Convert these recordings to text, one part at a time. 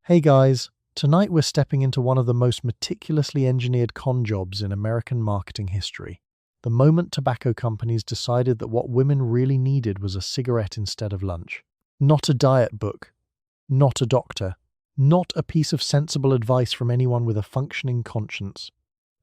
Hey guys, tonight we're stepping into one of the most meticulously engineered con jobs in American marketing history. The moment tobacco companies decided that what women really needed was a cigarette instead of lunch. Not a diet book, not a doctor, not a piece of sensible advice from anyone with a functioning conscience.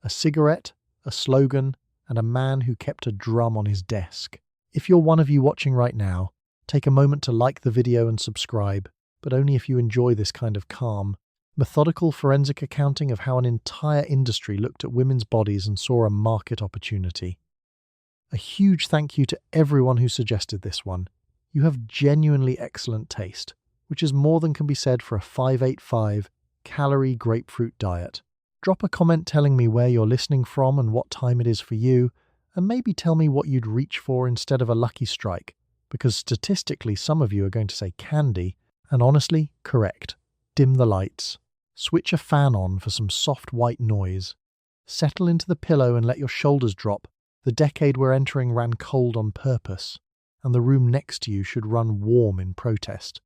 A cigarette, a slogan, and a man who kept a drum on his desk. If you're one of you watching right now, take a moment to like the video and subscribe, but only if you enjoy this kind of calm, methodical forensic accounting of how an entire industry looked at women's bodies and saw a market opportunity. A huge thank you to everyone who suggested this one. You have genuinely excellent taste, which is more than can be said for a 585 calorie grapefruit diet. Drop a comment telling me where you're listening from and what time it is for you, and maybe tell me what you'd reach for instead of a lucky strike, because statistically some of you are going to say candy, and honestly, correct. Dim the lights. Switch a fan on for some soft white noise. Settle into the pillow and let your shoulders drop. The decade we're entering ran cold on purpose, and the room next to you should run warm in protest.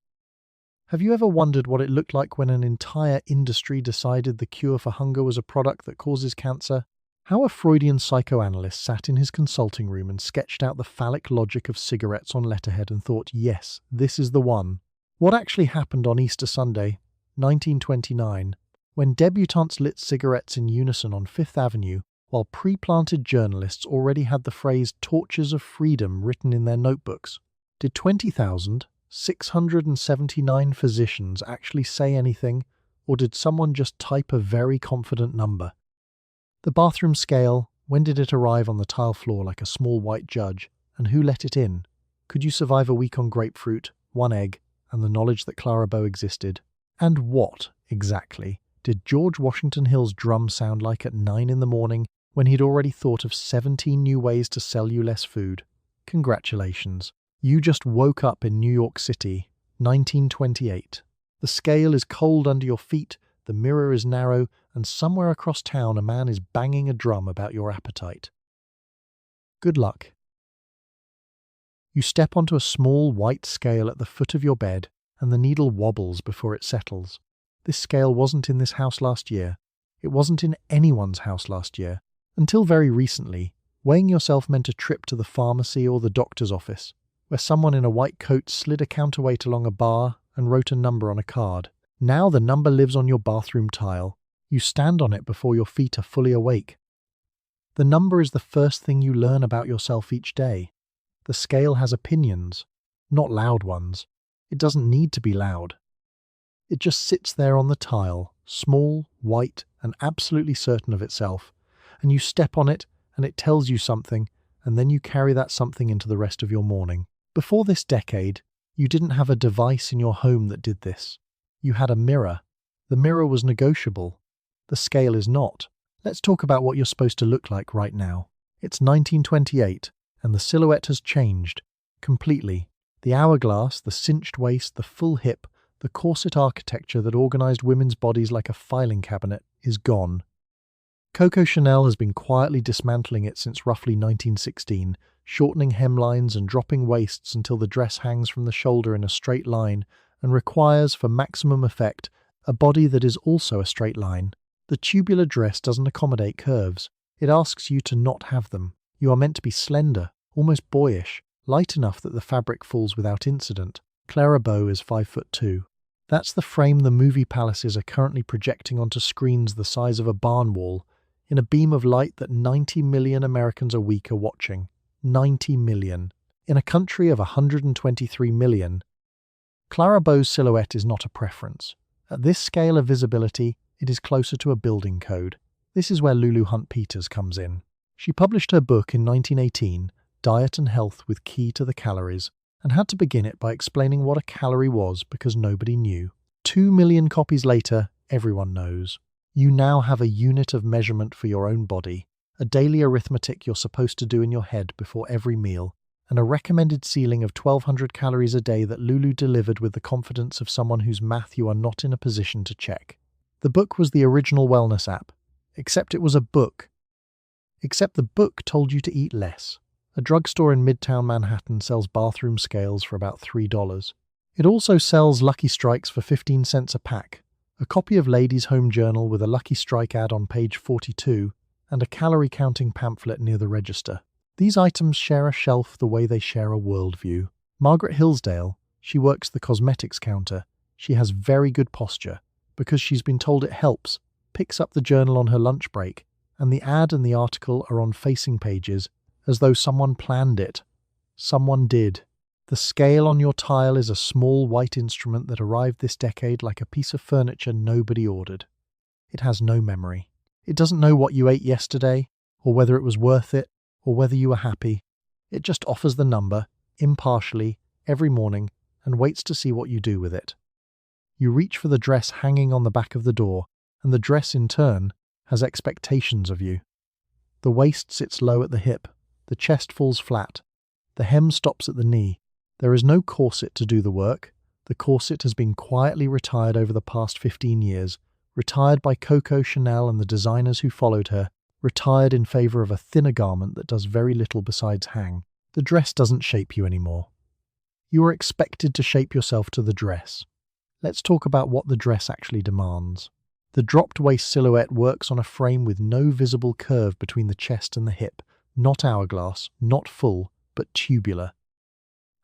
Have you ever wondered what it looked like when an entire industry decided the cure for hunger was a product that causes cancer? How a Freudian psychoanalyst sat in his consulting room and sketched out the phallic logic of cigarettes on letterhead and thought, yes, this is the one. What actually happened on Easter Sunday, 1929, when debutantes lit cigarettes in unison on Fifth Avenue, while pre-planted journalists already had the phrase "torches of freedom" written in their notebooks? Did 20,679 physicians actually say anything, or did someone just type a very confident number? The bathroom scale, when did it arrive on the tile floor like a small white judge, and who let it in? Could you survive a week on grapefruit, one egg, and the knowledge that Clara Bow existed? And what, exactly, did George Washington Hill's drum sound like at 9 in the morning when he'd already thought of 17 new ways to sell you less food? Congratulations. You just woke up in New York City, 1928. The scale is cold under your feet, the mirror is narrow, and somewhere across town a man is banging a drum about your appetite. Good luck. You step onto a small white scale at the foot of your bed, and the needle wobbles before it settles. This scale wasn't in this house last year. It wasn't in anyone's house last year. Until very recently, weighing yourself meant a trip to the pharmacy or the doctor's office, where someone in a white coat slid a counterweight along a bar and wrote a number on a card. Now the number lives on your bathroom tile. You stand on it before your feet are fully awake. The number is the first thing you learn about yourself each day. The scale has opinions, not loud ones. It doesn't need to be loud. It just sits there on the tile, small, white, and absolutely certain of itself, and you step on it, and it tells you something, and then you carry that something into the rest of your morning. Before this decade, you didn't have a device in your home that did this. You had a mirror. The mirror was negotiable. The scale is not. Let's talk about what you're supposed to look like right now. It's 1928. And the silhouette has changed, completely. The hourglass, the cinched waist, the full hip, the corset architecture that organized women's bodies like a filing cabinet is gone. Coco Chanel has been quietly dismantling it since roughly 1916, shortening hemlines and dropping waists until the dress hangs from the shoulder in a straight line and requires, for maximum effect, a body that is also a straight line. The tubular dress doesn't accommodate curves. It asks you to not have them. You are meant to be slender, almost boyish, light enough that the fabric falls without incident. Clara Bow is 5'2". That's the frame the movie palaces are currently projecting onto screens the size of a barn wall, in a beam of light that 90 million Americans a week are watching. 90 million. In a country of 123 million. Clara Bow's silhouette is not a preference. At this scale of visibility, it is closer to a building code. This is where Lulu Hunt Peters comes in. She published her book in 1918, Diet and Health with Key to the Calories, and had to begin it by explaining what a calorie was because nobody knew. 2 million copies later, everyone knows. You now have a unit of measurement for your own body, a daily arithmetic you're supposed to do in your head before every meal, and a recommended ceiling of 1,200 calories a day that Lulu delivered with the confidence of someone whose math you are not in a position to check. The book was the original wellness app, except it was a book. Except the book told you to eat less. A drugstore in Midtown Manhattan sells bathroom scales for about $3. It also sells Lucky Strikes for 15 cents a pack, a copy of Ladies' Home Journal with a Lucky Strike ad on page 42, and a calorie-counting pamphlet near the register. These items share a shelf the way they share a worldview. Margaret Hillsdale, she works the cosmetics counter. She has very good posture, because she's been told it helps, picks up the journal on her lunch break, and the ad and the article are on facing pages, as though someone planned it. Someone did. The scale on your tile is a small white instrument that arrived this decade like a piece of furniture nobody ordered. It has no memory. It doesn't know what you ate yesterday, or whether it was worth it, or whether you were happy. It just offers the number, impartially, every morning, and waits to see what you do with it. You reach for the dress hanging on the back of the door, and the dress, in turn, has expectations of you. The waist sits low at the hip, the chest falls flat, the hem stops at the knee. There is no corset to do the work. The corset has been quietly retired over the past 15 years, retired by Coco Chanel and the designers who followed her, retired in favour of a thinner garment that does very little besides hang. The dress doesn't shape you anymore. You are expected to shape yourself to the dress. Let's talk about what the dress actually demands. The dropped waist silhouette works on a frame with no visible curve between the chest and the hip, not hourglass, not full, but tubular.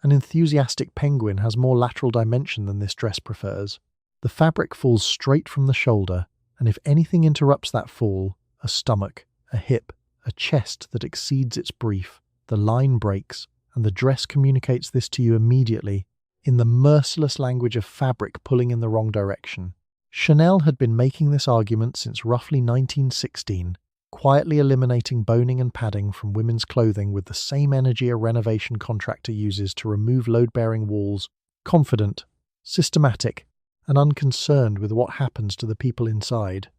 An enthusiastic penguin has more lateral dimension than this dress prefers. The fabric falls straight from the shoulder, and if anything interrupts that fall, a stomach, a hip, a chest that exceeds its brief, the line breaks, and the dress communicates this to you immediately, in the merciless language of fabric pulling in the wrong direction. Chanel had been making this argument since roughly 1916, quietly eliminating boning and padding from women's clothing with the same energy a renovation contractor uses to remove load-bearing walls, confident, systematic, and unconcerned with what happens to the people inside.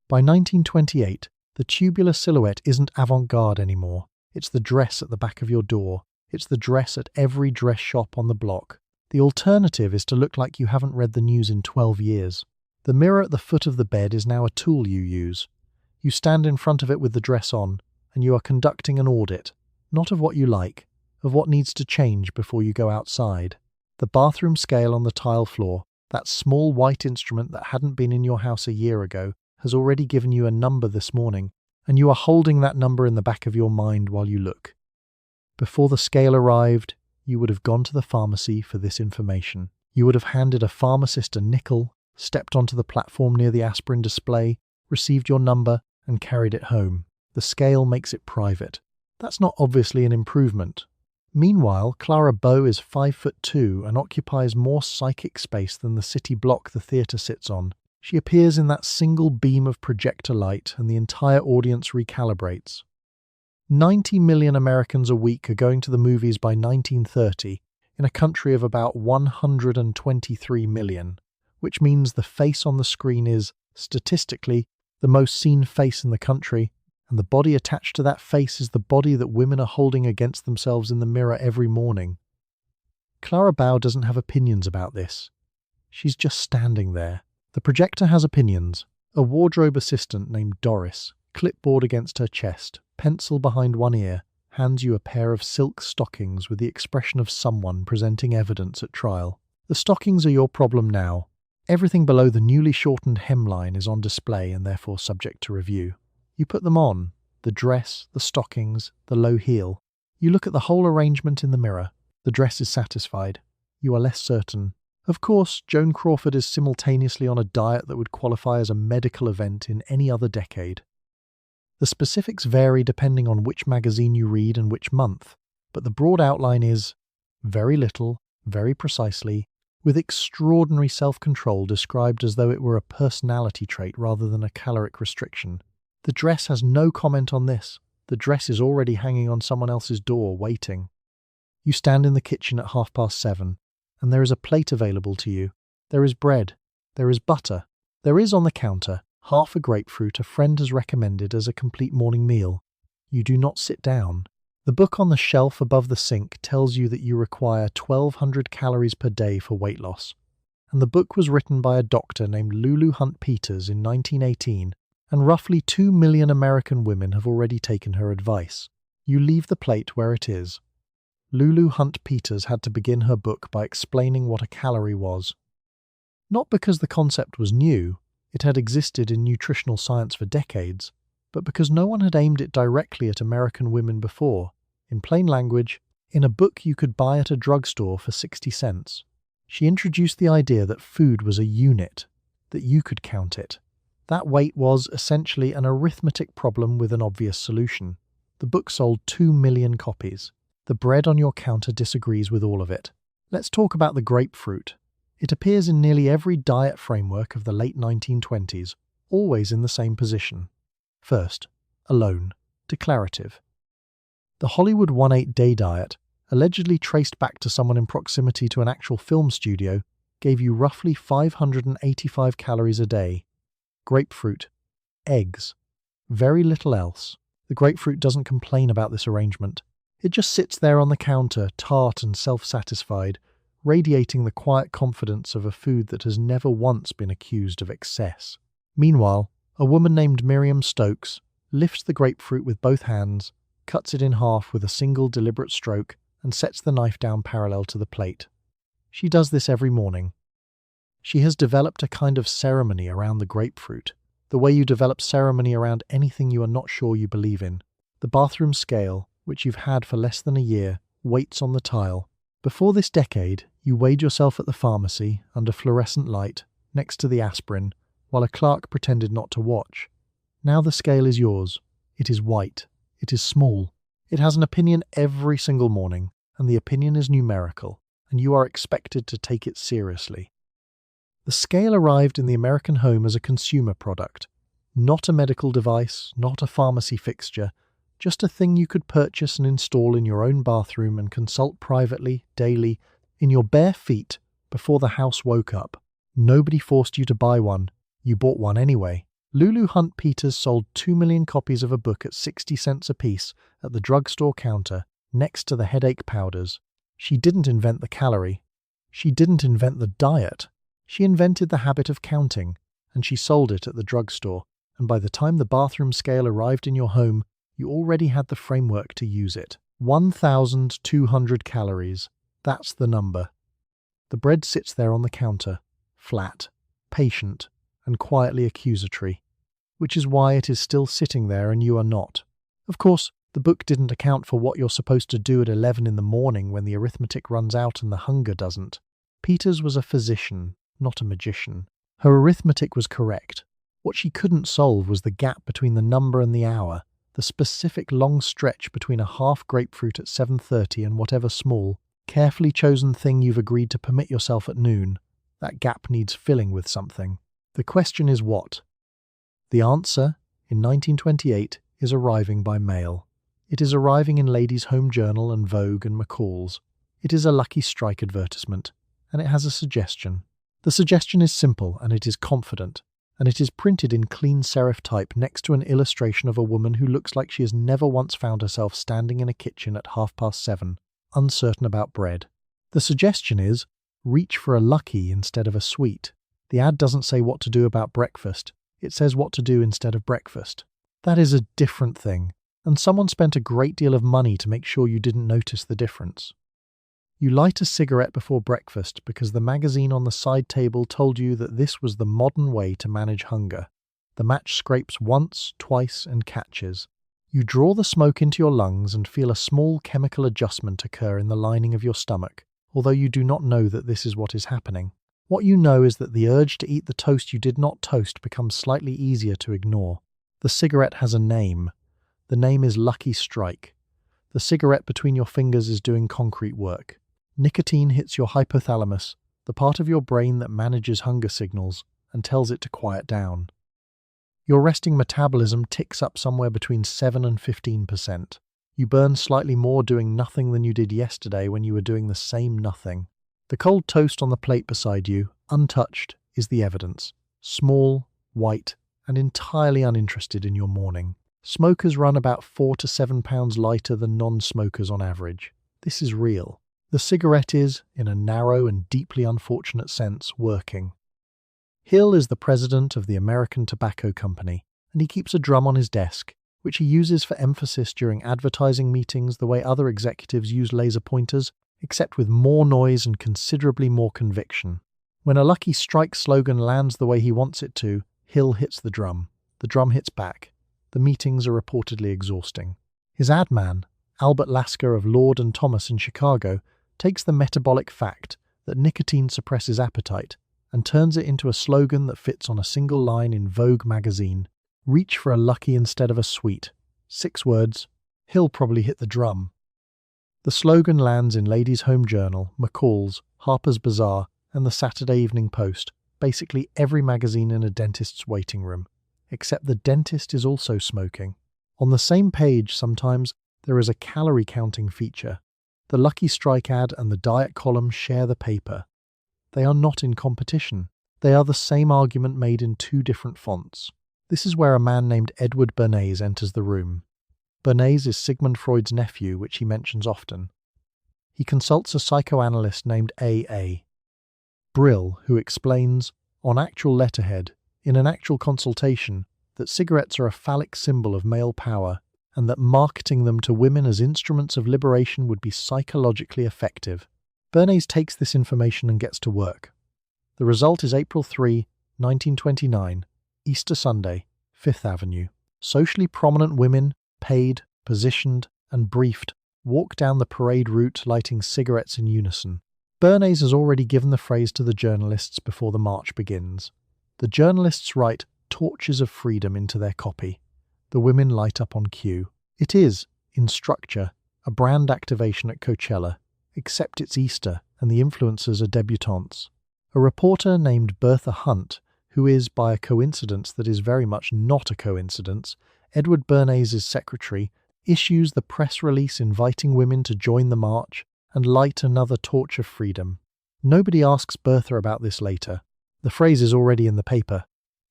By 1928, the tubular silhouette isn't avant-garde anymore. It's the dress at the back of your door. It's the dress at every dress shop on the block. The alternative is to look like you haven't read the news in 12 years. The mirror at the foot of the bed is now a tool you use. You stand in front of it with the dress on, and you are conducting an audit, not of what you like, of what needs to change before you go outside. The bathroom scale on the tile floor, that small white instrument that hadn't been in your house a year ago, has already given you a number this morning, and you are holding that number in the back of your mind while you look. Before the scale arrived, you would have gone to the pharmacy for this information. You would have handed a pharmacist a nickel, stepped onto the platform near the aspirin display, received your number, and carried it home. The scale makes it private. That's not obviously an improvement. Meanwhile, Clara Bow is 5'2" and occupies more psychic space than the city block the theatre sits on. She appears in that single beam of projector light, and the entire audience recalibrates. 90 million Americans a week are going to the movies by 1930, in a country of about 123 million, which means the face on the screen is, statistically, the most seen face in the country, and the body attached to that face is the body that women are holding against themselves in the mirror every morning. Clara Bow doesn't have opinions about this. She's just standing there. The projector has opinions. A wardrobe assistant named Doris, clipboard against her chest, pencil behind one ear, hands you a pair of silk stockings with the expression of someone presenting evidence at trial. The stockings are your problem now. Everything below the newly shortened hemline is on display and therefore subject to review. You put them on, the dress, the stockings, the low heel. You look at the whole arrangement in the mirror. The dress is satisfied. You are less certain. Of course, Joan Crawford is simultaneously on a diet that would qualify as a medical event in any other decade. The specifics vary depending on which magazine you read and which month, but the broad outline is very little, very precisely, with extraordinary self-control described as though it were a personality trait rather than a caloric restriction. The dress has no comment on this. The dress is already hanging on someone else's door, waiting. You stand in the kitchen at 7:30, and there is a plate available to you. There is bread. There is butter. There is on the counter half a grapefruit a friend has recommended as a complete morning meal. You do not sit down. The book on the shelf above the sink tells you that you require 1,200 calories per day for weight loss. And the book was written by a doctor named Lulu Hunt Peters in 1918, and roughly 2 million American women have already taken her advice. You leave the plate where it is. Lulu Hunt Peters had to begin her book by explaining what a calorie was. Not because the concept was new, it had existed in nutritional science for decades, but because no one had aimed it directly at American women before. In plain language, in a book you could buy at a drugstore for 60 cents. She introduced the idea that food was a unit, that you could count it. That weight was, essentially, an arithmetic problem with an obvious solution. The book sold 2 million copies. The bread on your counter disagrees with all of it. Let's talk about the grapefruit. It appears in nearly every diet framework of the late 1920s, always in the same position. First, alone, declarative. The Hollywood 1-8-day diet, allegedly traced back to someone in proximity to an actual film studio, gave you roughly 585 calories a day. Grapefruit, eggs, very little else. The grapefruit doesn't complain about this arrangement. It just sits there on the counter, tart and self-satisfied, radiating the quiet confidence of a food that has never once been accused of excess. Meanwhile, a woman named Miriam Stokes lifts the grapefruit with both hands, cuts it in half with a single deliberate stroke, and sets the knife down parallel to the plate. She does this every morning. She has developed a kind of ceremony around the grapefruit, the way you develop ceremony around anything you are not sure you believe in. The bathroom scale, which you've had for less than a year, waits on the tile. Before this decade, you weighed yourself at the pharmacy, under fluorescent light, next to the aspirin, while a clerk pretended not to watch. Now the scale is yours. It is white. It is small. It has an opinion every single morning, and the opinion is numerical, and you are expected to take it seriously. The scale arrived in the American home as a consumer product, not a medical device, not a pharmacy fixture, just a thing you could purchase and install in your own bathroom and consult privately, daily, in your bare feet, before the house woke up. Nobody forced you to buy one. You bought one anyway. Lulu Hunt Peters sold 2 million copies of a book at 60 cents apiece at the drugstore counter, next to the headache powders. She didn't invent the calorie. She didn't invent the diet. She invented the habit of counting, and she sold it at the drugstore, and by the time the bathroom scale arrived in your home, you already had the framework to use it. 1,200 calories. That's the number. The bread sits there on the counter, flat, patient, and quietly accusatory, which is why it is still sitting there and you are not. Of course, the book didn't account for what you're supposed to do at 11 in the morning when the arithmetic runs out and the hunger doesn't. Peters was a physician, not a magician. Her arithmetic was correct. What she couldn't solve was the gap between the number and the hour, the specific long stretch between a half grapefruit at 7:30 and whatever small, carefully chosen thing you've agreed to permit yourself at noon. That gap needs filling with something. The question is what? The answer, in 1928, is arriving by mail. It is arriving in Ladies' Home Journal and Vogue and McCall's. It is a Lucky Strike advertisement, and it has a suggestion. The suggestion is simple and it is confident, and it is printed in clean serif type next to an illustration of a woman who looks like she has never once found herself standing in a kitchen at 7:30, uncertain about bread. The suggestion is, reach for a Lucky instead of a sweet. The ad doesn't say what to do about breakfast, it says what to do instead of breakfast. That is a different thing, and someone spent a great deal of money to make sure you didn't notice the difference. You light a cigarette before breakfast because the magazine on the side table told you that this was the modern way to manage hunger. The match scrapes once, twice, and catches. You draw the smoke into your lungs and feel a small chemical adjustment occur in the lining of your stomach, although you do not know that this is what is happening. What you know is that the urge to eat the toast you did not toast becomes slightly easier to ignore. The cigarette has a name. The name is Lucky Strike. The cigarette between your fingers is doing concrete work. Nicotine hits your hypothalamus, the part of your brain that manages hunger signals, and tells it to quiet down. Your resting metabolism ticks up somewhere between 7 and 15%. You burn slightly more doing nothing than you did yesterday when you were doing the same nothing. The cold toast on the plate beside you, untouched, is the evidence. Small, white, and entirely uninterested in your morning. Smokers run about 4 to 7 pounds lighter than non-smokers on average. This is real. The cigarette is, in a narrow and deeply unfortunate sense, working. Hill is the president of the American Tobacco Company, and he keeps a drum on his desk, which he uses for emphasis during advertising meetings the way other executives use laser pointers, except with more noise and considerably more conviction. When a Lucky Strike slogan lands the way he wants it to, Hill hits the drum. The drum hits back. The meetings are reportedly exhausting. His ad man, Albert Lasker of Lord & Thomas in Chicago, takes the metabolic fact that nicotine suppresses appetite and turns it into a slogan that fits on a single line in Vogue magazine. Reach for a Lucky instead of a sweet. 6 words. Hill probably hit the drum. The slogan lands in Ladies' Home Journal, McCall's, Harper's Bazaar, and the Saturday Evening Post, basically every magazine in a dentist's waiting room. Except the dentist is also smoking. On the same page, sometimes, there is a calorie counting feature. The Lucky Strike ad and the diet column share the paper. They are not in competition. They are the same argument made in 2 different fonts. This is where a man named Edward Bernays enters the room. Bernays is Sigmund Freud's nephew, which he mentions often. He consults a psychoanalyst named A.A. Brill, who explains, on actual letterhead, in an actual consultation, that cigarettes are a phallic symbol of male power, and that marketing them to women as instruments of liberation would be psychologically effective. Bernays takes this information and gets to work. The result is April 3, 1929, Easter Sunday, 5th Avenue. Socially prominent women, paid, positioned, and briefed, walk down the parade route lighting cigarettes in unison. Bernays has already given the phrase to the journalists before the march begins. The journalists write torches of freedom into their copy. The women light up on cue. It is, in structure, a brand activation at Coachella, except it's Easter and the influencers are debutantes. A reporter named Bertha Hunt, who is, by a coincidence that is very much not a coincidence, Edward Bernays' secretary, issues the press release inviting women to join the march and light another torch of freedom. Nobody asks Bertha about this later. The phrase is already in the paper.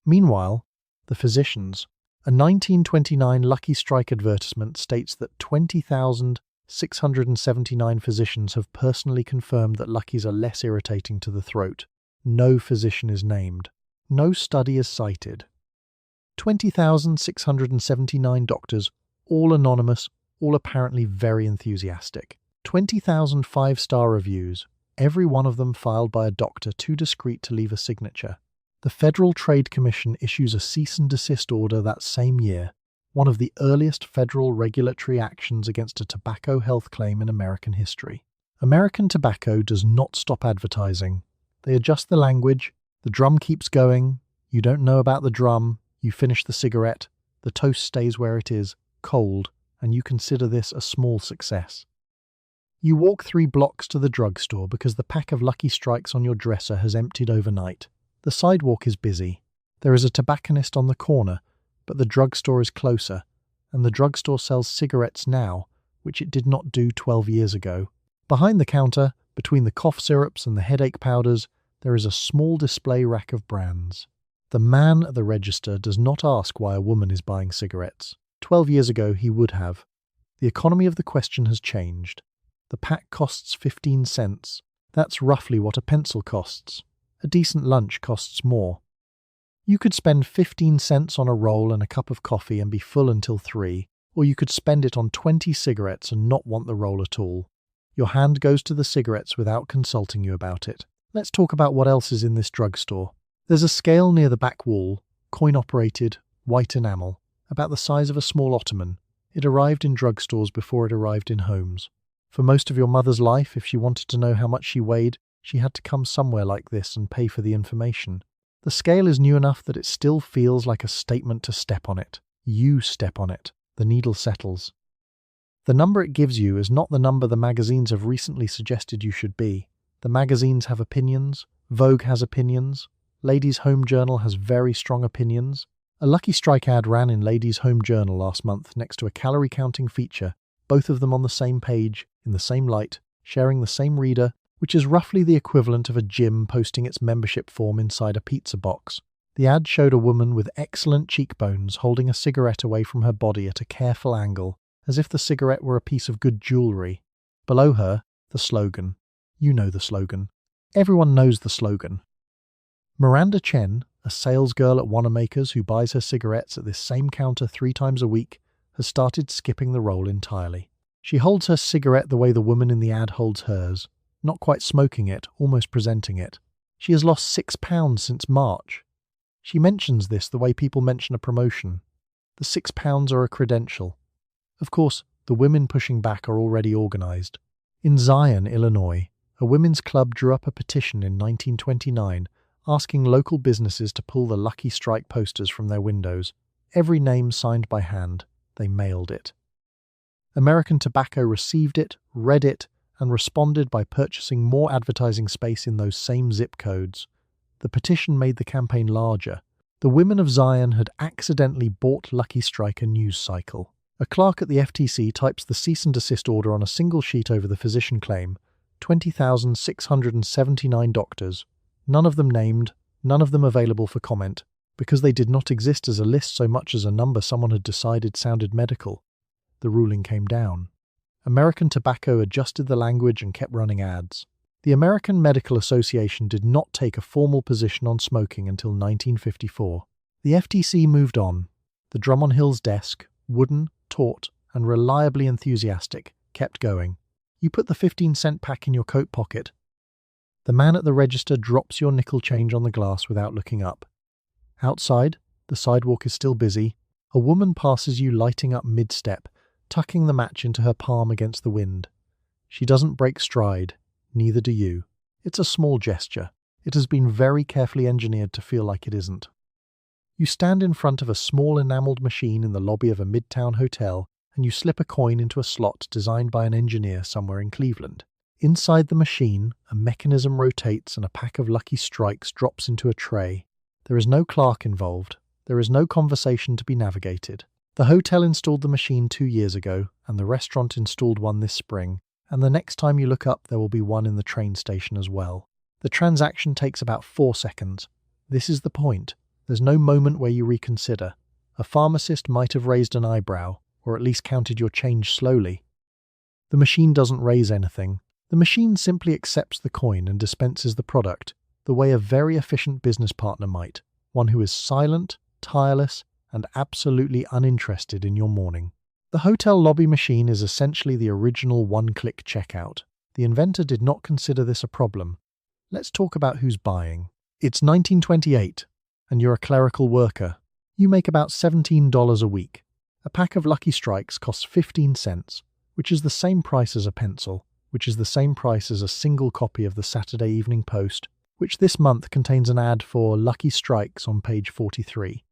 Meanwhile, the physicians. A 1929 Lucky Strike advertisement states that 20,679 physicians have personally confirmed that Luckies are less irritating to the throat. No physician is named. No study is cited. 20,679 doctors, all anonymous, all apparently very enthusiastic. 20,000 5-star reviews, every one of them filed by a doctor too discreet to leave a signature. The Federal Trade Commission issues a cease and desist order that same year, one of the earliest federal regulatory actions against a tobacco health claim in American history. American Tobacco does not stop advertising. They adjust the language, the drum keeps going, you don't know about the drum, you finish the cigarette, the toast stays where it is, cold, and you consider this a small success. You walk 3 blocks to the drugstore because the pack of Lucky Strikes on your dresser has emptied overnight. The sidewalk is busy. There is a tobacconist on the corner, but the drugstore is closer, and the drugstore sells cigarettes now, which it did not do 12 years ago. Behind the counter, between the cough syrups and the headache powders, there is a small display rack of brands. The man at the register does not ask why a woman is buying cigarettes. 12 years ago he would have. The economy of the question has changed. The pack costs 15 cents. That's roughly what a pencil costs. A decent lunch costs more. You could spend 15 cents on a roll and a cup of coffee and be full until 3, or you could spend it on 20 cigarettes and not want the roll at all. Your hand goes to the cigarettes without consulting you about it. Let's talk about what else is in this drugstore. There's a scale near the back wall, coin-operated, white enamel, about the size of a small ottoman. It arrived in drugstores before it arrived in homes. For most of your mother's life, if she wanted to know how much she weighed, she had to come somewhere like this and pay for the information. The scale is new enough that it still feels like a statement to step on it. You step on it. The needle settles. The number it gives you is not the number the magazines have recently suggested you should be. The magazines have opinions. Vogue has opinions. Ladies' Home Journal has very strong opinions. A Lucky Strike ad ran in Ladies' Home Journal last month next to a calorie-counting feature, both of them on the same page, in the same light, sharing the same reader, which is roughly the equivalent of a gym posting its membership form inside a pizza box. The ad showed a woman with excellent cheekbones holding a cigarette away from her body at a careful angle, as if the cigarette were a piece of good jewellery. Below her, the slogan. You know the slogan. Everyone knows the slogan. Miranda Chen, a salesgirl at Wanamaker's who buys her cigarettes at this same counter 3 times a week, has started skipping the roll entirely. She holds her cigarette the way the woman in the ad holds hers, not quite smoking it, almost presenting it. She has lost 6 pounds since March. She mentions this the way people mention a promotion. The 6 pounds are a credential. Of course, the women pushing back are already organised. In Zion, Illinois, a women's club drew up a petition in 1929 asking local businesses to pull the Lucky Strike posters from their windows. Every name signed by hand. They mailed it. American Tobacco received it, read it, and responded by purchasing more advertising space in those same zip codes. The petition made the campaign larger. The women of Zion had accidentally bought Lucky Strike a news cycle. A clerk at the FTC types the cease and desist order on a single sheet over the physician claim. 20,679 doctors. None of them named, none of them available for comment, because they did not exist as a list so much as a number someone had decided sounded medical. The ruling came down. American Tobacco adjusted the language and kept running ads. The American Medical Association did not take a formal position on smoking until 1954. The FTC moved on. The drum on Hill's desk, wooden, taut, and reliably enthusiastic, kept going. You put the 15-cent pack in your coat pocket. The man at the register drops your nickel change on the glass without looking up. Outside, the sidewalk is still busy. A woman passes you lighting up mid-step, tucking the match into her palm against the wind. She doesn't break stride, neither do you. It's a small gesture. It has been very carefully engineered to feel like it isn't. You stand in front of a small enameled machine in the lobby of a midtown hotel, and you slip a coin into a slot designed by an engineer somewhere in Cleveland. Inside the machine, a mechanism rotates and a pack of Lucky Strikes drops into a tray. There is no clerk involved. There is no conversation to be navigated. The hotel installed the machine 2 years ago, and the restaurant installed one this spring, and the next time you look up there will be one in the train station as well. The transaction takes about 4 seconds. This is the point. There's no moment where you reconsider. A pharmacist might have raised an eyebrow, or at least counted your change slowly. The machine doesn't raise anything. The machine simply accepts the coin and dispenses the product, the way a very efficient business partner might, one who is silent, tireless, and absolutely uninterested in your morning. The hotel lobby machine is essentially the original one-click checkout. The inventor did not consider this a problem. Let's talk about who's buying. It's 1928, and you're a clerical worker. You make about $17 a week. A pack of Lucky Strikes costs 15 cents, which is the same price as a pencil, which is the same price as a single copy of the Saturday Evening Post, which this month contains an ad for Lucky Strikes on page 43.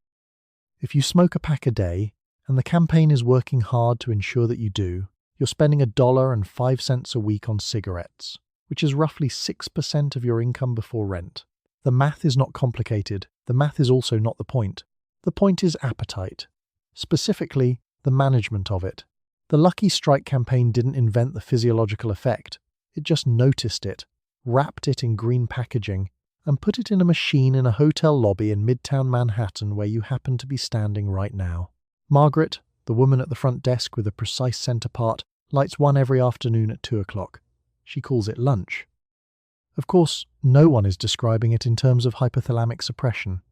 If you smoke a pack a day, and the campaign is working hard to ensure that you do, you're spending $1.05 a week on cigarettes, which is roughly 6% of your income before rent. The math is not complicated. The math is also not the point. The point is appetite. Specifically, the management of it. The Lucky Strike campaign didn't invent the physiological effect. It just noticed it, wrapped it in green packaging, and put it in a machine in a hotel lobby in Midtown Manhattan where you happen to be standing right now. Margaret, the woman at the front desk with a precise center part, lights one every afternoon at 2 o'clock. She calls it lunch. Of course, no one is describing it in terms of hypothalamic suppression.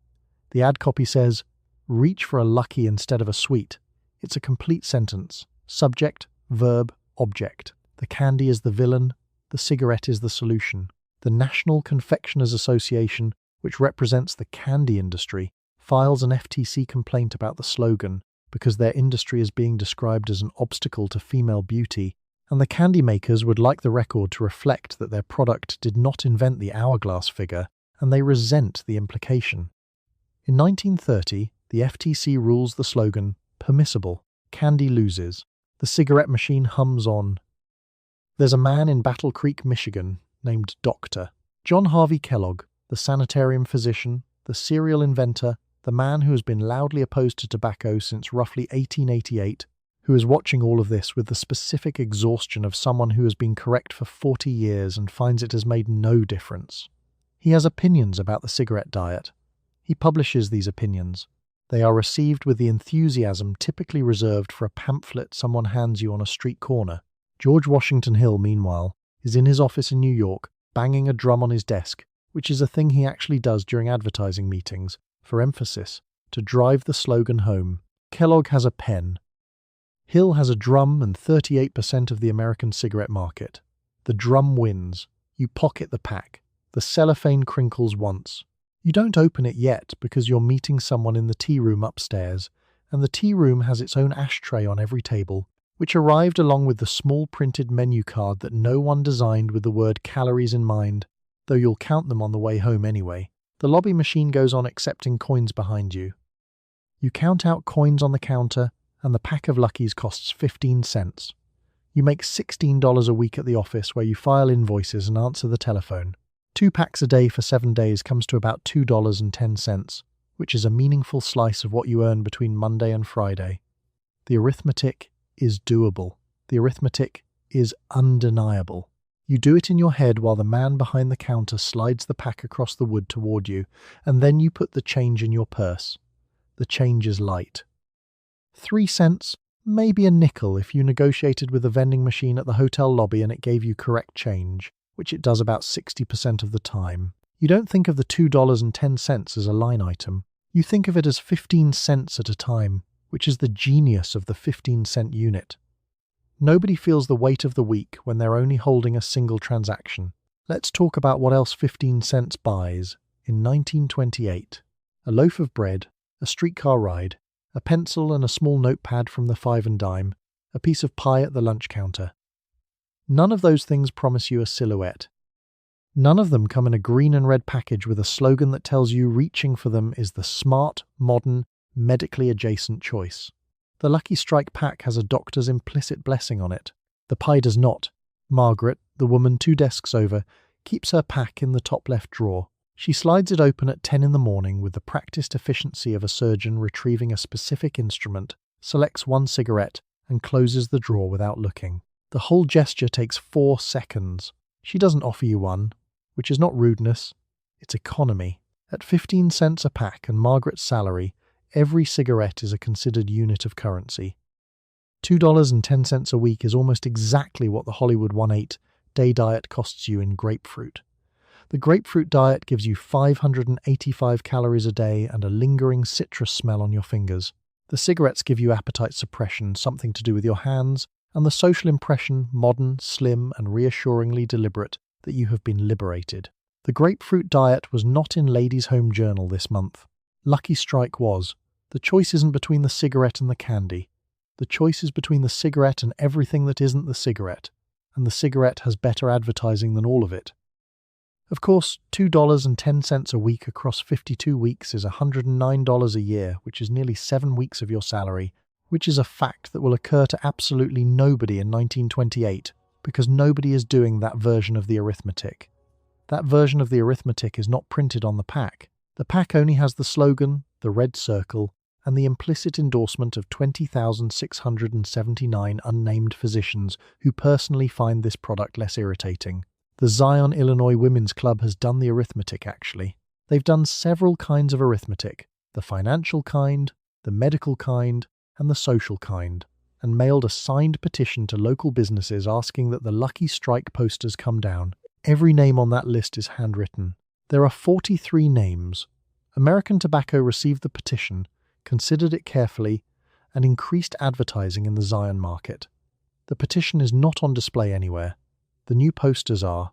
The ad copy says, "Reach for a Lucky instead of a sweet." It's a complete sentence. Subject, verb, object. The candy is the villain, the cigarette is the solution. The National Confectioners Association, which represents the candy industry, files an FTC complaint about the slogan because their industry is being described as an obstacle to female beauty, and the candy makers would like the record to reflect that their product did not invent the hourglass figure, and they resent the implication. In 1930, the FTC rules the slogan, permissible, candy loses. The cigarette machine hums on. There's a man in Battle Creek, Michigan, named Dr. John Harvey Kellogg, the sanitarium physician, the cereal inventor, the man who has been loudly opposed to tobacco since roughly 1888, who is watching all of this with the specific exhaustion of someone who has been correct for 40 years and finds it has made no difference. He has opinions about the cigarette diet. He publishes these opinions. They are received with the enthusiasm typically reserved for a pamphlet someone hands you on a street corner. George Washington Hill, meanwhile, is in his office in New York, banging a drum on his desk, which is a thing he actually does during advertising meetings, for emphasis, to drive the slogan home. Kellogg has a pen. Hill has a drum and 38% of the American cigarette market. The drum wins. You pocket the pack. The cellophane crinkles once. You don't open it yet because you're meeting someone in the tea room upstairs, and the tea room has its own ashtray on every table, which arrived along with the small printed menu card that no one designed with the word calories in mind, though you'll count them on the way home anyway. The lobby machine goes on accepting coins behind you. You count out coins on the counter, and the pack of Luckies costs 15 cents. You make $16 a week at the office where you file invoices and answer the telephone. 2 packs a day for 7 days comes to about $2.10, which is a meaningful slice of what you earn between Monday and Friday. The arithmetic is doable. The arithmetic is undeniable. You do it in your head while the man behind the counter slides the pack across the wood toward you, and then you put the change in your purse. The change is light. 3 cents, maybe a nickel if you negotiated with the vending machine at the hotel lobby and it gave you correct change, which it does about 60% of the time. You don't think of the $2.10 as a line item. You think of it as 15 cents at a time, which is the genius of the 15-cent unit. Nobody feels the weight of the week when they're only holding a single transaction. Let's talk about what else 15 cents buys. In 1928, a loaf of bread, a streetcar ride, a pencil and a small notepad from the 5 and dime, a piece of pie at the lunch counter. None of those things promise you a silhouette. None of them come in a green and red package with a slogan that tells you reaching for them is the smart, modern, medically adjacent choice. The Lucky Strike pack has a doctor's implicit blessing on it. The pie does not. Margaret, the woman 2 desks over, keeps her pack in the top left drawer. She slides it open at 10 in the morning with the practiced efficiency of a surgeon retrieving a specific instrument, selects 1 cigarette, and closes the drawer without looking. The whole gesture takes 4 seconds. She doesn't offer you one, which is not rudeness, it's economy. At 15 cents a pack and Margaret's salary, every cigarette is a considered unit of currency. $2.10 a week is almost exactly what the Hollywood 1-8-day diet costs you in grapefruit. The grapefruit diet gives you 585 calories a day and a lingering citrus smell on your fingers. The cigarettes give you appetite suppression, something to do with your hands, and the social impression, modern, slim, and reassuringly deliberate, that you have been liberated. The grapefruit diet was not in Ladies' Home Journal this month. Lucky Strike was. The choice isn't between the cigarette and the candy. The choice is between the cigarette and everything that isn't the cigarette, and the cigarette has better advertising than all of it. Of course, $2.10 a week across 52 weeks is $109 a year, which is nearly 7 weeks of your salary, which is a fact that will occur to absolutely nobody in 1928, because nobody is doing that version of the arithmetic. That version of the arithmetic is not printed on the pack. The pack only has the slogan, the red circle, and the implicit endorsement of 20,679 unnamed physicians who personally find this product less irritating. The Zion, Illinois Women's Club has done the arithmetic, actually. They've done several kinds of arithmetic, the financial kind, the medical kind, and the social kind, and mailed a signed petition to local businesses asking that the Lucky Strike posters come down. Every name on that list is handwritten. There are 43 names. American Tobacco received the petition, considered it carefully, and increased advertising in the Zion market. The petition is not on display anywhere. The new posters are.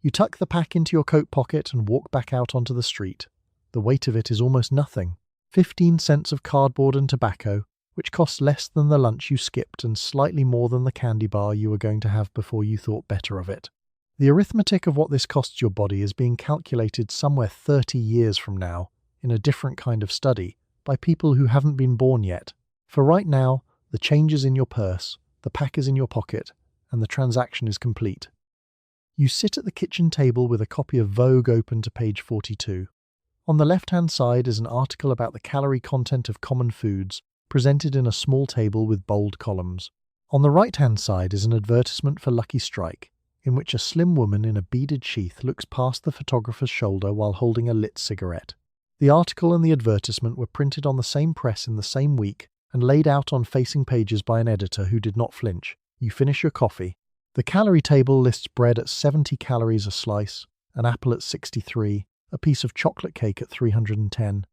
You tuck the pack into your coat pocket and walk back out onto the street. The weight of it is almost nothing. 15 cents of cardboard and tobacco, which costs less than the lunch you skipped and slightly more than the candy bar you were going to have before you thought better of it. The arithmetic of what this costs your body is being calculated somewhere 30 years from now, in a different kind of study, by people who haven't been born yet. For right now, the change is in your purse, the pack is in your pocket, and the transaction is complete. You sit at the kitchen table with a copy of Vogue open to page 42. On the left-hand side is an article about the calorie content of common foods, presented in a small table with bold columns. On the right-hand side is an advertisement for Lucky Strike, in which a slim woman in a beaded sheath looks past the photographer's shoulder while holding a lit cigarette. The article and the advertisement were printed on the same press in the same week and laid out on facing pages by an editor who did not flinch. You finish your coffee. The calorie table lists bread at 70 calories a slice, an apple at 63, a piece of chocolate cake at 310.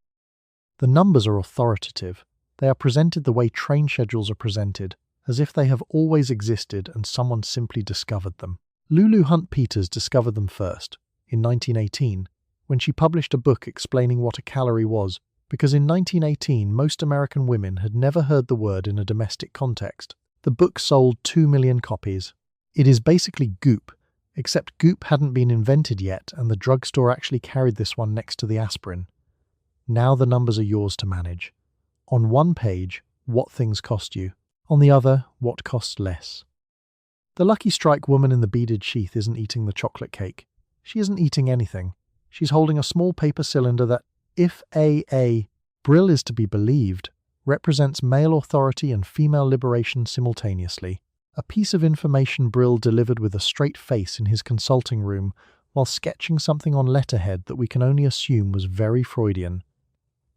The numbers are authoritative. They are presented the way train schedules are presented, as if they have always existed and someone simply discovered them. Lulu Hunt Peters discovered them first. in 1918, when she published a book explaining what a calorie was, because in 1918 most American women had never heard the word in a domestic context. The book sold 2 million copies. It is basically Goop, except Goop hadn't been invented yet and the drugstore actually carried this one next to the aspirin. Now the numbers are yours to manage. On one page, what things cost you. On the other, what costs less. The Lucky Strike woman in the beaded sheath isn't eating the chocolate cake. She isn't eating anything. She's holding a small paper cylinder that, if A. Brill is to be believed, represents male authority and female liberation simultaneously. A piece of information Brill delivered with a straight face in his consulting room while sketching something on letterhead that we can only assume was very Freudian.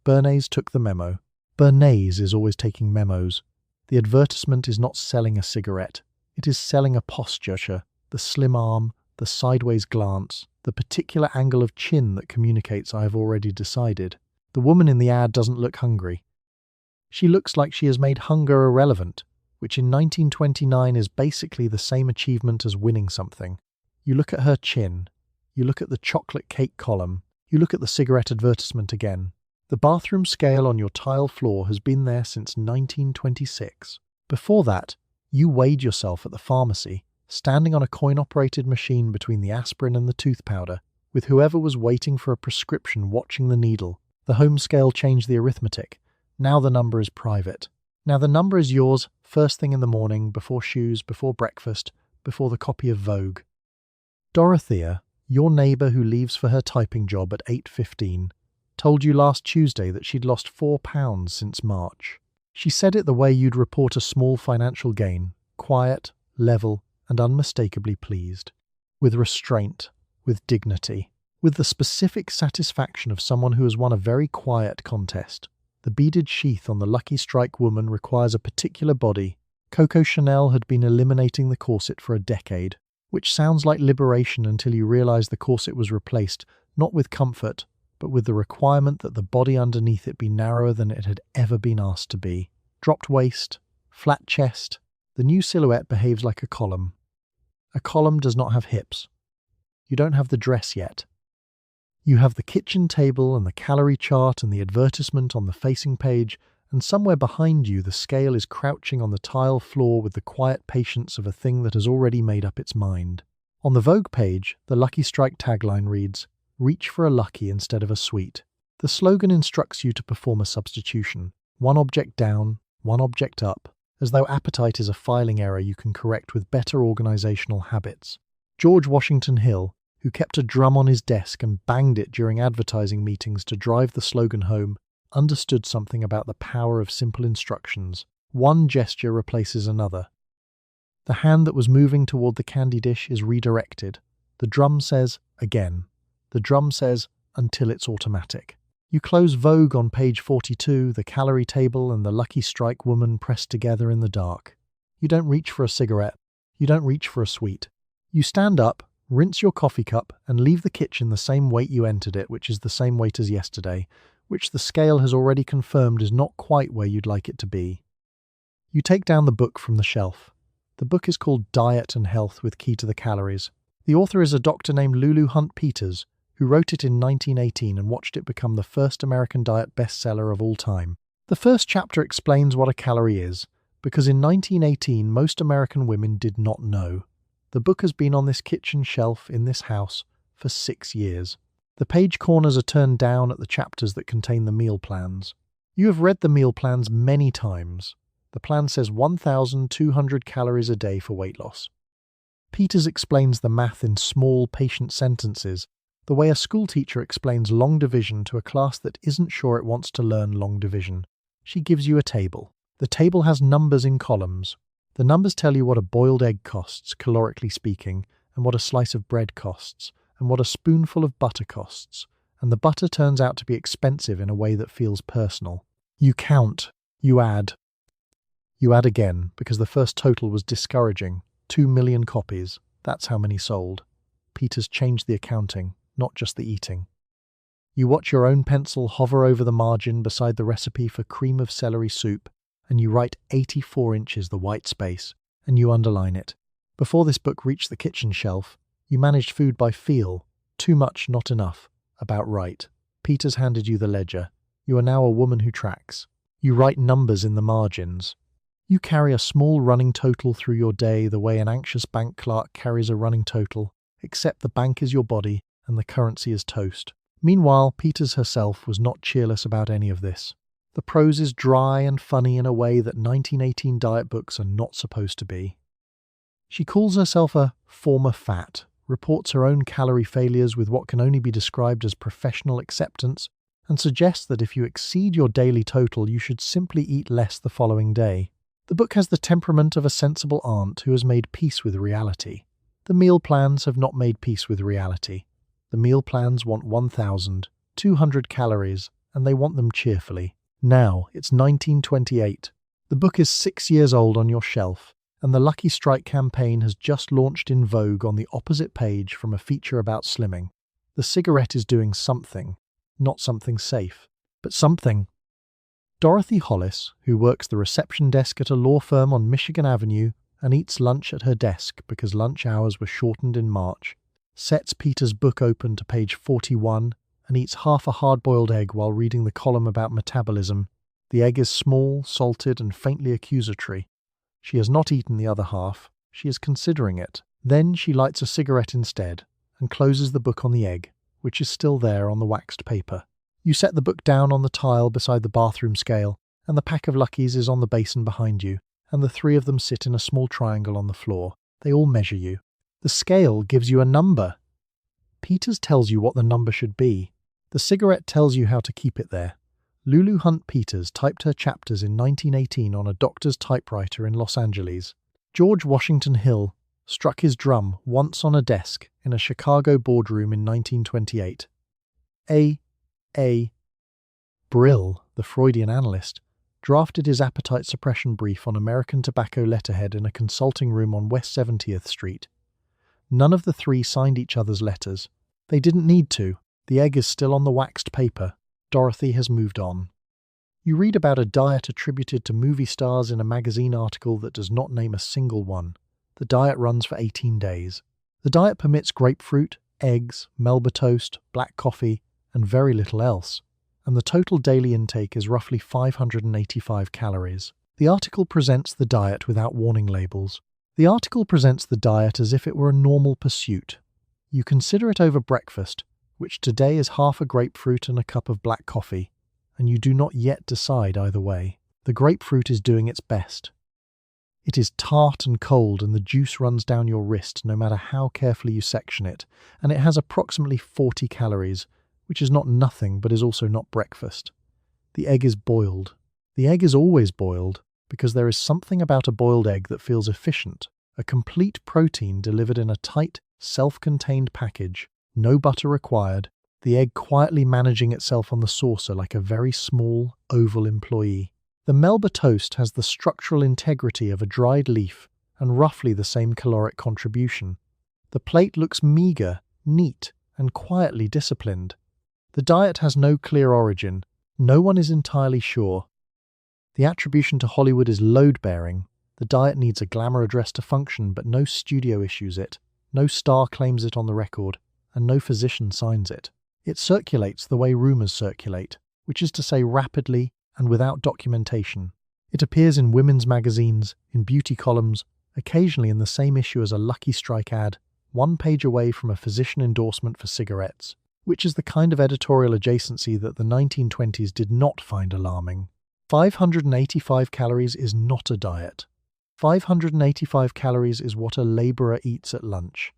Bernays took the memo. Bernays is always taking memos. The advertisement is not selling a cigarette. It is selling a posture, the slim arm, the sideways glance, the particular angle of chin that communicates I have already decided. The woman in the ad doesn't look hungry. She looks like she has made hunger irrelevant, which in 1929 is basically the same achievement as winning something. You look at her chin. You look at the chocolate cake column. You look at the cigarette advertisement again. The bathroom scale on your tile floor has been there since 1926. Before that, you weighed yourself at the pharmacy, standing on a coin-operated machine between the aspirin and the tooth powder, with whoever was waiting for a prescription watching the needle. The home scale changed the arithmetic. Now the number is private. Now the number is yours first thing in the morning, before shoes, before breakfast, before the copy of Vogue. Dorothea, your neighbour who leaves for her typing job at 8:15, told you last Tuesday that she'd lost 4 pounds since March. She said it the way you'd report a small financial gain, quiet, level, and unmistakably pleased. With restraint, with dignity, with the specific satisfaction of someone who has won a very quiet contest. The beaded sheath on the Lucky Strike woman requires a particular body. Coco Chanel had been eliminating the corset for a decade, which sounds like liberation until you realize the corset was replaced, not with comfort, but with the requirement that the body underneath it be narrower than it had ever been asked to be. Dropped waist, flat chest. The new silhouette behaves like a column. A column does not have hips. You don't have the dress yet. You have the kitchen table and the calorie chart and the advertisement on the facing page, and somewhere behind you the scale is crouching on the tile floor with the quiet patience of a thing that has already made up its mind. On the Vogue page, the Lucky Strike tagline reads, "Reach for a lucky instead of a sweet." The slogan instructs you to perform a substitution. One object down, one object up, as though appetite is a filing error you can correct with better organizational habits. George Washington Hill, who kept a drum on his desk and banged it during advertising meetings to drive the slogan home, understood something about the power of simple instructions. One gesture replaces another. The hand that was moving toward the candy dish is redirected. The drum says, again. The drum says, until it's automatic. You close Vogue on page 42, the calorie table and the Lucky Strike woman pressed together in the dark. You don't reach for a cigarette. You don't reach for a sweet. You stand up, rinse your coffee cup, and leave the kitchen the same weight you entered it, which is the same weight as yesterday, which the scale has already confirmed is not quite where you'd like it to be. You take down the book from the shelf. The book is called Diet and Health with Key to the Calories. The author is a doctor named Lulu Hunt Peters, who wrote it in 1918 and watched it become the first American diet bestseller of all time. The first chapter explains what a calorie is, because in 1918 most American women did not know. The book has been on this kitchen shelf in this house for 6 years. The page corners are turned down at the chapters that contain the meal plans. You have read the meal plans many times. The plan says 1,200 calories a day for weight loss. Peters explains the math in small, patient sentences, the way a schoolteacher explains long division to a class that isn't sure it wants to learn long division. She gives you a table. The table has numbers in columns. The numbers tell you what a boiled egg costs, calorically speaking, and what a slice of bread costs, and what a spoonful of butter costs, and the butter turns out to be expensive in a way that feels personal. You count. You add. You add again, because the first total was discouraging. 2 million copies. That's how many sold. Peters changed the accounting, not just the eating. You watch your own pencil hover over the margin beside the recipe for cream of celery soup, and you write 84 inches the white space, and you underline it. Before this book reached the kitchen shelf, you managed food by feel. too much, not enough. About right. Peter's handed you the ledger. You are now a woman who tracks. You write numbers in the margins. You carry a small running total through your day the way an anxious bank clerk carries a running total, except the bank is your body and the currency is toast. Meanwhile, Peters herself was not cheerless about any of this. The prose is dry and funny in a way that 1918 diet books are not supposed to be. She calls herself a former fat, reports her own calorie failures with what can only be described as professional acceptance, and suggests that if you exceed your daily total, you should simply eat less the following day. The book has the temperament of a sensible aunt who has made peace with reality. The meal plans have not made peace with reality. The meal plans want 1,200 calories, and they want them cheerfully. Now, it's 1928. The book is 6 years old on your shelf, and the Lucky Strike campaign has just launched in Vogue on the opposite page from a feature about slimming. The cigarette is doing something, not something safe, but something. Dorothy Hollis, who works the reception desk at a law firm on Michigan Avenue and eats lunch at her desk because lunch hours were shortened in March, sets Peter's book open to page 41 and eats half a hard-boiled egg while reading the column about metabolism. The egg is small, salted, and faintly accusatory. She has not eaten the other half. She is considering it. Then she lights a cigarette instead and closes the book on the egg, which is still there on the waxed paper. You set the book down on the tile beside the bathroom scale, and the pack of Luckies is on the basin behind you, and the three of them sit in a small triangle on the floor. They all measure you. The scale gives you a number. Peters tells you what the number should be. The cigarette tells you how to keep it there. Lulu Hunt Peters typed her chapters in 1918 on a doctor's typewriter in Los Angeles. George Washington Hill struck his drum once on a desk in a Chicago boardroom in 1928. A. Brill, the Freudian analyst, drafted his appetite suppression brief on American tobacco letterhead in a consulting room on West 70th Street. None of the three signed each other's letters. They didn't need to. The egg is still on the waxed paper. Dorothy has moved on. You read about a diet attributed to movie stars in a magazine article that does not name a single one. The diet runs for 18 days. The diet permits grapefruit, eggs, Melba toast, black coffee, and very little else, and the total daily intake is roughly 585 calories. The article presents the diet without warning labels. The article presents the diet as if it were a normal pursuit. You consider it over breakfast, which today is half a grapefruit and a cup of black coffee, and you do not yet decide either way. The grapefruit is doing its best. It is tart and cold, and the juice runs down your wrist no matter how carefully you section it, and it has approximately 40 calories, which is not nothing but is also not breakfast. The egg is boiled. The egg is always boiled, because there is something about a boiled egg that feels efficient, a complete protein delivered in a tight, self-contained package, no butter required, the egg quietly managing itself on the saucer like a very small, oval employee. The Melba toast has the structural integrity of a dried leaf and roughly the same caloric contribution. The plate looks meager, neat, and quietly disciplined. The diet has no clear origin. No one is entirely sure. The attribution to Hollywood is load-bearing. The diet needs a glamour address to function, but no studio issues it, no star claims it on the record, and no physician signs it. It circulates the way rumors circulate, which is to say rapidly and without documentation. It appears in women's magazines, in beauty columns, occasionally in the same issue as a Lucky Strike ad, one page away from a physician endorsement for cigarettes, which is the kind of editorial adjacency that the 1920s did not find alarming. 585 calories is not a diet. 585 calories is what a labourer eats at lunch.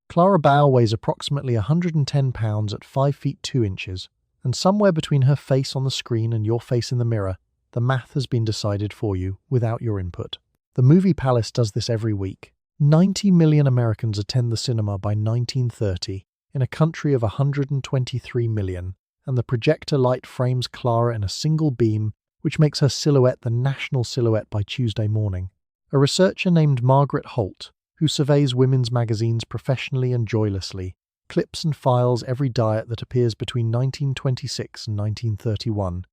Clara Bow weighs approximately 110 pounds at 5 feet 2 inches, and somewhere between her face on the screen and your face in the mirror, the math has been decided for you without your input. The Movie Palace does this every week. 90 million Americans attend the cinema by 1930, in a country of 123 million, and the projector light frames Clara in a single beam, which makes her silhouette the national silhouette by Tuesday morning. A researcher named Margaret Holt, who surveys women's magazines professionally and joylessly, clips and files every diet that appears between 1926 and 1931.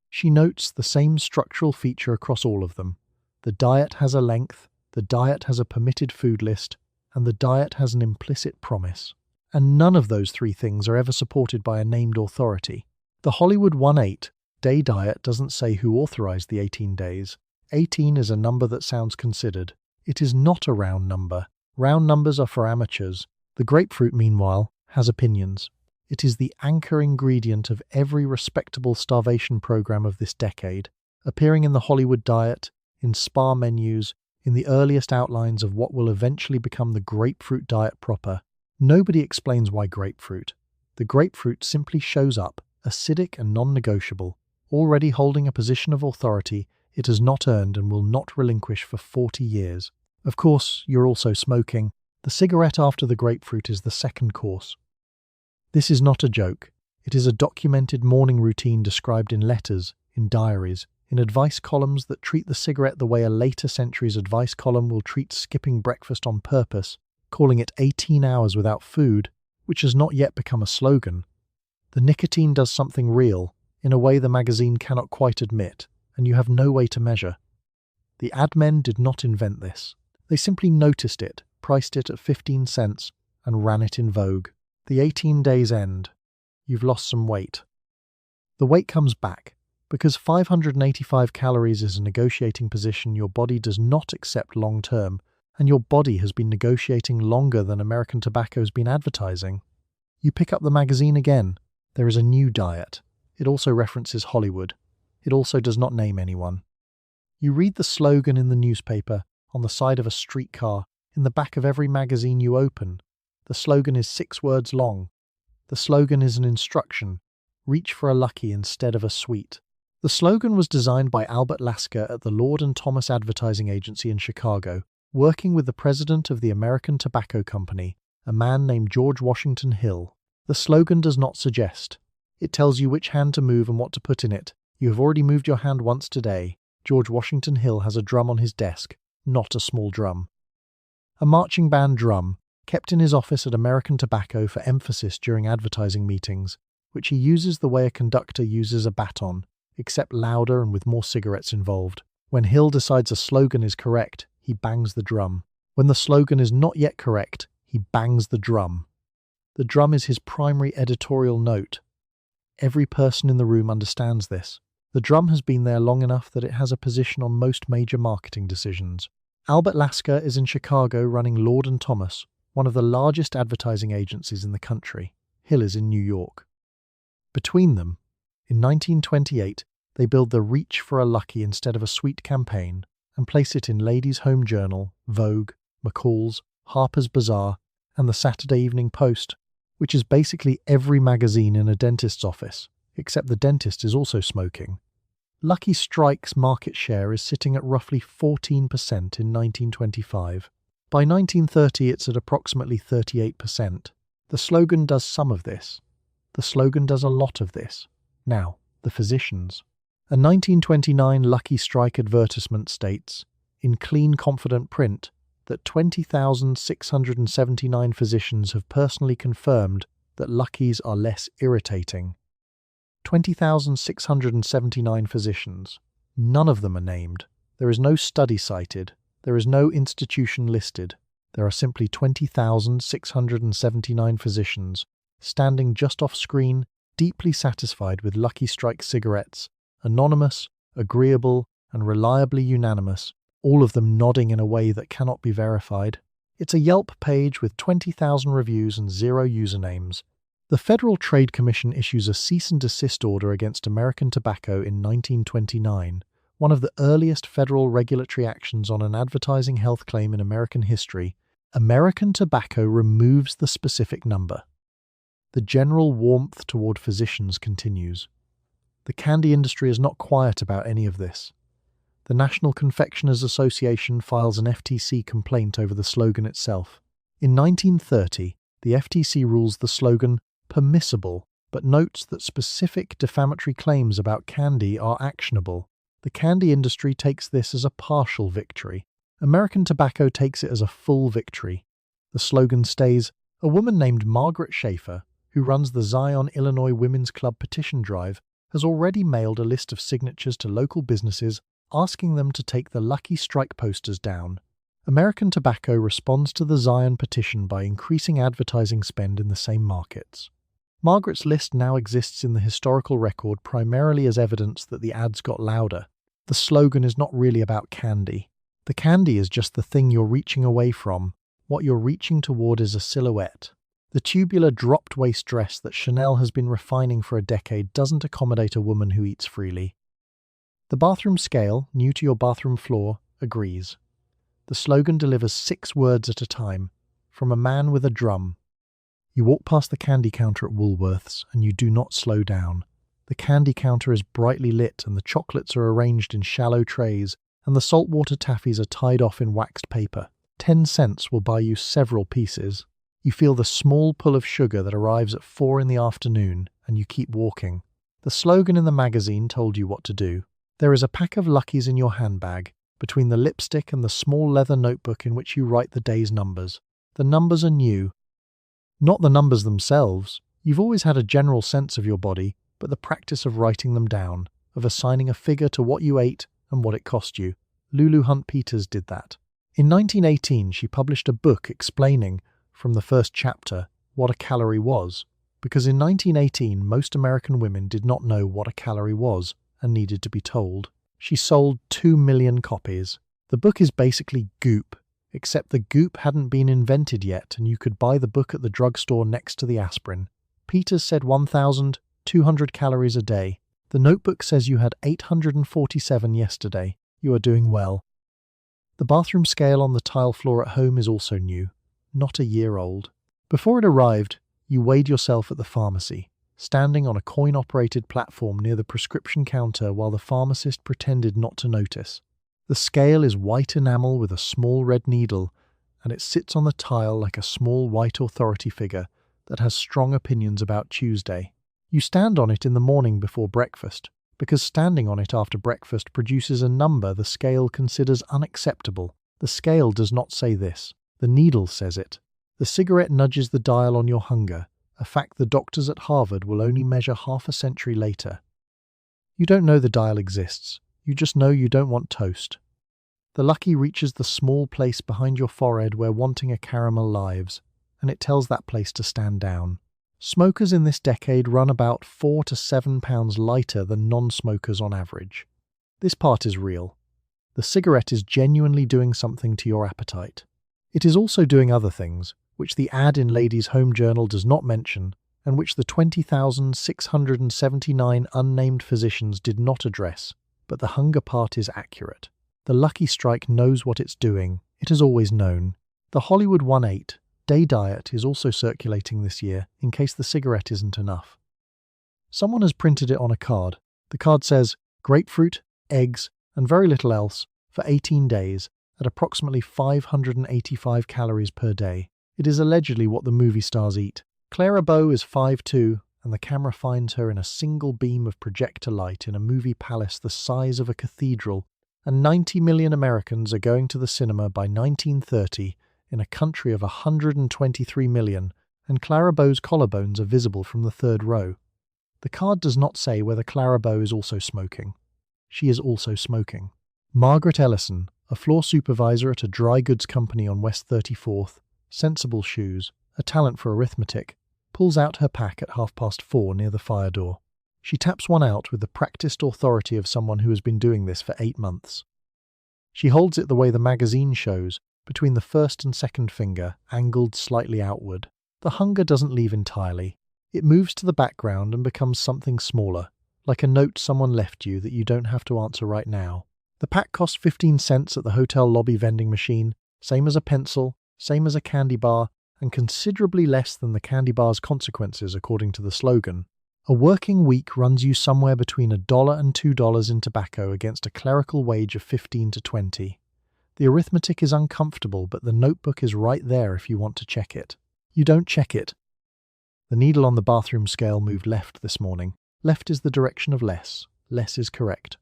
She notes the same structural feature across all of them. The diet has a length, the diet has a permitted food list, and the diet has an implicit promise. And none of those three things are ever supported by a named authority. The Hollywood 18-day diet doesn't say who authorized the 18 days. 18 is a number that sounds considered. It is not a round number. Round numbers are for amateurs. The grapefruit, meanwhile, has opinions. It is the anchor ingredient of every respectable starvation program of this decade, appearing in the Hollywood diet, in spa menus, in the earliest outlines of what will eventually become the grapefruit diet proper. Nobody explains why grapefruit. The grapefruit simply shows up, acidic and non-negotiable, already holding a position of authority it has not earned and will not relinquish for 40 years. Of course, you're also smoking. The cigarette after the grapefruit is the second course. This is not a joke. It is a documented morning routine described in letters, in diaries, in advice columns that treat the cigarette the way a later century's advice column will treat skipping breakfast on purpose, calling it 18 hours without food, which has not yet become a slogan. The nicotine does something real, in a way the magazine cannot quite admit, and you have no way to measure. The ad men did not invent this. They simply noticed it, priced it at 15 cents, and ran it in vogue. The 18 days end. You've lost some weight. The weight comes back, because 585 calories is a negotiating position your body does not accept long term, and your body has been negotiating longer than American Tobacco's been advertising. You pick up the magazine again. There is a new diet. It also references Hollywood. It also does not name anyone. You read the slogan in the newspaper, on the side of a streetcar, in the back of every magazine you open. The slogan is 6 words long. The slogan is an instruction. Reach for a lucky instead of a sweet. The slogan was designed by Albert Lasker at the Lord & Thomas Advertising Agency in Chicago, working with the president of the American Tobacco Company, a man named George Washington Hill. The slogan does not suggest. It tells you which hand to move and what to put in it. You have already moved your hand once today. George Washington Hill has a drum on his desk, not a small drum. A marching band drum, kept in his office at American Tobacco for emphasis during advertising meetings, which he uses the way a conductor uses a baton, except louder and with more cigarettes involved. When Hill decides a slogan is correct, he bangs the drum. When the slogan is not yet correct, he bangs the drum. The drum is his primary editorial note. Every person in the room understands this. The drum has been there long enough that it has a position on most major marketing decisions. Albert Lasker is in Chicago running Lord & Thomas, one of the largest advertising agencies in the country. Hill is in New York. Between them, in 1928, they build the Reach for a Lucky instead of a Sweet campaign and place it in Ladies' Home Journal, Vogue, McCall's, Harper's Bazaar, and the Saturday Evening Post, which is basically every magazine in a dentist's office, except the dentist is also smoking. Lucky Strike's market share is sitting at roughly 14% in 1925. By 1930, it's at approximately 38%. The slogan does some of this. The slogan does a lot of this. Now, the physicians. A 1929 Lucky Strike advertisement states, in clean, confident print, that 20,679 physicians have personally confirmed that Luckies are less irritating. 20,679 physicians. None of them are named. There is no study cited. There is no institution listed. There are simply 20,679 physicians, standing just off screen, deeply satisfied with Lucky Strike cigarettes, anonymous, agreeable, and reliably unanimous, all of them nodding in a way that cannot be verified. It's a Yelp page with 20,000 reviews and 0 usernames. The Federal Trade Commission issues a cease and desist order against American Tobacco in 1929, one of the earliest federal regulatory actions on an advertising health claim in American history. American Tobacco removes the specific number. The general warmth toward physicians continues. The candy industry is not quiet about any of this. The National Confectioners Association files an FTC complaint over the slogan itself. In 1930, the FTC rules the slogan permissible, but notes that specific defamatory claims about candy are actionable. The candy industry takes this as a partial victory. American Tobacco takes it as a full victory. The slogan stays, a woman named Margaret Schaefer, who runs the Zion, Illinois Women's Club petition drive, has already mailed a list of signatures to local businesses asking them to take the Lucky Strike posters down. American Tobacco responds to the Zion petition by increasing advertising spend in the same markets. Margaret's list now exists in the historical record primarily as evidence that the ads got louder. The slogan is not really about candy. The candy is just the thing you're reaching away from. What you're reaching toward is a silhouette. The tubular dropped-waist dress that Chanel has been refining for a decade doesn't accommodate a woman who eats freely. The bathroom scale, new to your bathroom floor, agrees. The slogan delivers 6 words at a time, from a man with a drum. You walk past the candy counter at Woolworths and you do not slow down. The candy counter is brightly lit and the chocolates are arranged in shallow trays and the saltwater taffies are tied off in waxed paper. 10 cents will buy you several pieces. You feel the small pull of sugar that arrives at 4 in the afternoon and you keep walking. The slogan in the magazine told you what to do. There is a pack of Luckies in your handbag, between the lipstick and the small leather notebook in which you write the day's numbers. The numbers are new. Not the numbers themselves. You've always had a general sense of your body, but the practice of writing them down, of assigning a figure to what you ate and what it cost you. Lulu Hunt Peters did that. In 1918, she published a book explaining, from the first chapter, what a calorie was, because in 1918 most American women did not know what a calorie was and needed to be told. She sold 2 million copies. The book is basically goop, except the goop hadn't been invented yet and you could buy the book at the drugstore next to the aspirin. Peters said 1,200 calories a day. The notebook says you had 847 yesterday. You are doing well. The bathroom scale on the tile floor at home is also new, not a year old. Before it arrived, you weighed yourself at the pharmacy, standing on a coin-operated platform near the prescription counter while the pharmacist pretended not to notice. The scale is white enamel with a small red needle, and it sits on the tile like a small white authority figure that has strong opinions about Tuesday. You stand on it in the morning before breakfast, because standing on it after breakfast produces a number the scale considers unacceptable. The scale does not say this. The needle says it. The cigarette nudges the dial on your hunger, a fact the doctors at Harvard will only measure half a century later. You don't know the dial exists. You just know you don't want toast. The Lucky reaches the small place behind your forehead where wanting a caramel lives, and it tells that place to stand down. Smokers in this decade run about 4 to 7 pounds lighter than non-smokers on average. This part is real. The cigarette is genuinely doing something to your appetite. It is also doing other things, which the ad in Ladies' Home Journal does not mention, and which the 20,679 unnamed physicians did not address, but the hunger part is accurate. The Lucky Strike knows what it's doing. It has always known. The Hollywood 1-8 day diet is also circulating this year, in case the cigarette isn't enough. Someone has printed it on a card. The card says, grapefruit, eggs, and very little else, for 18 days, at approximately 585 calories per day. It is allegedly what the movie stars eat. Clara Bow is 5'2", and the camera finds her in a single beam of projector light in a movie palace the size of a cathedral, and 90 million Americans are going to the cinema by 1930 in a country of 123 million, and Clara Bow's collarbones are visible from the third row. The card does not say whether Clara Bow is also smoking. She is also smoking. Margaret Ellison, a floor supervisor at a dry goods company on West 34th, sensible shoes, a talent for arithmetic, pulls out her pack at 4:30 near the fire door. She taps one out with the practiced authority of someone who has been doing this for 8 months. She holds it the way the magazine shows, between the first and second finger, angled slightly outward. The hunger doesn't leave entirely. It moves to the background and becomes something smaller, like a note someone left you that you don't have to answer right now. The pack costs 15 cents at the hotel lobby vending machine, same as a pencil, same as a candy bar, and considerably less than the candy bar's consequences according to the slogan. A working week runs you somewhere between $1 and $2 in tobacco against a clerical wage of 15 to 20. The arithmetic is uncomfortable, but the notebook is right there if you want to check it. You don't check it. The needle on the bathroom scale moved left this morning. Left is the direction of less. Less is correct.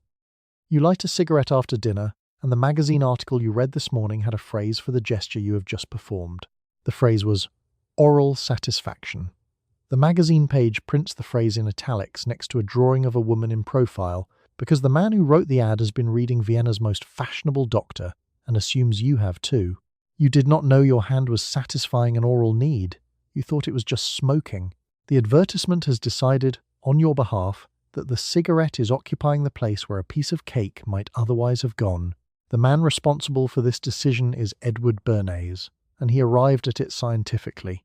You light a cigarette after dinner, and the magazine article you read this morning had a phrase for the gesture you have just performed. The phrase was, oral satisfaction. The magazine page prints the phrase in italics next to a drawing of a woman in profile, because the man who wrote the ad has been reading Vienna's most fashionable doctor, and assumes you have too. You did not know your hand was satisfying an oral need. You thought it was just smoking. The advertisement has decided, on your behalf, that the cigarette is occupying the place where a piece of cake might otherwise have gone. The man responsible for this decision is Edward Bernays, and he arrived at it scientifically.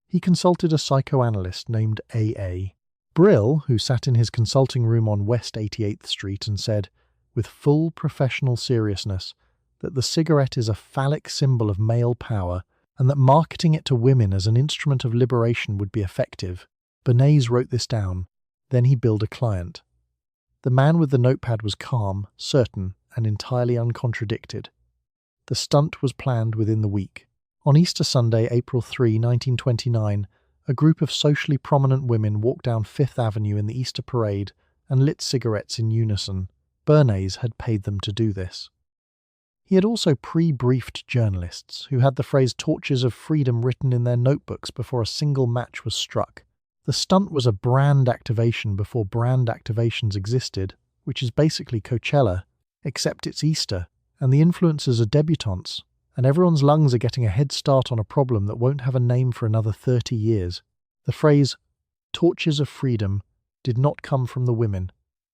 He consulted a psychoanalyst named A.A. Brill, who sat in his consulting room on West 88th Street and said, with full professional seriousness, that the cigarette is a phallic symbol of male power and that marketing it to women as an instrument of liberation would be effective. Bernays wrote this down. Then he billed a client. The man with the notepad was calm, certain, and entirely uncontradicted. The stunt was planned within the week. On Easter Sunday, April 3, 1929, a group of socially prominent women walked down Fifth Avenue in the Easter parade and lit cigarettes in unison. Bernays had paid them to do this. He had also pre-briefed journalists who had the phrase "torches of freedom" written in their notebooks before a single match was struck. The stunt was a brand activation before brand activations existed, which is basically Coachella, except it's Easter, and the influencers are debutantes, and everyone's lungs are getting a head start on a problem that won't have a name for another 30 years. The phrase "torches of freedom" did not come from the women.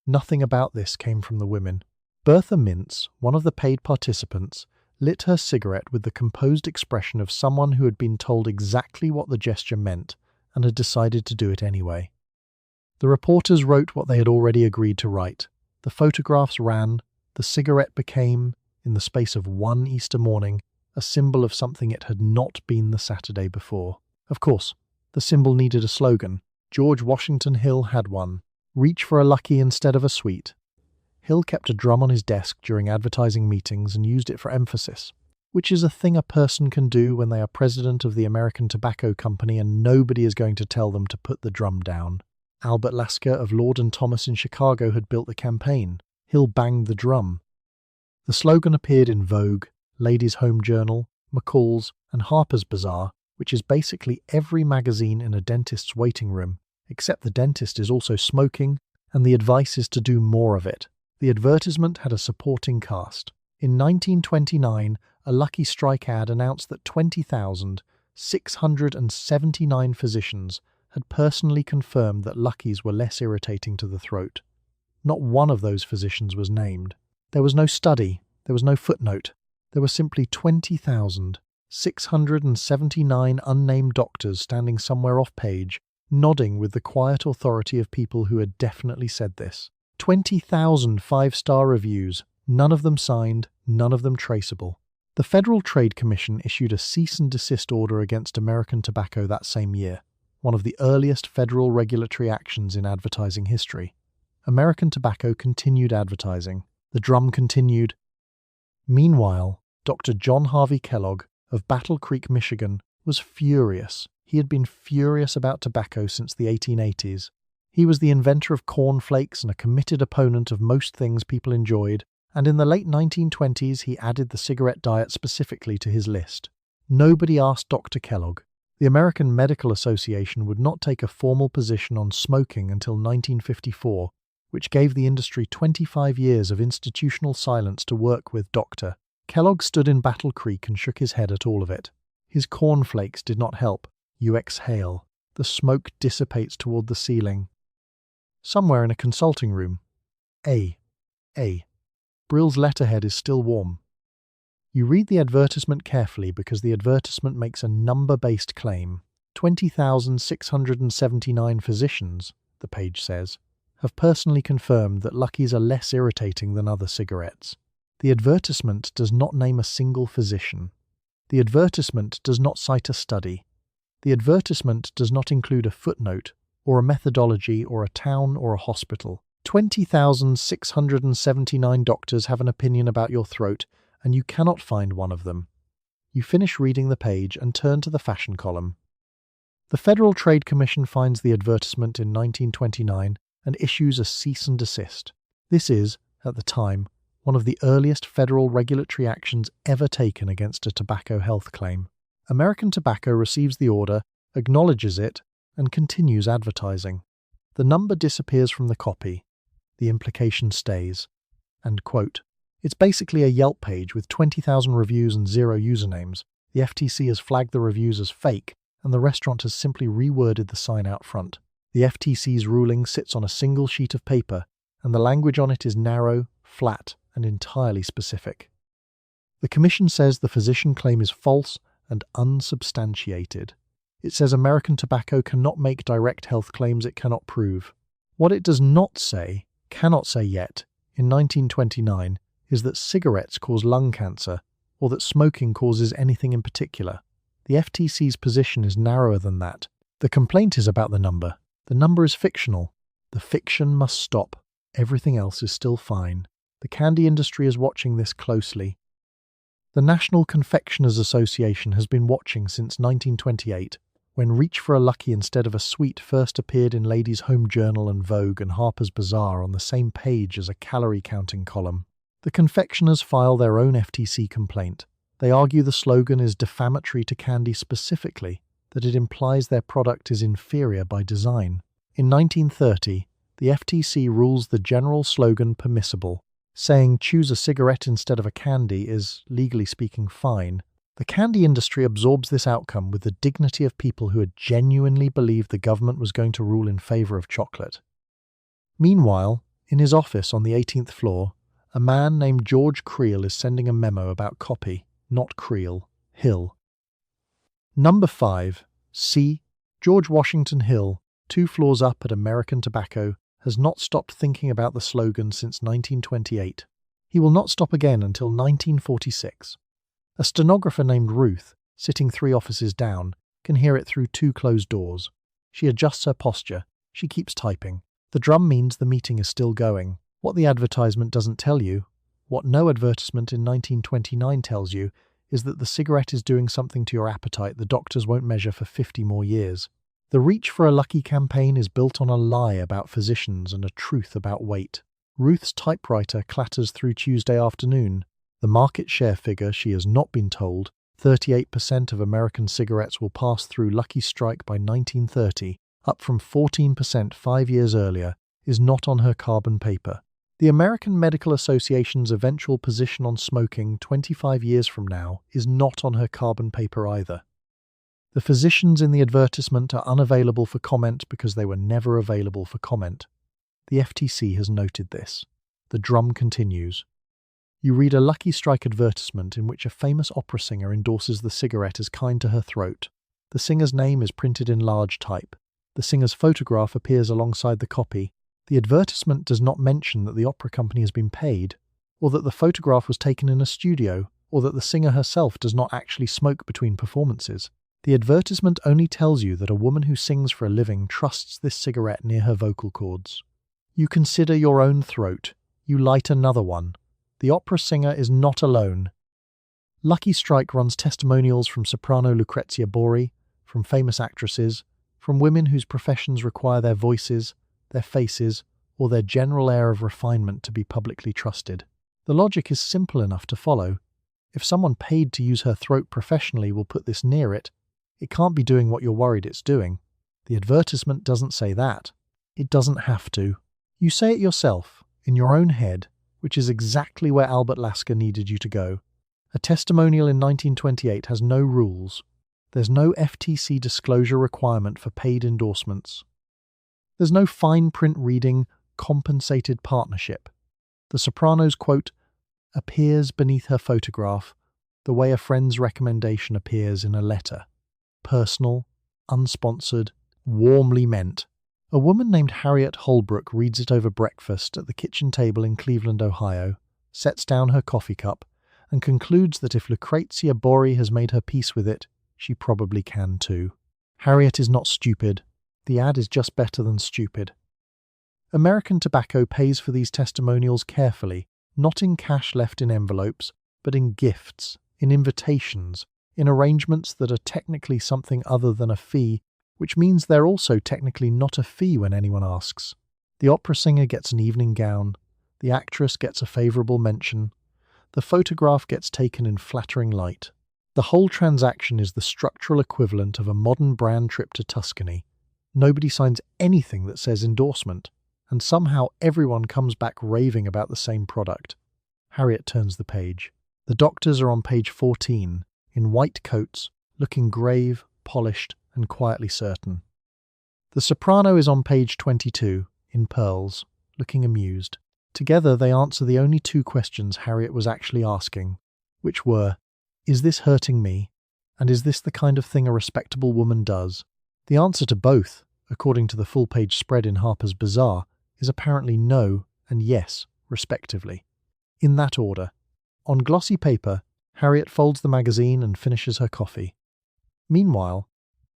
Nothing about this came from the women. Bertha Mintz, one of the paid participants, lit her cigarette with the composed expression of someone who had been told exactly what the gesture meant and had decided to do it anyway. The reporters wrote what they had already agreed to write. The photographs ran. The cigarette became, in the space of one Easter morning, a symbol of something it had not been the Saturday before. Of course, the symbol needed a slogan. George Washington Hill had one. Reach for a lucky instead of a sweet. Hill kept a drum on his desk during advertising meetings and used it for emphasis, which is a thing a person can do when they are president of the American Tobacco Company and nobody is going to tell them to put the drum down. Albert Lasker of Lord & Thomas in Chicago had built the campaign. Hill banged the drum. The slogan appeared in Vogue, Ladies' Home Journal, McCall's, and Harper's Bazaar, which is basically every magazine in a dentist's waiting room, except the dentist is also smoking, and the advice is to do more of it. The advertisement had a supporting cast. In 1929, a Lucky Strike ad announced that 20,679 physicians had personally confirmed that Luckies were less irritating to the throat. Not one of those physicians was named. There was no study, there was no footnote. There were simply 20,679 unnamed doctors standing somewhere off-page, nodding with the quiet authority of people who had definitely said this. 20,000 five-star reviews, none of them signed, none of them traceable. The Federal Trade Commission issued a cease and desist order against American Tobacco that same year, one of the earliest federal regulatory actions in advertising history. American Tobacco continued advertising. The drum continued. Meanwhile, Dr. John Harvey Kellogg of Battle Creek, Michigan, was furious. He had been furious about tobacco since the 1880s. He was the inventor of cornflakes and a committed opponent of most things people enjoyed, and in the late 1920s he added the cigarette diet specifically to his list. Nobody asked Dr. Kellogg. The American Medical Association would not take a formal position on smoking until 1954, which gave the industry 25 years of institutional silence to work with. Dr. Kellogg stood in Battle Creek and shook his head at all of it. His cornflakes did not help. You exhale. The smoke dissipates toward the ceiling. Somewhere in a consulting room. A. Brill's letterhead is still warm. You read the advertisement carefully because the advertisement makes a number-based claim. 20,679 physicians, the page says, have personally confirmed that Luckies are less irritating than other cigarettes. The advertisement does not name a single physician. The advertisement does not cite a study. The advertisement does not include a footnote, or a methodology, or a town, or a hospital. 20,679 doctors have an opinion about your throat, and you cannot find one of them. You finish reading the page and turn to the fashion column. The Federal Trade Commission finds the advertisement in 1929 and issues a cease and desist. This is, at the time, one of the earliest federal regulatory actions ever taken against a tobacco health claim. American Tobacco receives the order, acknowledges it, and continues advertising. The number disappears from the copy. The implication stays. And, quote, It's basically a Yelp page with 20,000 reviews and 0 usernames. The FTC has flagged the reviews as fake, and the restaurant has simply reworded the sign out front. The FTC's ruling sits on a single sheet of paper, and the language on it is narrow, flat, and entirely specific. The Commission says the physician claim is false and unsubstantiated. It says American Tobacco cannot make direct health claims it cannot prove. What it does not say, cannot say yet, in 1929, is that cigarettes cause lung cancer, or that smoking causes anything in particular. The FTC's position is narrower than that. The complaint is about the number. The number is fictional. The fiction must stop. Everything else is still fine. The candy industry is watching this closely. The National Confectioners Association has been watching since 1928, when Reach for a Lucky instead of a Sweet first appeared in Ladies' Home Journal and Vogue and Harper's Bazaar on the same page as a calorie-counting column. The confectioners file their own FTC complaint. They argue the slogan is defamatory to candy specifically, that it implies their product is inferior by design. In 1930, the FTC rules the general slogan permissible, saying choose a cigarette instead of a candy is, legally speaking, fine. The candy industry absorbs this outcome with the dignity of people who had genuinely believed the government was going to rule in favor of chocolate. Meanwhile, in his office on the 18th floor, a man named George Creel is sending a memo about copy, not Creel, Hill. Number 5. C. George Washington Hill, 2 floors up at American Tobacco, has not stopped thinking about the slogan since 1928. He will not stop again until 1946. A stenographer named Ruth, sitting 3 offices down, can hear it through 2 closed doors. She adjusts her posture. She keeps typing. The drum means the meeting is still going. What the advertisement doesn't tell you, what no advertisement in 1929 tells you, is that the cigarette is doing something to your appetite the doctors won't measure for 50 more years. The Reach for a Lucky campaign is built on a lie about physicians and a truth about weight. Ruth's typewriter clatters through Tuesday afternoon. The market share figure she has not been told, 38% of American cigarettes will pass through Lucky Strike by 1930, up from 14% 5 years earlier, is not on her carbon paper. The American Medical Association's eventual position on smoking 25 years from now is not on her carbon paper either. The physicians in the advertisement are unavailable for comment because they were never available for comment. The FTC has noted this. The drum continues. You read a Lucky Strike advertisement in which a famous opera singer endorses the cigarette as kind to her throat. The singer's name is printed in large type. The singer's photograph appears alongside the copy. The advertisement does not mention that the opera company has been paid, or that the photograph was taken in a studio, or that the singer herself does not actually smoke between performances. The advertisement only tells you that a woman who sings for a living trusts this cigarette near her vocal cords. You consider your own throat. You light another one. The opera singer is not alone. Lucky Strike runs testimonials from soprano Lucrezia Borri, from famous actresses, from women whose professions require their voices, their faces, or their general air of refinement to be publicly trusted. The logic is simple enough to follow. If someone paid to use her throat professionally will put this near it, it can't be doing what you're worried it's doing. The advertisement doesn't say that. It doesn't have to. You say it yourself, in your own head, which is exactly where Albert Lasker needed you to go. A testimonial in 1928 has no rules. There's no FTC disclosure requirement for paid endorsements. There's no fine print reading, compensated partnership. The soprano's quote appears beneath her photograph the way a friend's recommendation appears in a letter. Personal, unsponsored, warmly meant. A woman named Harriet Holbrook reads it over breakfast at the kitchen table in Cleveland, Ohio, sets down her coffee cup, and concludes that if Lucrezia Borri has made her peace with it, she probably can too. Harriet is not stupid. The ad is just better than stupid. American Tobacco pays for these testimonials carefully, not in cash left in envelopes, but in gifts, in invitations, in arrangements that are technically something other than a fee, which means they're also technically not a fee when anyone asks. The opera singer gets an evening gown, the actress gets a favourable mention, the photograph gets taken in flattering light. The whole transaction is the structural equivalent of a modern brand trip to Tuscany. Nobody signs anything that says endorsement, and somehow everyone comes back raving about the same product. Harriet turns the page. The doctors are on page 14, in white coats, looking grave, polished, and quietly certain. The soprano is on page 22, in pearls, looking amused. Together they answer the only two questions Harriet was actually asking, which were, is this hurting me? And is this the kind of thing a respectable woman does? The answer to both, according to the full-page spread in Harper's Bazaar, is apparently no and yes, respectively. In that order. On glossy paper, Harriet folds the magazine and finishes her coffee. Meanwhile,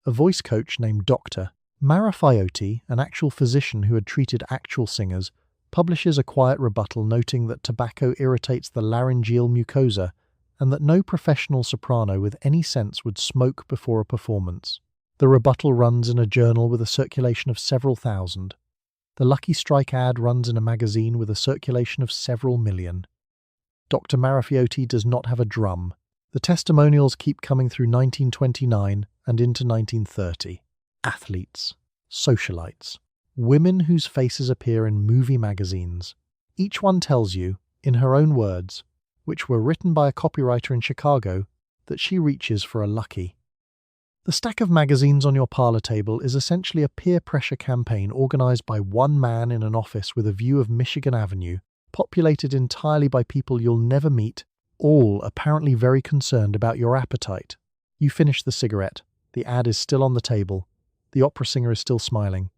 a voice coach named Dr. Marafiotti, an actual physician who had treated actual singers, publishes a quiet rebuttal noting that tobacco irritates the laryngeal mucosa and that no professional soprano with any sense would smoke before a performance. The rebuttal runs in a journal with a circulation of several thousand. The Lucky Strike ad runs in a magazine with a circulation of several million. Dr. Marafiotti does not have a drum. The testimonials keep coming through 1929 and into 1930. Athletes, socialites, women whose faces appear in movie magazines. Each one tells you, in her own words, which were written by a copywriter in Chicago, that she reaches for a Lucky. The stack of magazines on your parlor table is essentially a peer pressure campaign organized by one man in an office with a view of Michigan Avenue, populated entirely by people you'll never meet, all apparently very concerned about your appetite. You finish the cigarette. The ad is still on the table. The opera singer is still smiling.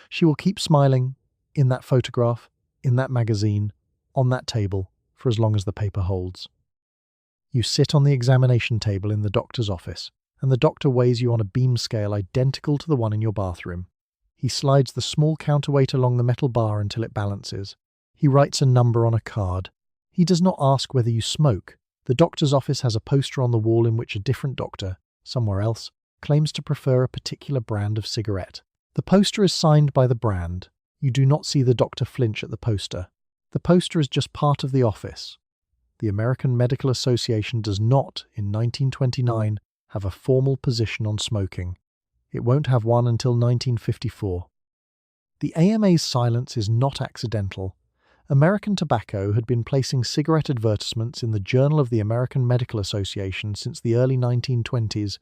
She will keep smiling, in that photograph, in that magazine, on that table, for as long as the paper holds. You sit on the examination table in the doctor's office, and the doctor weighs you on a beam scale identical to the one in your bathroom. He slides the small counterweight along the metal bar until it balances. He writes a number on a card. He does not ask whether you smoke. The doctor's office has a poster on the wall in which a different doctor, somewhere else, claims to prefer a particular brand of cigarette. The poster is signed by the brand. You do not see the doctor flinch at the poster. The poster is just part of the office. The American Medical Association does not, in 1929, have a formal position on smoking. It won't have one until 1954. The AMA's silence is not accidental. American Tobacco had been placing cigarette advertisements in the Journal of the American Medical Association since the early 1920s,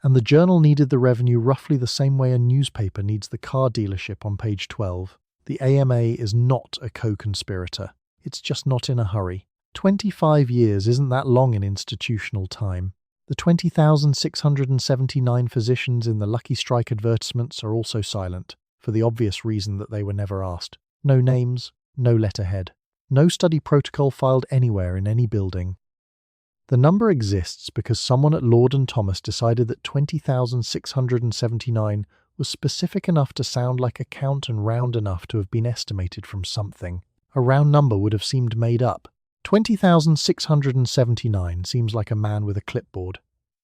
and the journal needed the revenue roughly the same way a newspaper needs the car dealership on page 12. The AMA is not a co-conspirator. It's just not in a hurry. 25 years isn't that long in institutional time. The 20,679 physicians in the Lucky Strike advertisements are also silent, for the obvious reason that they were never asked. No names, no letterhead. No study protocol filed anywhere in any building. The number exists because someone at Lord & Thomas decided that 20,679 was specific enough to sound like a count and round enough to have been estimated from something. A round number would have seemed made up. 20,679 seems like a man with a clipboard.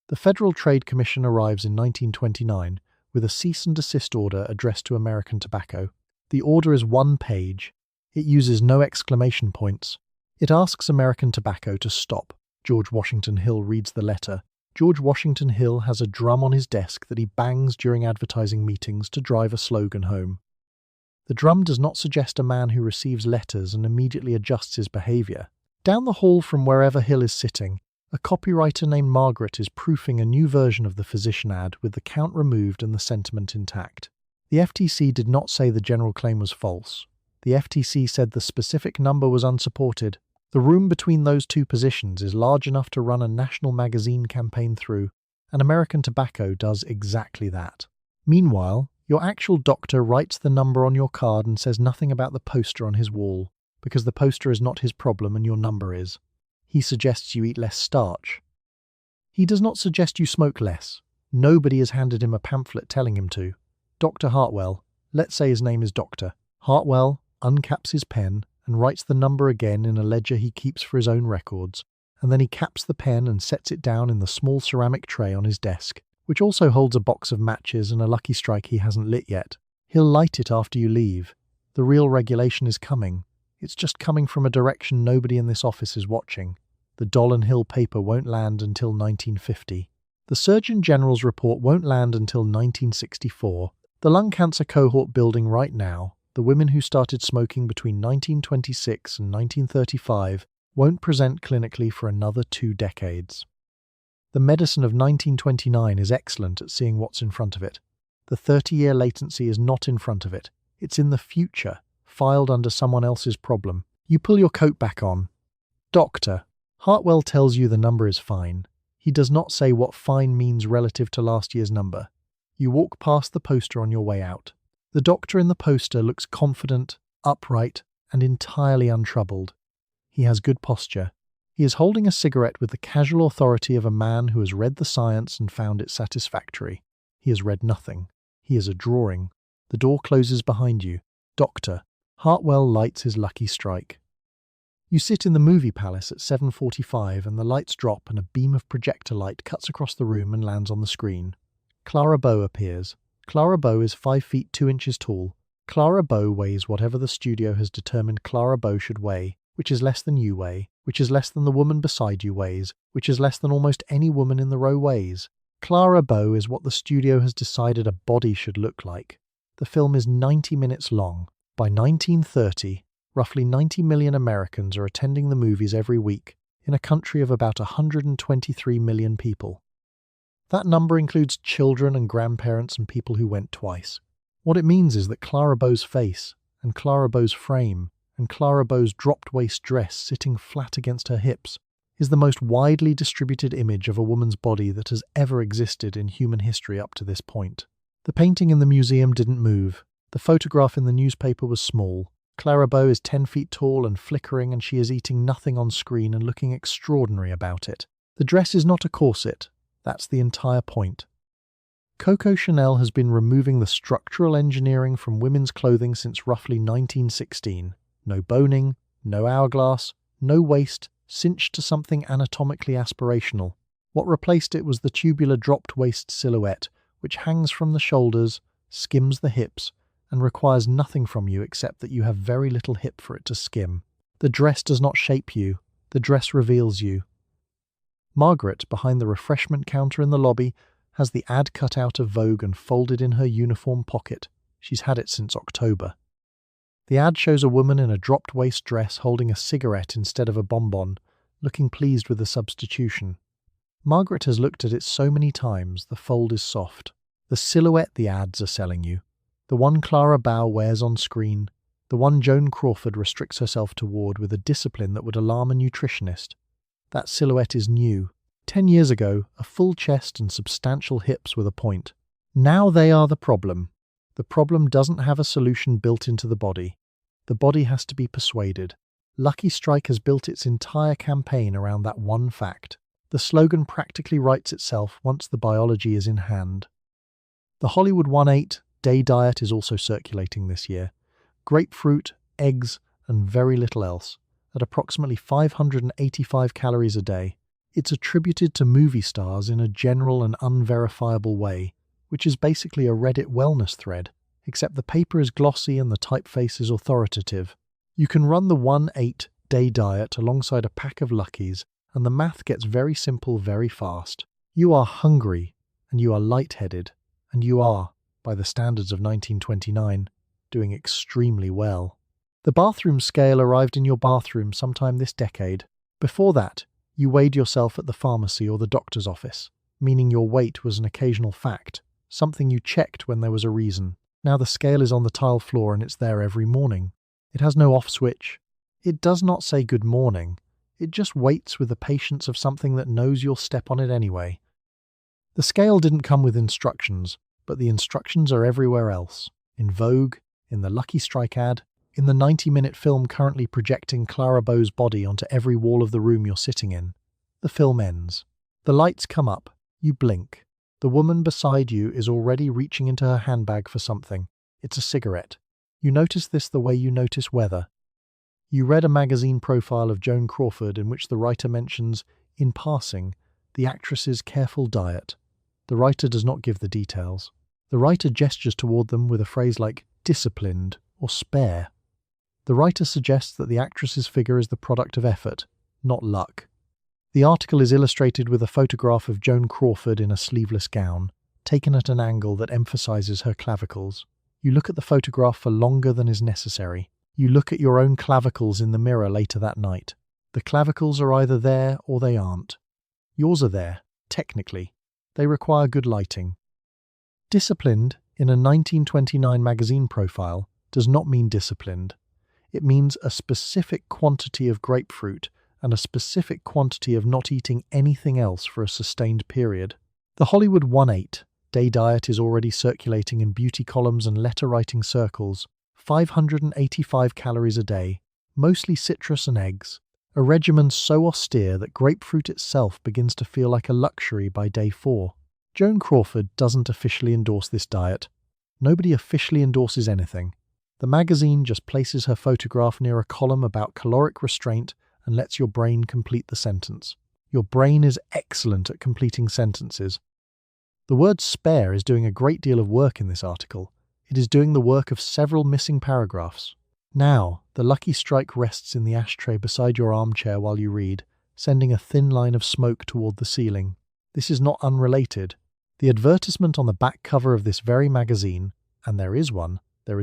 The Federal Trade Commission arrives in 1929 with a cease and desist order addressed to American Tobacco. The order is one page. It uses no exclamation points. It asks American Tobacco to stop. George Washington Hill reads the letter. George Washington Hill has a drum on his desk that he bangs during advertising meetings to drive a slogan home. The drum does not suggest a man who receives letters and immediately adjusts his behavior. Down the hall from wherever Hill is sitting, a copywriter named Margaret is proofing a new version of the physician ad with the count removed and the sentiment intact. The FTC did not say the general claim was false. The FTC said the specific number was unsupported. The room between those two positions is large enough to run a national magazine campaign through, and American Tobacco does exactly that. Meanwhile, your actual doctor writes the number on your card and says nothing about the poster on his wall, because the poster is not his problem and your number is. He suggests you eat less starch. He does not suggest you smoke less. Nobody has handed him a pamphlet telling him to. Dr. Hartwell, let's say his name is Dr. Hartwell, uncaps his pen and writes the number again in a ledger he keeps for his own records, and then he caps the pen and sets it down in the small ceramic tray on his desk, which also holds a box of matches and a Lucky Strike he hasn't lit yet. He'll light it after you leave. The real regulation is coming. It's just coming from a direction nobody in this office is watching. The Dolan Hill paper won't land until 1950. The Surgeon General's report won't land until 1964. The lung cancer cohort building right now, the women who started smoking between 1926 and 1935, won't present clinically for another 2 decades. The medicine of 1929 is excellent at seeing what's in front of it. The 30-year latency is not in front of it. It's in the future, filed under someone else's problem. You pull your coat back on. Doctor. Hartwell tells you the number is fine. He does not say what fine means relative to last year's number. You walk past the poster on your way out. The doctor in the poster looks confident, upright, and entirely untroubled. He has good posture. He is holding a cigarette with the casual authority of a man who has read the science and found it satisfactory. He has read nothing. He is a drawing. The door closes behind you. Doctor. Hartwell lights his lucky strike. You sit in the movie palace at 7:45 and the lights drop and a beam of projector light cuts across the room and lands on the screen. Clara Bow appears. Clara Bow is 5 feet 2 inches tall. Clara Bow weighs whatever the studio has determined Clara Bow should weigh, which is less than you weigh, which is less than the woman beside you weighs, which is less than almost any woman in the row weighs. Clara Bow is what the studio has decided a body should look like. The film is 90 minutes long. By 1930, roughly 90 million Americans are attending the movies every week, in a country of about 123 million people. That number includes children and grandparents and people who went twice. What it means is that Clara Bow's face, and Clara Bow's frame, and Clara Bow's dropped waist dress sitting flat against her hips, is the most widely distributed image of a woman's body that has ever existed in human history up to this point. The painting in the museum didn't move. The photograph in the newspaper was small. Clara Bow is 10 feet tall and flickering, and she is eating nothing on screen and looking extraordinary about it. The dress is not a corset. That's the entire point. Coco Chanel has been removing the structural engineering from women's clothing since roughly 1916. No boning, no hourglass, no waist, cinched to something anatomically aspirational. What replaced it was the tubular dropped waist silhouette, which hangs from the shoulders, skims the hips, and requires nothing from you except that you have very little hip for it to skim. The dress does not shape you, the dress reveals you. Margaret, behind the refreshment counter in the lobby, has the ad cut out of Vogue and folded in her uniform pocket. She's had it since October. The ad shows a woman in a dropped waist dress holding a cigarette instead of a bonbon, looking pleased with the substitution. Margaret has looked at it so many times, the fold is soft. The silhouette the ads are selling you. The one Clara Bow wears on screen, the one Joan Crawford restricts herself toward with a discipline that would alarm a nutritionist. That silhouette is new. 10 years ago, a full chest and substantial hips were the point. Now they are the problem. The problem doesn't have a solution built into the body. The body has to be persuaded. Lucky Strike has built its entire campaign around that one fact. The slogan practically writes itself once the biology is in hand. The Hollywood 1-8-day diet is also circulating this year. Grapefruit, eggs, and very little else, at approximately 585 calories a day. It's attributed to movie stars in a general and unverifiable way, which is basically a Reddit wellness thread, except the paper is glossy and the typeface is authoritative. You can run the 1-8-day diet alongside a pack of Luckies, and the math gets very simple very fast. You are hungry, and you are lightheaded, and you are, by the standards of 1929, doing extremely well. The bathroom scale arrived in your bathroom sometime this decade. Before that, you weighed yourself at the pharmacy or the doctor's office, meaning your weight was an occasional fact, something you checked when there was a reason. Now the scale is on the tile floor and it's there every morning. It has no off switch. It does not say good morning. It just waits with the patience of something that knows you'll step on it anyway. The scale didn't come with instructions, but the instructions are everywhere else. In Vogue, in the Lucky Strike ad, in the 90-minute film currently projecting Clara Bow's body onto every wall of the room you're sitting in. The film ends. The lights come up. You blink. The woman beside you is already reaching into her handbag for something. It's a cigarette. You notice this the way you notice weather. You read a magazine profile of Joan Crawford in which the writer mentions, in passing, the actress's careful diet. The writer does not give the details. The writer gestures toward them with a phrase like disciplined or spare. The writer suggests that the actress's figure is the product of effort, not luck. The article is illustrated with a photograph of Joan Crawford in a sleeveless gown, taken at an angle that emphasizes her clavicles. You look at the photograph for longer than is necessary. You look at your own clavicles in the mirror later that night. The clavicles are either there or they aren't. Yours are there, technically. They require good lighting. Disciplined, in a 1929 magazine profile, does not mean disciplined. It means a specific quantity of grapefruit and a specific quantity of not eating anything else for a sustained period. The Hollywood 1-8 day diet is already circulating in beauty columns and letter-writing circles. 585 calories a day, mostly citrus and eggs. A regimen so austere that grapefruit itself begins to feel like a luxury by day 4. Joan Crawford doesn't officially endorse this diet. Nobody officially endorses anything. The magazine just places her photograph near a column about caloric restraint and lets your brain complete the sentence. Your brain is excellent at completing sentences. The word spare is doing a great deal of work in this article. It is doing the work of several missing paragraphs. Now, the lucky strike rests in the ashtray beside your armchair while you read, sending a thin line of smoke toward the ceiling. This is not unrelated. The advertisement on the back cover of this very magazine, and there is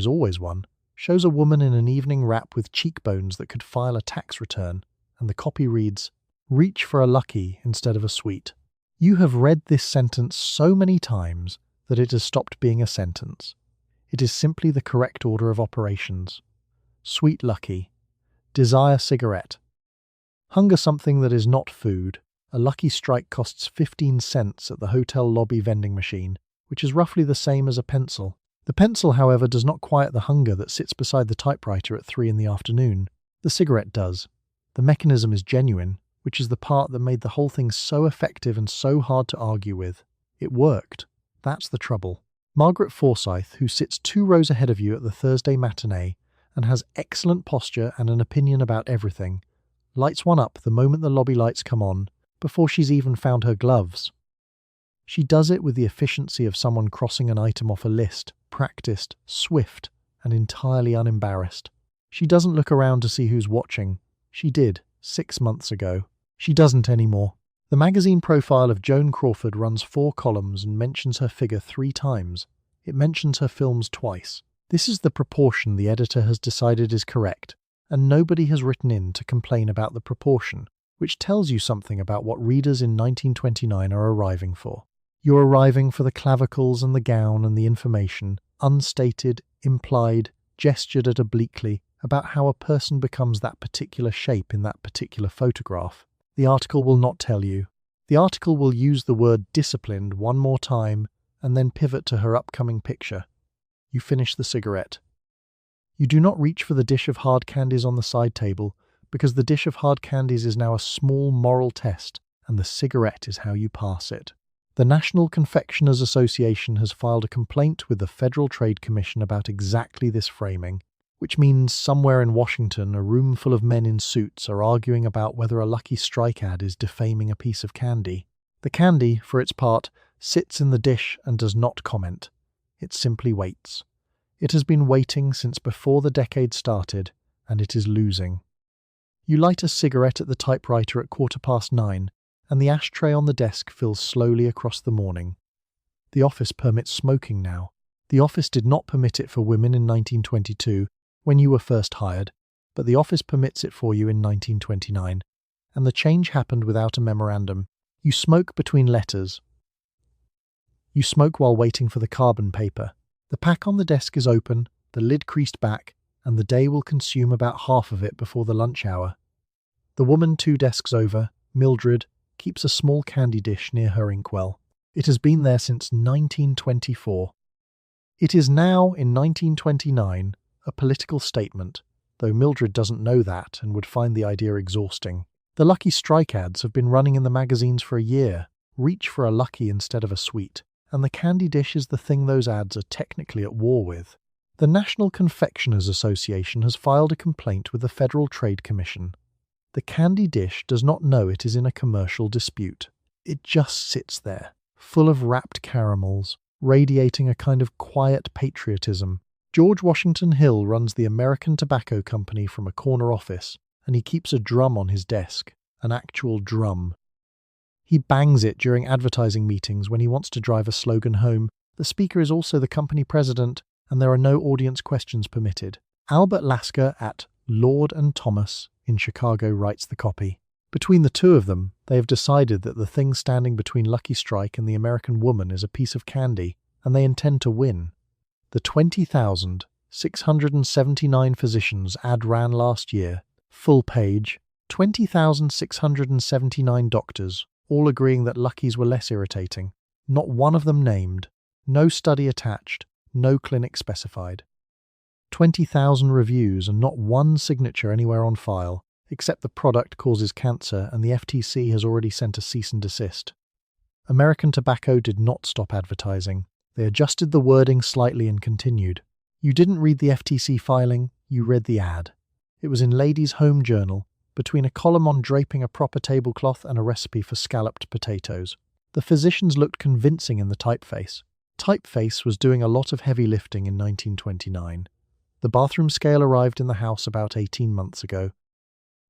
always one, shows a woman in an evening wrap with cheekbones that could file a tax return, and the copy reads, "Reach for a lucky instead of a sweet." You have read this sentence so many times that it has stopped being a sentence. It is simply the correct order of operations. Sweet lucky. Desire cigarette. Hunger something that is not food. A lucky strike costs 15 cents at the hotel lobby vending machine, which is roughly the same as a pencil. The pencil, however, does not quiet the hunger that sits beside the typewriter at 3 in the afternoon. The cigarette does. The mechanism is genuine, which is the part that made the whole thing so effective and so hard to argue with. It worked. That's the trouble. Margaret Forsyth, who sits 2 rows ahead of you at the Thursday matinee and has excellent posture and an opinion about everything, lights one up the moment the lobby lights come on, before she's even found her gloves. She does it with the efficiency of someone crossing an item off a list, practiced, swift, and entirely unembarrassed. She doesn't look around to see who's watching. She did, 6 months ago. She doesn't anymore. The magazine profile of Joan Crawford runs 4 columns and mentions her figure 3 times. It mentions her films twice. This is the proportion the editor has decided is correct, and nobody has written in to complain about the proportion, which tells you something about what readers in 1929 are arriving for. You're arriving for the clavicles and the gown and the information, unstated, implied, gestured at obliquely, about how a person becomes that particular shape in that particular photograph. The article will not tell you. The article will use the word disciplined one more time and then pivot to her upcoming picture. You finish the cigarette. You do not reach for the dish of hard candies on the side table, because the dish of hard candies is now a small moral test, and the cigarette is how you pass it. The National Confectioners Association has filed a complaint with the Federal Trade Commission about exactly this framing, which means somewhere in Washington a room full of men in suits are arguing about whether a Lucky Strike ad is defaming a piece of candy. The candy, for its part, sits in the dish and does not comment. It simply waits. It has been waiting since before the decade started, and it is losing. You light a cigarette at the typewriter at 9:15, and the ashtray on the desk fills slowly across the morning. The office permits smoking now. The office did not permit it for women in 1922, when you were first hired, but the office permits it for you in 1929, and the change happened without a memorandum. You smoke between letters. You smoke while waiting for the carbon paper. The pack on the desk is open, the lid creased back, and the day will consume about half of it before the lunch hour. The woman 2 desks over, Mildred, keeps a small candy dish near her inkwell. It has been there since 1924. It is now, in 1929, a political statement, though Mildred doesn't know that and would find the idea exhausting. The Lucky Strike ads have been running in the magazines for a year. Reach for a lucky instead of a sweet. And the candy dish is the thing those ads are technically at war with. The National Confectioners Association has filed a complaint with the Federal Trade Commission. The candy dish does not know it is in a commercial dispute. It just sits there, full of wrapped caramels, radiating a kind of quiet patriotism. George Washington Hill runs the American Tobacco Company from a corner office, and he keeps a drum on his desk, an actual drum. He bangs it during advertising meetings when he wants to drive a slogan home. The speaker is also the company president, and there are no audience questions permitted. Albert Lasker at Lord and Thomas in Chicago writes the copy. Between the two of them, they have decided that the thing standing between Lucky Strike and the American woman is a piece of candy, and they intend to win. The 20,679 physicians ad ran last year, full page, 20,679 doctors, all agreeing that Luckies were less irritating. Not one of them named, no study attached, no clinic specified. 20,000 reviews and not one signature anywhere on file, except the product causes cancer and the FTC has already sent a cease and desist. American Tobacco did not stop advertising. They adjusted the wording slightly and continued. You didn't read the FTC filing, you read the ad. It was in Ladies' Home Journal, between a column on draping a proper tablecloth and a recipe for scalloped potatoes. The physicians looked convincing in the typeface. Typeface was doing a lot of heavy lifting in 1929. The bathroom scale arrived in the house about 18 months ago.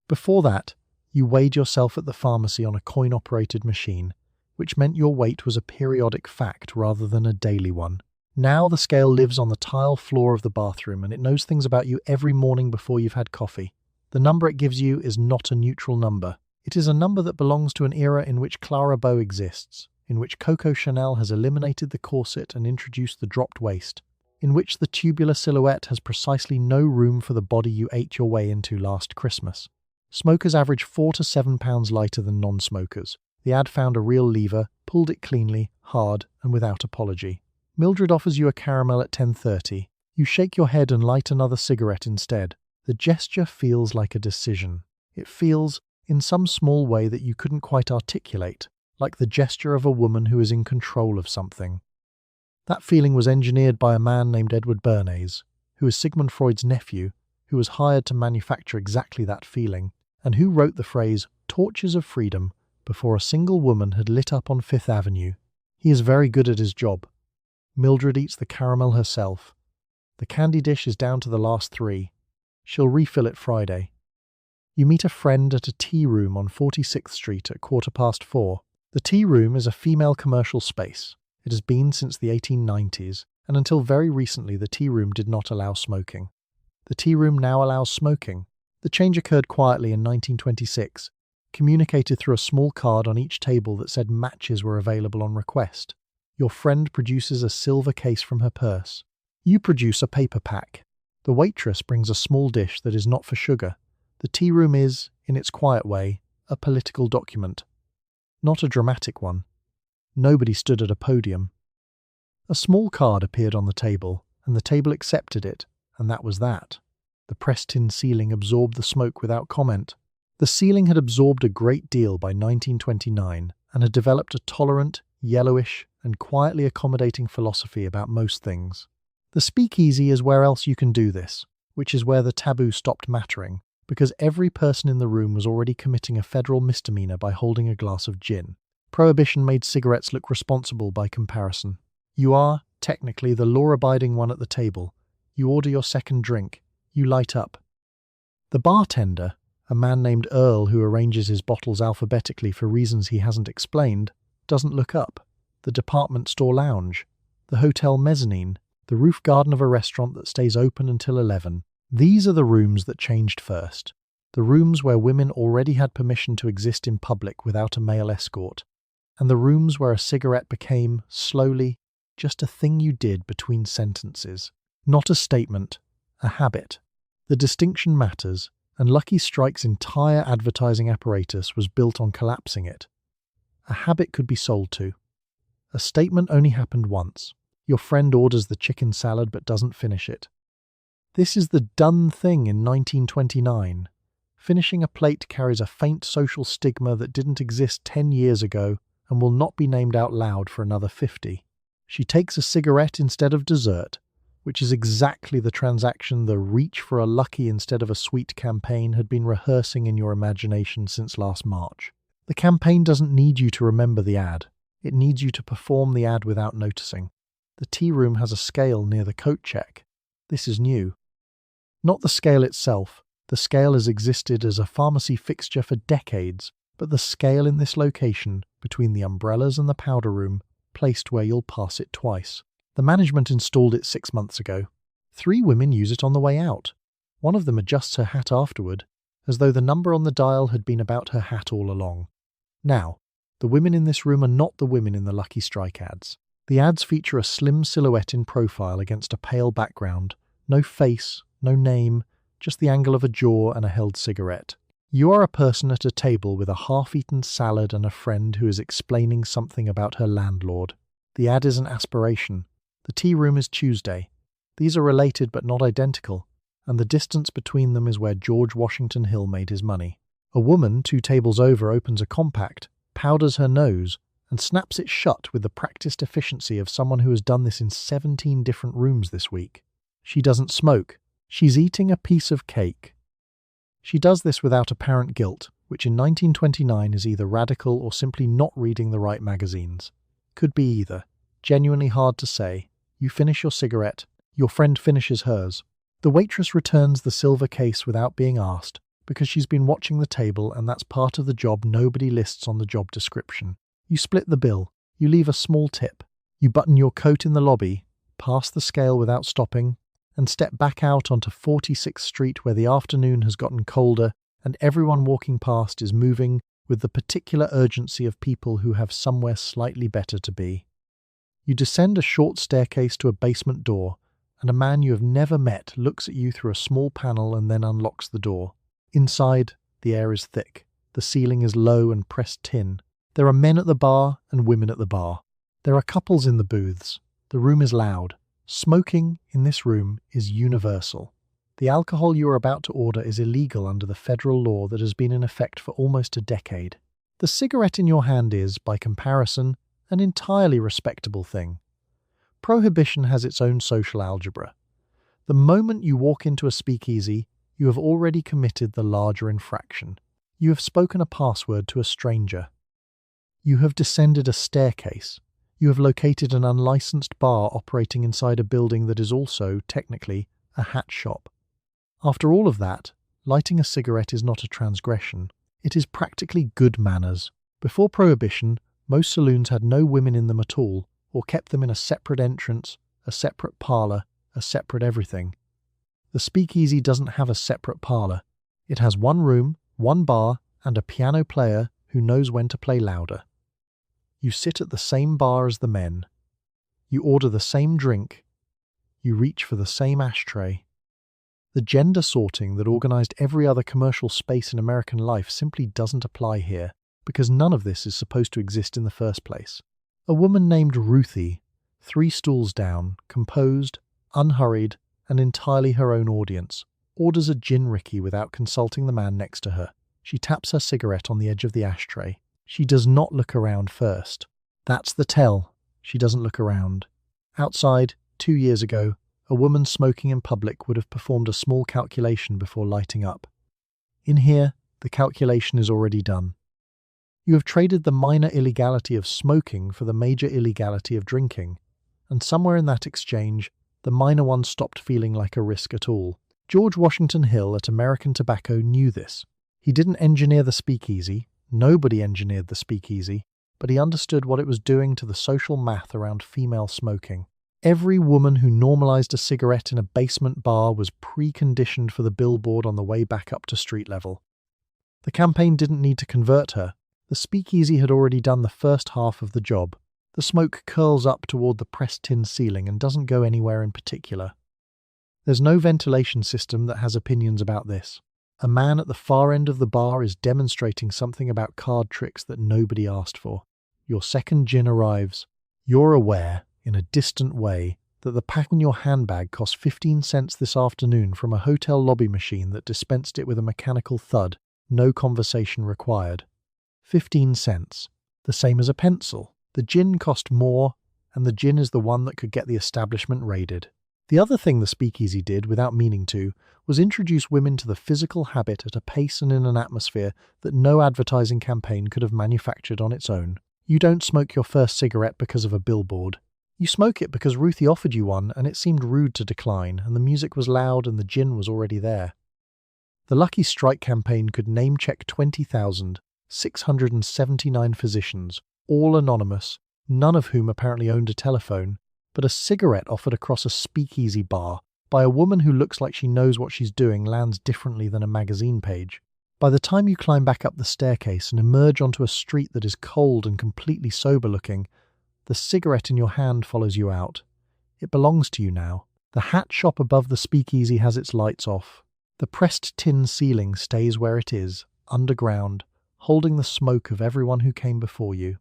Before that, you weighed yourself at the pharmacy on a coin-operated machine, which meant your weight was a periodic fact rather than a daily one. Now the scale lives on the tile floor of the bathroom and it knows things about you every morning before you've had coffee. The number it gives you is not a neutral number. It is a number that belongs to an era in which Clara Bow exists, in which Coco Chanel has eliminated the corset and introduced the dropped waist, in which the tubular silhouette has precisely no room for the body you ate your way into last Christmas. Smokers average 4 to 7 pounds lighter than non-smokers. The ad found a real lever, pulled it cleanly, hard, and without apology. Mildred offers you a caramel at 10:30. You shake your head and light another cigarette instead. The gesture feels like a decision. It feels, in some small way that you couldn't quite articulate, like the gesture of a woman who is in control of something. That feeling was engineered by a man named Edward Bernays, who is Sigmund Freud's nephew, who was hired to manufacture exactly that feeling, and who wrote the phrase, "torches of freedom," before a single woman had lit up on Fifth Avenue. He is very good at his job. Mildred eats the caramel herself. The candy dish is down to the last 3. She'll refill it Friday. You meet a friend at a tea room on 46th Street at 4:15. The tea room is a female commercial space. It has been since the 1890s, and until very recently the tea room did not allow smoking. The tea room now allows smoking. The change occurred quietly in 1926, communicated through a small card on each table that said matches were available on request. Your friend produces a silver case from her purse. You produce a paper pack. The waitress brings a small dish that is not for sugar. The tea room is, in its quiet way, a political document. Not a dramatic one. Nobody stood at a podium. A small card appeared on the table, and the table accepted it, and that was that. The pressed tin ceiling absorbed the smoke without comment. The ceiling had absorbed a great deal by 1929 and had developed a tolerant, yellowish, and quietly accommodating philosophy about most things. The speakeasy is where else you can do this, which is where the taboo stopped mattering, because every person in the room was already committing a federal misdemeanor by holding a glass of gin. Prohibition made cigarettes look responsible by comparison. You are, technically, the law-abiding one at the table. You order your second drink. You light up. The bartender, a man named Earl who arranges his bottles alphabetically for reasons he hasn't explained, doesn't look up. The department store lounge, the hotel mezzanine, the roof garden of a restaurant that stays open until 11. These are the rooms that changed first. The rooms where women already had permission to exist in public without a male escort. And the rooms where a cigarette became, slowly, just a thing you did between sentences. Not a statement, a habit. The distinction matters, and Lucky Strike's entire advertising apparatus was built on collapsing it. A habit could be sold to. A statement only happened once. Your friend orders the chicken salad but doesn't finish it. This is the done thing in 1929. Finishing a plate carries a faint social stigma that didn't exist 10 years ago and will not be named out loud for another 50. She takes a cigarette instead of dessert, which is exactly the transaction the reach for a lucky instead of a sweet campaign had been rehearsing in your imagination since last March. The campaign doesn't need you to remember the ad. It needs you to perform the ad without noticing. The tea room has a scale near the coat check. This is new. Not the scale itself. The scale has existed as a pharmacy fixture for decades, but the scale in this location, between the umbrellas and the powder room, placed where you'll pass it twice. The management installed it 6 months ago. 3 women use it on the way out. One of them adjusts her hat afterward, as though the number on the dial had been about her hat all along. Now, the women in this room are not the women in the Lucky Strike ads. The ads feature a slim silhouette in profile against a pale background. No face, no name, just the angle of a jaw and a held cigarette. You are a person at a table with a half-eaten salad and a friend who is explaining something about her landlord. The ad is an aspiration. The tea room is Tuesday. These are related but not identical, and the distance between them is where George Washington Hill made his money. A woman 2 tables over opens a compact, powders her nose, and snaps it shut with the practiced efficiency of someone who has done this in 17 different rooms this week. She doesn't smoke. She's eating a piece of cake. She does this without apparent guilt, which in 1929 is either radical or simply not reading the right magazines. Could be either. Genuinely hard to say. You finish your cigarette. Your friend finishes hers. The waitress returns the silver case without being asked, because she's been watching the table and that's part of the job nobody lists on the job description. You split the bill. You leave a small tip. You button your coat in the lobby, pass the scale without stopping, and step back out onto 46th Street where the afternoon has gotten colder and everyone walking past is moving with the particular urgency of people who have somewhere slightly better to be. You descend a short staircase to a basement door, and a man you have never met looks at you through a small panel and then unlocks the door. Inside, the air is thick. The ceiling is low and pressed tin. There are men at the bar and women at the bar. There are couples in the booths. The room is loud. Smoking in this room is universal. The alcohol you are about to order is illegal under the federal law that has been in effect for almost a decade. The cigarette in your hand is, by comparison, an entirely respectable thing. Prohibition has its own social algebra. The moment you walk into a speakeasy, you have already committed the larger infraction. You have spoken a password to a stranger. You have descended a staircase. You have located an unlicensed bar operating inside a building that is also, technically, a hat shop. After all of that, lighting a cigarette is not a transgression. It is practically good manners. Before Prohibition, most saloons had no women in them at all, or kept them in a separate entrance, a separate parlour, a separate everything. The speakeasy doesn't have a separate parlour. It has one room, one bar, and a piano player who knows when to play louder. You sit at the same bar as the men. You order the same drink. You reach for the same ashtray. The gender sorting that organized every other commercial space in American life simply doesn't apply here, because none of this is supposed to exist in the first place. A woman named Ruthie, 3 stools down, composed, unhurried, and entirely her own audience, orders a gin Ricky without consulting the man next to her. She taps her cigarette on the edge of the ashtray. She does not look around first. That's the tell. She doesn't look around. Outside, 2 years ago, a woman smoking in public would have performed a small calculation before lighting up. In here, the calculation is already done. You have traded the minor illegality of smoking for the major illegality of drinking, and somewhere in that exchange, the minor one stopped feeling like a risk at all. George Washington Hill at American Tobacco knew this. He didn't engineer the speakeasy. Nobody engineered the speakeasy, but he understood what it was doing to the social math around female smoking. Every woman who normalized a cigarette in a basement bar was preconditioned for the billboard on the way back up to street level. The campaign didn't need to convert her. The speakeasy had already done the first half of the job. The smoke curls up toward the pressed tin ceiling and doesn't go anywhere in particular. There's no ventilation system that has opinions about this. A man at the far end of the bar is demonstrating something about card tricks that nobody asked for. Your second gin arrives. You're aware, in a distant way, that the pack in your handbag cost 15 cents this afternoon from a hotel lobby machine that dispensed it with a mechanical thud, no conversation required. 15 cents. The same as a pencil. The gin cost more, and the gin is the one that could get the establishment raided. The other thing the speakeasy did, without meaning to, was introduce women to the physical habit at a pace and in an atmosphere that no advertising campaign could have manufactured on its own. You don't smoke your first cigarette because of a billboard. You smoke it because Ruthie offered you one and it seemed rude to decline, and the music was loud and the gin was already there. The Lucky Strike campaign could name-check 20,679 physicians, all anonymous, none of whom apparently owned a telephone, but a cigarette offered across a speakeasy bar by a woman who looks like she knows what she's doing lands differently than a magazine page. By the time you climb back up the staircase and emerge onto a street that is cold and completely sober-looking, the cigarette in your hand follows you out. It belongs to you now. The hat shop above the speakeasy has its lights off. The pressed tin ceiling stays where it is, underground, holding the smoke of everyone who came before you.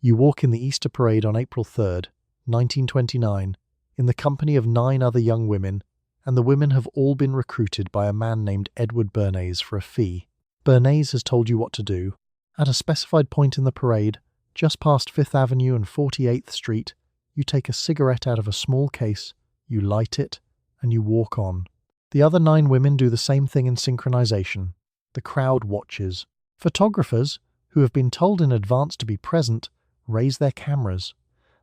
You walk in the Easter parade on April 3rd, 1929, in the company of 9 other young women, and the women have all been recruited by a man named Edward Bernays for a fee. Bernays has told you what to do. At a specified point in the parade, just past 5th Avenue and 48th Street, you take a cigarette out of a small case, you light it, and you walk on. The other 9 women do the same thing in synchronization. The crowd watches. Photographers, who have been told in advance to be present, raise their cameras.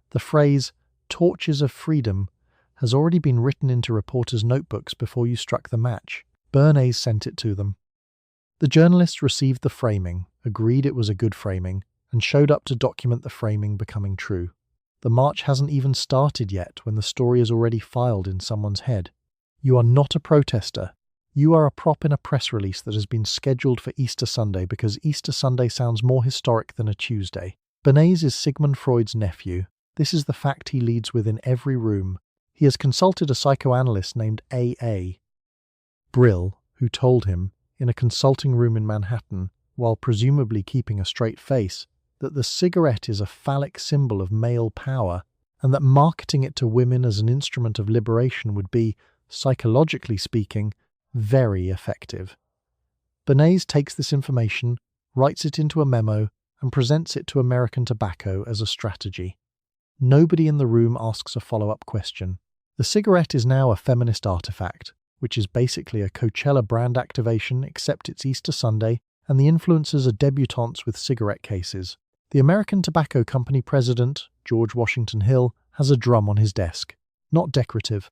The phrase, "torches of freedom," has already been written into reporters' notebooks before you struck the match. Bernays sent it to them. The journalists received the framing, agreed it was a good framing, and showed up to document the framing becoming true. The march hasn't even started yet when the story is already filed in someone's head. You are not a protester. You are a prop in a press release that has been scheduled for Easter Sunday because Easter Sunday sounds more historic than a Tuesday. Bernays is Sigmund Freud's nephew. This is the fact he leads with in every room. He has consulted a psychoanalyst named A.A. Brill, who told him, in a consulting room in Manhattan, while presumably keeping a straight face, that the cigarette is a phallic symbol of male power, and that marketing it to women as an instrument of liberation would be, psychologically speaking, very effective. Bernays takes this information, writes it into a memo, and presents it to American Tobacco as a strategy. Nobody in the room asks a follow-up question. The cigarette is now a feminist artifact, which is basically a Coachella brand activation except it's Easter Sunday, and the influencers are debutantes with cigarette cases. The American Tobacco Company president, George Washington Hill, has a drum on his desk. Not decorative.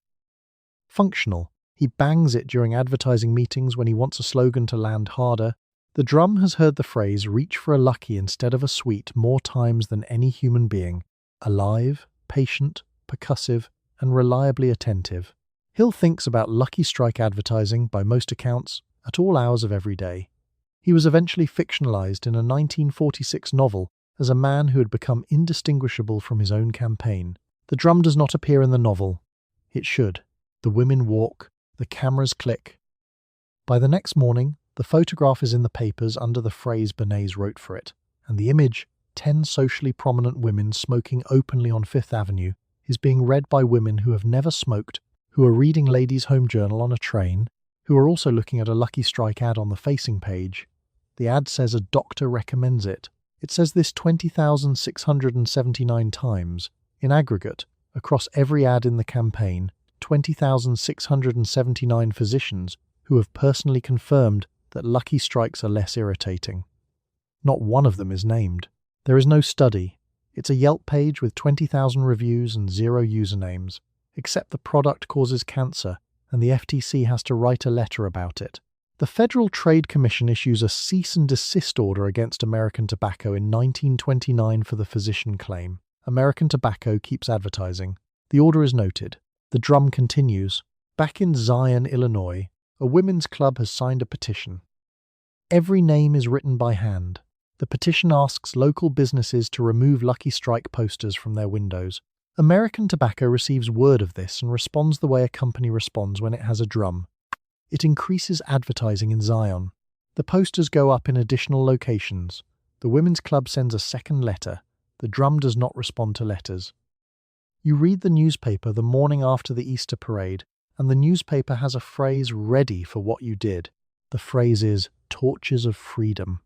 Functional. He bangs it during advertising meetings when he wants a slogan to land harder. The drum has heard the phrase "reach for a lucky instead of a sweet" more times than any human being. Alive, patient, percussive, and reliably attentive. Hill thinks about Lucky Strike advertising, by most accounts, at all hours of every day. He was eventually fictionalized in a 1946 novel as a man who had become indistinguishable from his own campaign. The drum does not appear in the novel. It should. The women walk. The cameras click. By the next morning, the photograph is in the papers under the phrase Bernays wrote for it, and the image, 10 socially prominent women smoking openly on 5th Avenue, is being read by women who have never smoked, who are reading Ladies' Home Journal on a train, who are also looking at a Lucky Strike ad on the facing page. The ad says a doctor recommends it. It says this 20,679 times, in aggregate, across every ad in the campaign, 20,679 physicians who have personally confirmed that Lucky Strikes are less irritating. Not one of them is named. There is no study. It's a Yelp page with 20,000 reviews and 0 usernames, except the product causes cancer, and the FTC has to write a letter about it. The Federal Trade Commission issues a cease and desist order against American Tobacco in 1929 for the physician claim. American Tobacco keeps advertising. The order is noted. The drum continues. Back in Zion, Illinois, a women's club has signed a petition. Every name is written by hand. The petition asks local businesses to remove Lucky Strike posters from their windows. American Tobacco receives word of this and responds the way a company responds when it has a drum. It increases advertising in Zion. The posters go up in additional locations. The women's club sends a second letter. The drum does not respond to letters. You read the newspaper the morning after the Easter parade, and the newspaper has a phrase ready for what you did. The phrase is "torches of freedom."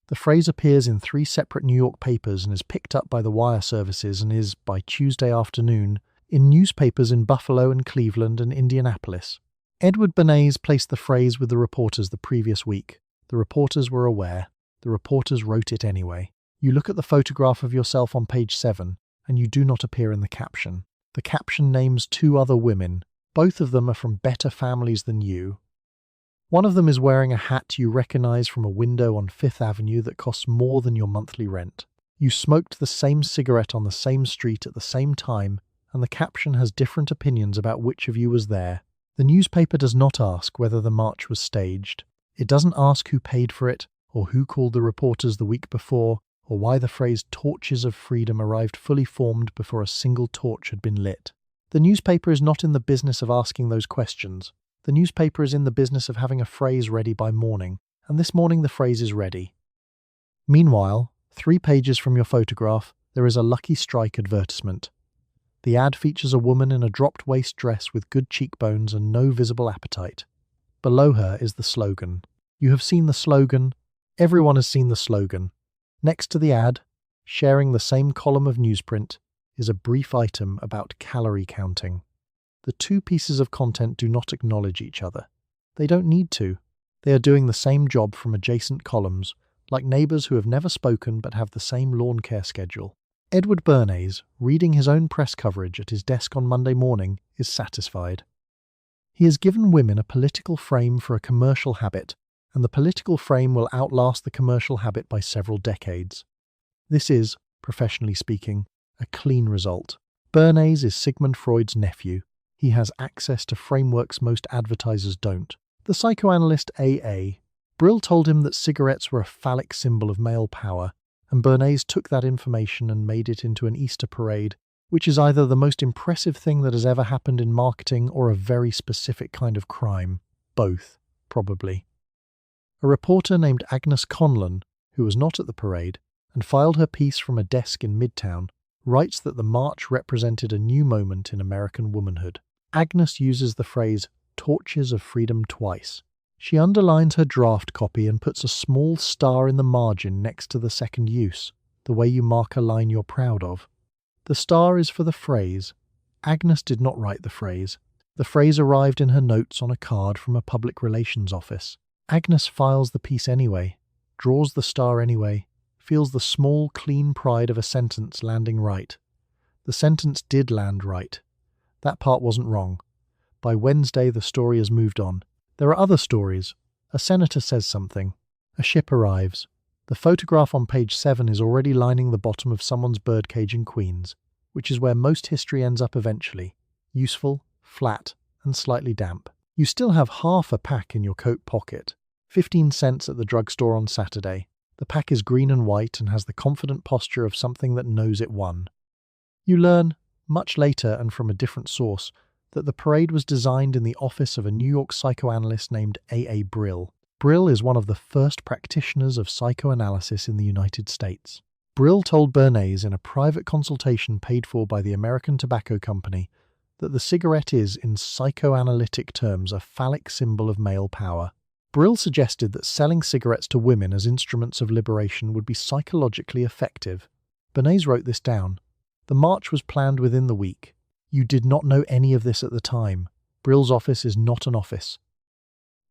The phrase appears in 3 separate New York papers and is picked up by the wire services and is, by Tuesday afternoon, in newspapers in Buffalo and Cleveland and Indianapolis. Edward Bernays placed the phrase with the reporters the previous week. The reporters were aware. The reporters wrote it anyway. You look at the photograph of yourself on page 7, and you do not appear in the caption. The caption names 2 other women. Both of them are from better families than you. One of them is wearing a hat you recognize from a window on 5th Avenue that costs more than your monthly rent. You smoked the same cigarette on the same street at the same time, and the caption has different opinions about which of you was there. The newspaper does not ask whether the march was staged. It doesn't ask who paid for it, or who called the reporters the week before, or why the phrase "torches of freedom" arrived fully formed before a single torch had been lit. The newspaper is not in the business of asking those questions. The newspaper is in the business of having a phrase ready by morning, and this morning the phrase is ready. Meanwhile, 3 pages from your photograph, there is a Lucky Strike advertisement. The ad features a woman in a dropped-waist dress with good cheekbones and no visible appetite. Below her is the slogan. You have seen the slogan. Everyone has seen the slogan. Next to the ad, sharing the same column of newsprint, is a brief item about calorie counting. The 2 pieces of content do not acknowledge each other. They don't need to. They are doing the same job from adjacent columns, like neighbours who have never spoken but have the same lawn care schedule. Edward Bernays, reading his own press coverage at his desk on Monday morning, is satisfied. He has given women a political frame for a commercial habit, and the political frame will outlast the commercial habit by several decades. This is, professionally speaking, a clean result. Bernays is Sigmund Freud's nephew. He has access to frameworks most advertisers don't. The psychoanalyst A.A. Brill told him that cigarettes were a phallic symbol of male power, and Bernays took that information and made it into an Easter parade, which is either the most impressive thing that has ever happened in marketing or a very specific kind of crime. Both, probably. A reporter named Agnes Conlon, who was not at the parade, and filed her piece from a desk in Midtown, writes that the march represented a new moment in American womanhood. Agnes uses the phrase "torches of freedom" twice. She underlines her draft copy and puts a small star in the margin next to the second use, the way you mark a line you're proud of. The star is for the phrase. Agnes did not write the phrase. The phrase arrived in her notes on a card from a public relations office. Agnes files the piece anyway, draws the star anyway, feels the small, clean pride of a sentence landing right. The sentence did land right. That part wasn't wrong. By Wednesday, the story has moved on. There are other stories. A senator says something. A ship arrives. The photograph on page 7 is already lining the bottom of someone's birdcage in Queens, which is where most history ends up eventually. Useful, flat, and slightly damp. You still have half a pack in your coat pocket. 15 cents at the drugstore on Saturday. The pack is green and white and has the confident posture of something that knows it won. You learn, much later and from a different source, that the parade was designed in the office of a New York psychoanalyst named A.A. Brill. Brill is one of the first practitioners of psychoanalysis in the United States. Brill told Bernays in a private consultation paid for by the American Tobacco Company that the cigarette is, in psychoanalytic terms, a phallic symbol of male power. Brill suggested that selling cigarettes to women as instruments of liberation would be psychologically effective. Bernays wrote this down. The march was planned within the week. You did not know any of this at the time. Brill's office is not an office.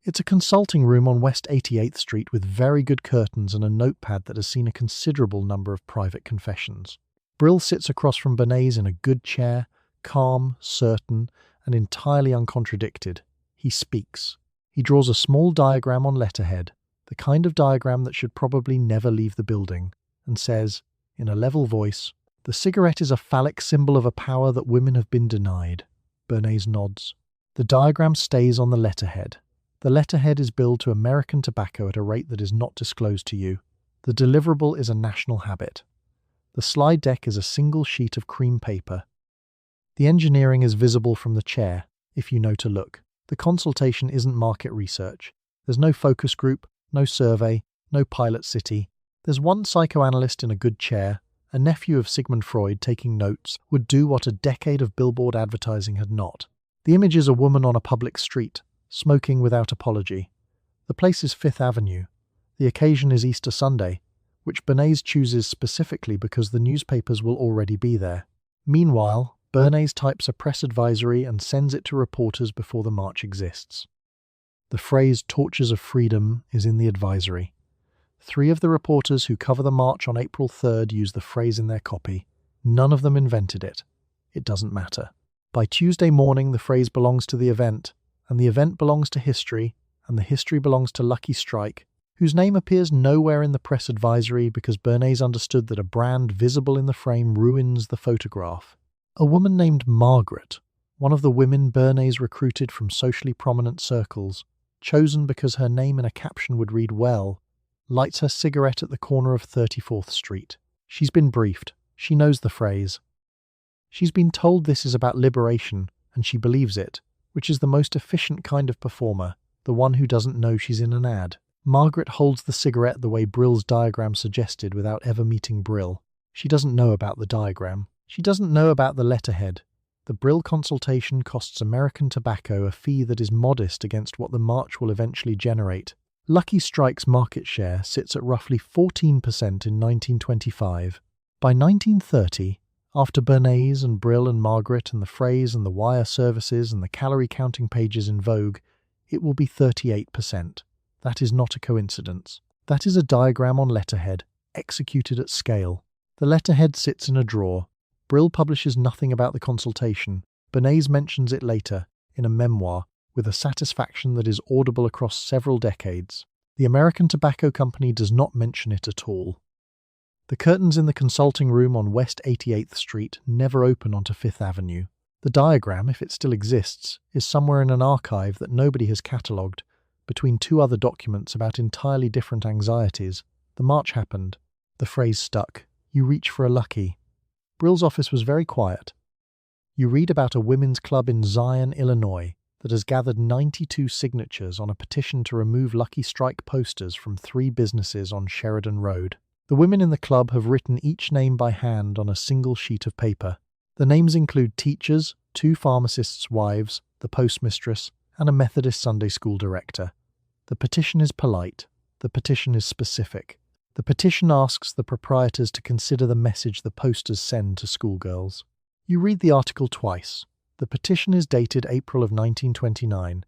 It's a consulting room on West 88th Street with very good curtains and a notepad that has seen a considerable number of private confessions. Brill sits across from Bernays in a good chair, calm, certain, and entirely uncontradicted. He speaks. He draws a small diagram on letterhead, the kind of diagram that should probably never leave the building, and says, in a level voice, "The cigarette is a phallic symbol of a power that women have been denied." Bernays nods. The diagram stays on the letterhead. The letterhead is billed to American Tobacco at a rate that is not disclosed to you. The deliverable is a national habit. The slide deck is a single sheet of cream paper. The engineering is visible from the chair, if you know to look. The consultation isn't market research. There's no focus group, no survey, no pilot city. There's one psychoanalyst in a good chair. A nephew of Sigmund Freud taking notes would do what a decade of billboard advertising had not. The image is a woman on a public street, smoking without apology. The place is Fifth Avenue. The occasion is Easter Sunday, which Bernays chooses specifically because the newspapers will already be there. Meanwhile, Bernays types a press advisory and sends it to reporters before the march exists. The phrase "torches of freedom" is in the advisory. 3 of the reporters who cover the march on April 3rd use the phrase in their copy. None of them invented it. It doesn't matter. By Tuesday morning, the phrase belongs to the event, and the event belongs to history, and the history belongs to Lucky Strike, whose name appears nowhere in the press advisory because Bernays understood that a brand visible in the frame ruins the photograph. A woman named Margaret, one of the women Bernays recruited from socially prominent circles, chosen because her name in a caption would read well, lights her cigarette at the corner of 34th Street. She's been briefed. She knows the phrase. She's been told this is about liberation, and she believes it, which is the most efficient kind of performer, the one who doesn't know she's in an ad. Margaret holds the cigarette the way Brill's diagram suggested without ever meeting Brill. She doesn't know about the diagram. She doesn't know about the letterhead. The Brill consultation costs American Tobacco a fee that is modest against what the march will eventually generate. Lucky Strike's market share sits at roughly 14% in 1925. By 1930, after Bernays and Brill and Margaret and the phrase and the wire services and the calorie counting pages in vogue, it will be 38%. That is not a coincidence. That is a diagram on letterhead, executed at scale. The letterhead sits in a drawer. Brill publishes nothing about the consultation. Bernays mentions it later, in a memoir, with a satisfaction that is audible across several decades. The American Tobacco Company does not mention it at all. The curtains in the consulting room on West 88th Street never open onto Fifth Avenue. The diagram, if it still exists, is somewhere in an archive that nobody has catalogued, between two other documents about entirely different anxieties. The march happened. The phrase stuck. You reach for a lucky. Brill's office was very quiet. You read about a women's club in Zion, Illinois, that has gathered 92 signatures on a petition to remove Lucky Strike posters from 3 businesses on Sheridan Road. The women in the club have written each name by hand on a single sheet of paper. The names include teachers, 2 pharmacists' wives, the postmistress, and a Methodist Sunday school director. The petition is polite. The petition is specific. The petition asks the proprietors to consider the message the posters send to schoolgirls. You read the article twice. The petition is dated April of 1929.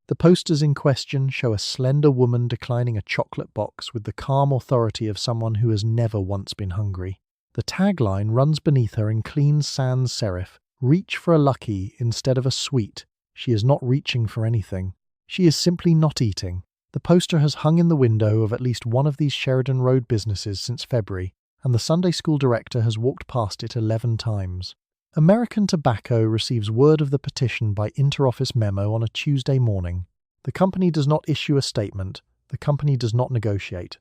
The posters in question show a slender woman declining a chocolate box with the calm authority of someone who has never once been hungry. The tagline runs beneath her in clean sans serif, "Reach for a lucky instead of a sweet." She is not reaching for anything. She is simply not eating. The poster has hung in the window of at least one of these Sheridan Road businesses since February, and the Sunday school director has walked past it 11 times. American Tobacco receives word of the petition by interoffice memo on a Tuesday morning. The company does not issue a statement. The company does not negotiate.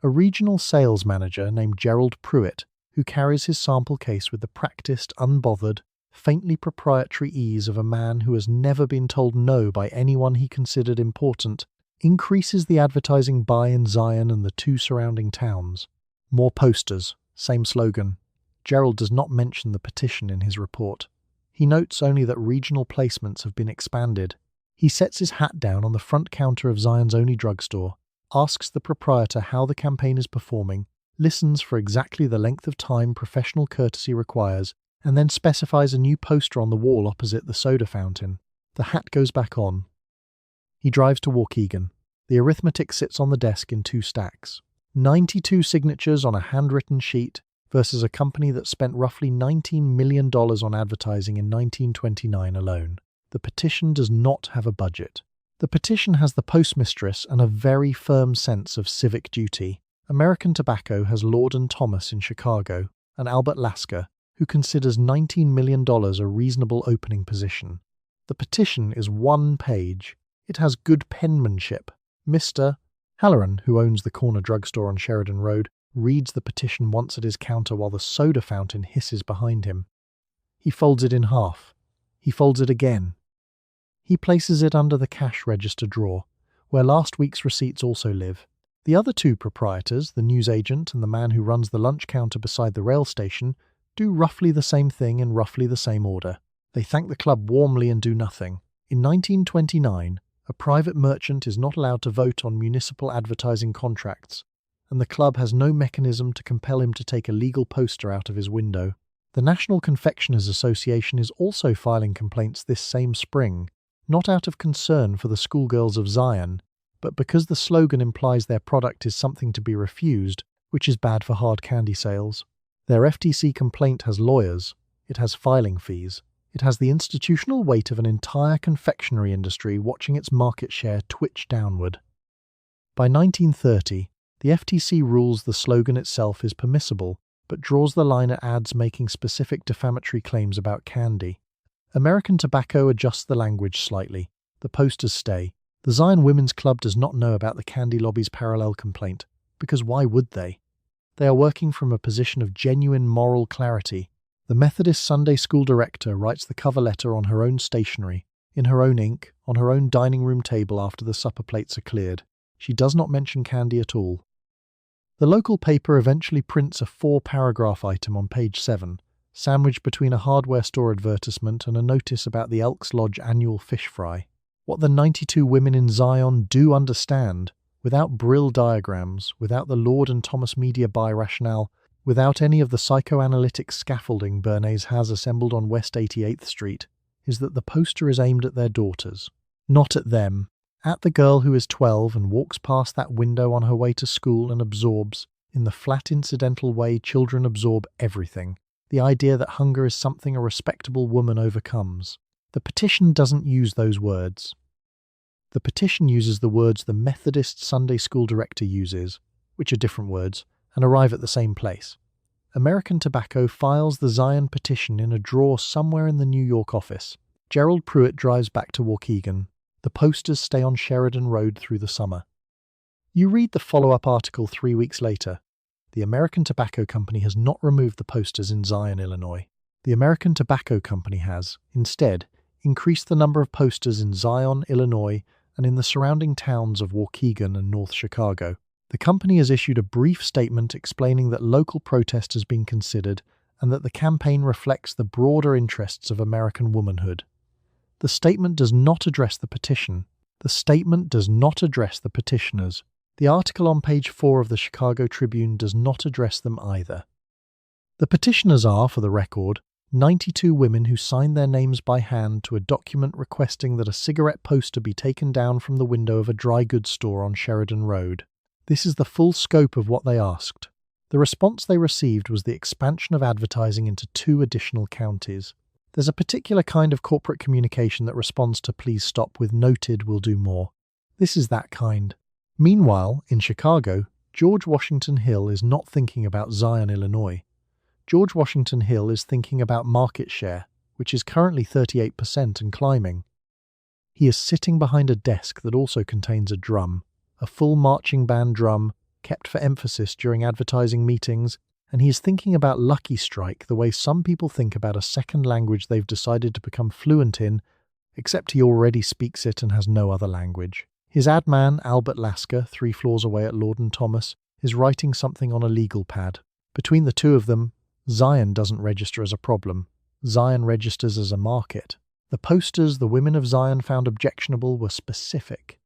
A regional sales manager named Gerald Pruitt, who carries his sample case with the practiced, unbothered, faintly proprietary ease of a man who has never been told no by anyone he considered important, increases the advertising buy in Zion and the 2 surrounding towns. More posters, same slogan. Gerald does not mention the petition in his report. He notes only that regional placements have been expanded. He sets his hat down on the front counter of Zion's only drugstore, asks the proprietor how the campaign is performing, listens for exactly the length of time professional courtesy requires, and then specifies a new poster on the wall opposite the soda fountain. The hat goes back on. He drives to Waukegan. The arithmetic sits on the desk in 2 stacks. 92 signatures on a handwritten sheet versus a company that spent roughly $19 million on advertising in 1929 alone. The petition does not have a budget. The petition has the postmistress and a very firm sense of civic duty. American Tobacco has Lord & Thomas in Chicago, and Albert Lasker, who considers $19 million a reasonable opening position. The petition is 1 page. It has good penmanship. Mr. Halloran, who owns the corner drugstore on Sheridan Road, reads the petition once at his counter while the soda fountain hisses behind him. He folds it in half. He folds it again. He places it under the cash register drawer, where last week's receipts also live. The other 2 proprietors, the newsagent and the man who runs the lunch counter beside the rail station, do roughly the same thing in roughly the same order. They thank the club warmly and do nothing. In 1929, a private merchant is not allowed to vote on municipal advertising contracts, and the club has no mechanism to compel him to take a legal poster out of his window. The National Confectioners Association is also filing complaints this same spring, not out of concern for the schoolgirls of Zion, but because the slogan implies their product is something to be refused, which is bad for hard candy sales. Their FTC complaint has lawyers. It has filing fees. It has the institutional weight of an entire confectionery industry watching its market share twitch downward. By 1930, the FTC rules the slogan itself is permissible, but draws the line at ads making specific defamatory claims about candy. American Tobacco adjusts the language slightly. The posters stay. The Zion Women's Club does not know about the candy lobby's parallel complaint, because why would they? They are working from a position of genuine moral clarity. The Methodist Sunday School director writes the cover letter on her own stationery, in her own ink, on her own dining room table after the supper plates are cleared. She does not mention candy at all. The local paper eventually prints a 4-paragraph item on page 7, sandwiched between a hardware store advertisement and a notice about the Elks Lodge annual fish fry. What the 92 women in Zion do understand, without Brill diagrams, without the Lord and Thomas media buy rationale, without any of the psychoanalytic scaffolding Bernays has assembled on West 88th Street, is that the poster is aimed at their daughters. Not at them. At the girl who is 12 and walks past that window on her way to school and absorbs, in the flat incidental way children absorb everything, the idea that hunger is something a respectable woman overcomes. The petition doesn't use those words. The petition uses the words the Methodist Sunday School director uses, which are different words, and arrive at the same place. American Tobacco files the Zion petition in a drawer somewhere in the New York office. Gerald Pruitt drives back to Waukegan. The posters stay on Sheridan Road through the summer. You read the follow-up article 3 weeks later. The American Tobacco Company has not removed the posters in Zion, Illinois. The American Tobacco Company has, instead, increased the number of posters in Zion, Illinois, and in the surrounding towns of Waukegan and North Chicago. The company has issued a brief statement explaining that local protest has been considered and that the campaign reflects the broader interests of American womanhood. The statement does not address the petition. The statement does not address the petitioners. The article on page 4 of the Chicago Tribune does not address them either. The petitioners are, for the record, 92 women who signed their names by hand to a document requesting that a cigarette poster be taken down from the window of a dry goods store on Sheridan Road. This is the full scope of what they asked. The response they received was the expansion of advertising into 2 additional counties. There's a particular kind of corporate communication that responds to "please stop" with "noted, we'll do more." This is that kind. Meanwhile, in Chicago, George Washington Hill is not thinking about Zion, Illinois. George Washington Hill is thinking about market share, which is currently 38% and climbing. He is sitting behind a desk that also contains a drum, a full marching band drum, kept for emphasis during advertising meetings, and he is thinking about Lucky Strike the way some people think about a second language they've decided to become fluent in, except he already speaks it and has no other language. His ad man, Albert Lasker, 3 floors away at Lord and Thomas, is writing something on a legal pad. Between the two of them, Zion doesn't register as a problem. Zion registers as a market. The posters the women of Zion found objectionable were specific.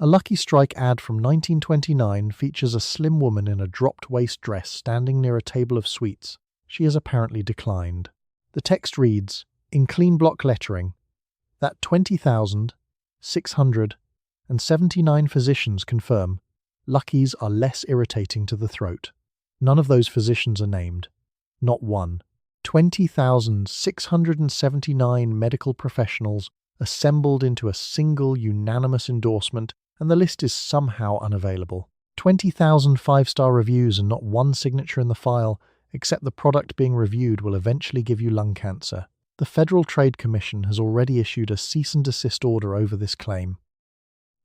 A Lucky Strike ad from 1929 features a slim woman in a dropped-waist dress standing near a table of sweets. She has apparently declined. The text reads, in clean block lettering, that 20,679 physicians confirm Luckies are less irritating to the throat. None of those physicians are named. Not one. 20,679 medical professionals assembled into a single unanimous endorsement, and the list is somehow unavailable. 20,000 5-star reviews and not one signature in the file, except the product being reviewed will eventually give you lung cancer. The Federal Trade Commission has already issued a cease and desist order over this claim.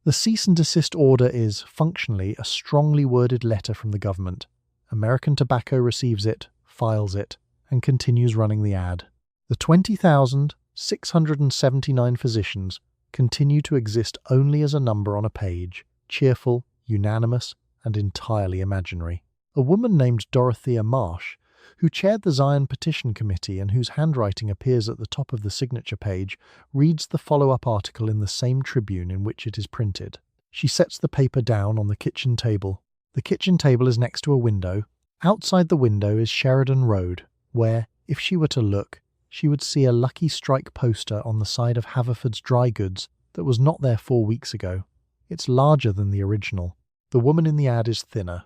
The cease and desist order is, functionally, a strongly worded letter from the government. American Tobacco receives it, files it, and continues running the ad. The 20,679 physicians continue to exist only as a number on a page, cheerful, unanimous, and entirely imaginary. A woman named Dorothea Marsh, who chaired the Zion Petition Committee and whose handwriting appears at the top of the signature page, reads the follow-up article in the same Tribune in which it is printed. She sets the paper down on the kitchen table. The kitchen table is next to a window. Outside the window is Sheridan Road, where, if she were to look, she would see a Lucky Strike poster on the side of Haverford's Dry Goods that was not there 4 weeks ago. It's larger than the original. The woman in the ad is thinner.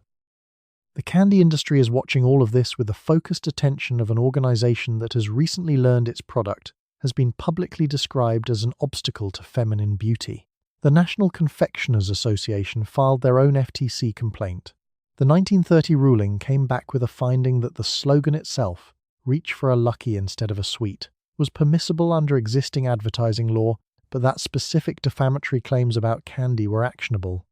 The candy industry is watching all of this with the focused attention of an organization that has recently learned its product has been publicly described as an obstacle to feminine beauty. The National Confectioners Association filed their own FTC complaint. The 1930 ruling came back with a finding that the slogan itself, "Reach for a lucky instead of a sweet," was permissible under existing advertising law, but that specific defamatory claims about candy were actionable.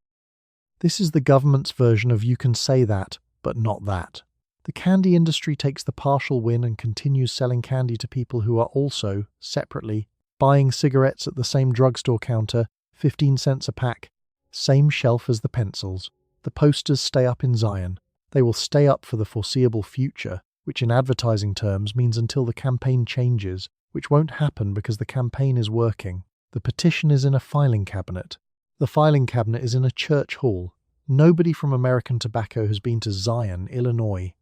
This is the government's version of "you can say that, but not that." The candy industry takes the partial win and continues selling candy to people who are also, separately, buying cigarettes at the same drugstore counter, 15 cents a pack, same shelf as the pencils. The posters stay up in Zion. They will stay up for the foreseeable future, which in advertising terms means until the campaign changes, which won't happen because the campaign is working. The petition is in a filing cabinet. The filing cabinet is in a church hall. Nobody from American Tobacco has been to Zion, Illinois.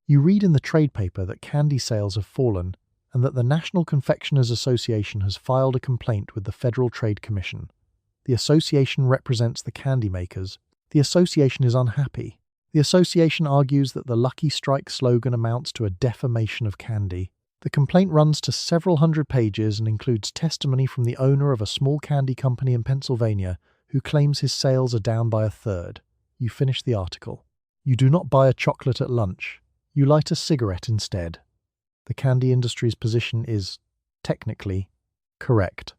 You read in the trade paper that candy sales have fallen and that the National Confectioners Association has filed a complaint with the Federal Trade Commission. The association represents the candy makers. The association is unhappy. The association argues that the Lucky Strike slogan amounts to a defamation of candy. The complaint runs to several hundred pages and includes testimony from the owner of a small candy company in Pennsylvania who claims his sales are down by a third. You finish the article. You do not buy a chocolate at lunch. You light a cigarette instead. The candy industry's position is, technically, correct.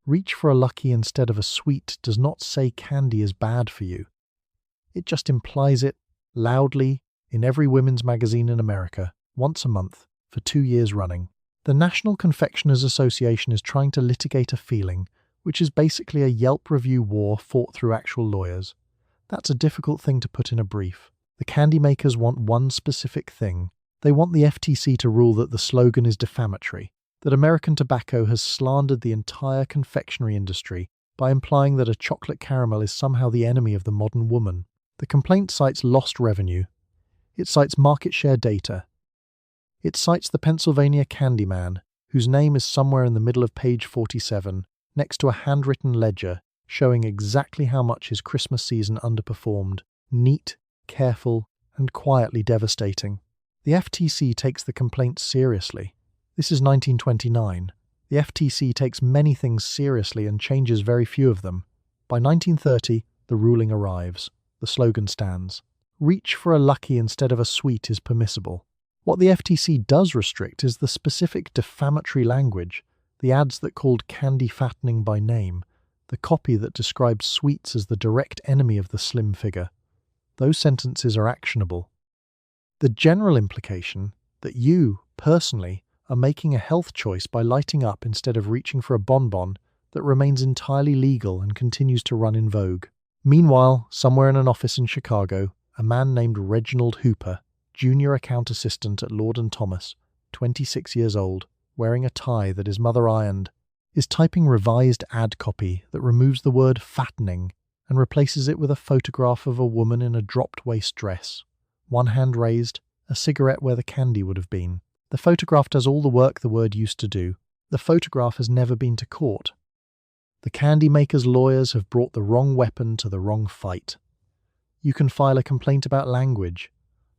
Reach for a lucky instead of a sweet does not say candy is bad for you. It just implies it, loudly, in every women's magazine in America, once a month, for 2 years running. The National Confectioners Association is trying to litigate a feeling, which is basically a Yelp review war fought through actual lawyers. That's a difficult thing to put in a brief. The candy makers want one specific thing. They want the FTC to rule that the slogan is defamatory, that American Tobacco has slandered the entire confectionery industry by implying that a chocolate caramel is somehow the enemy of the modern woman. The complaint cites lost revenue. It cites market share data. It cites the Pennsylvania Candy Man, whose name is somewhere in the middle of page 47, next to a handwritten ledger showing exactly how much his Christmas season underperformed. Neat, careful, and quietly devastating. The FTC takes the complaint seriously. This is 1929. The FTC takes many things seriously and changes very few of them. By 1930, the ruling arrives. The slogan stands. Reach for a lucky instead of a sweet is permissible. What the FTC does restrict is the specific defamatory language, the ads that called candy fattening by name, the copy that described sweets as the direct enemy of the slim figure. Those sentences are actionable. The general implication that you, personally, are making a health choice by lighting up instead of reaching for a bonbon that remains entirely legal and continues to run in vogue. Meanwhile, somewhere in an office in Chicago, a man named Reginald Hooper, junior account assistant at Lord & Thomas, 26 years old, wearing a tie that his mother ironed, is typing revised ad copy that removes the word fattening and replaces it with a photograph of a woman in a dropped-waist dress. One hand raised, a cigarette where the candy would have been. The photograph does all the work the word used to do. The photograph has never been to court. The candy maker's lawyers have brought the wrong weapon to the wrong fight. You can file a complaint about language.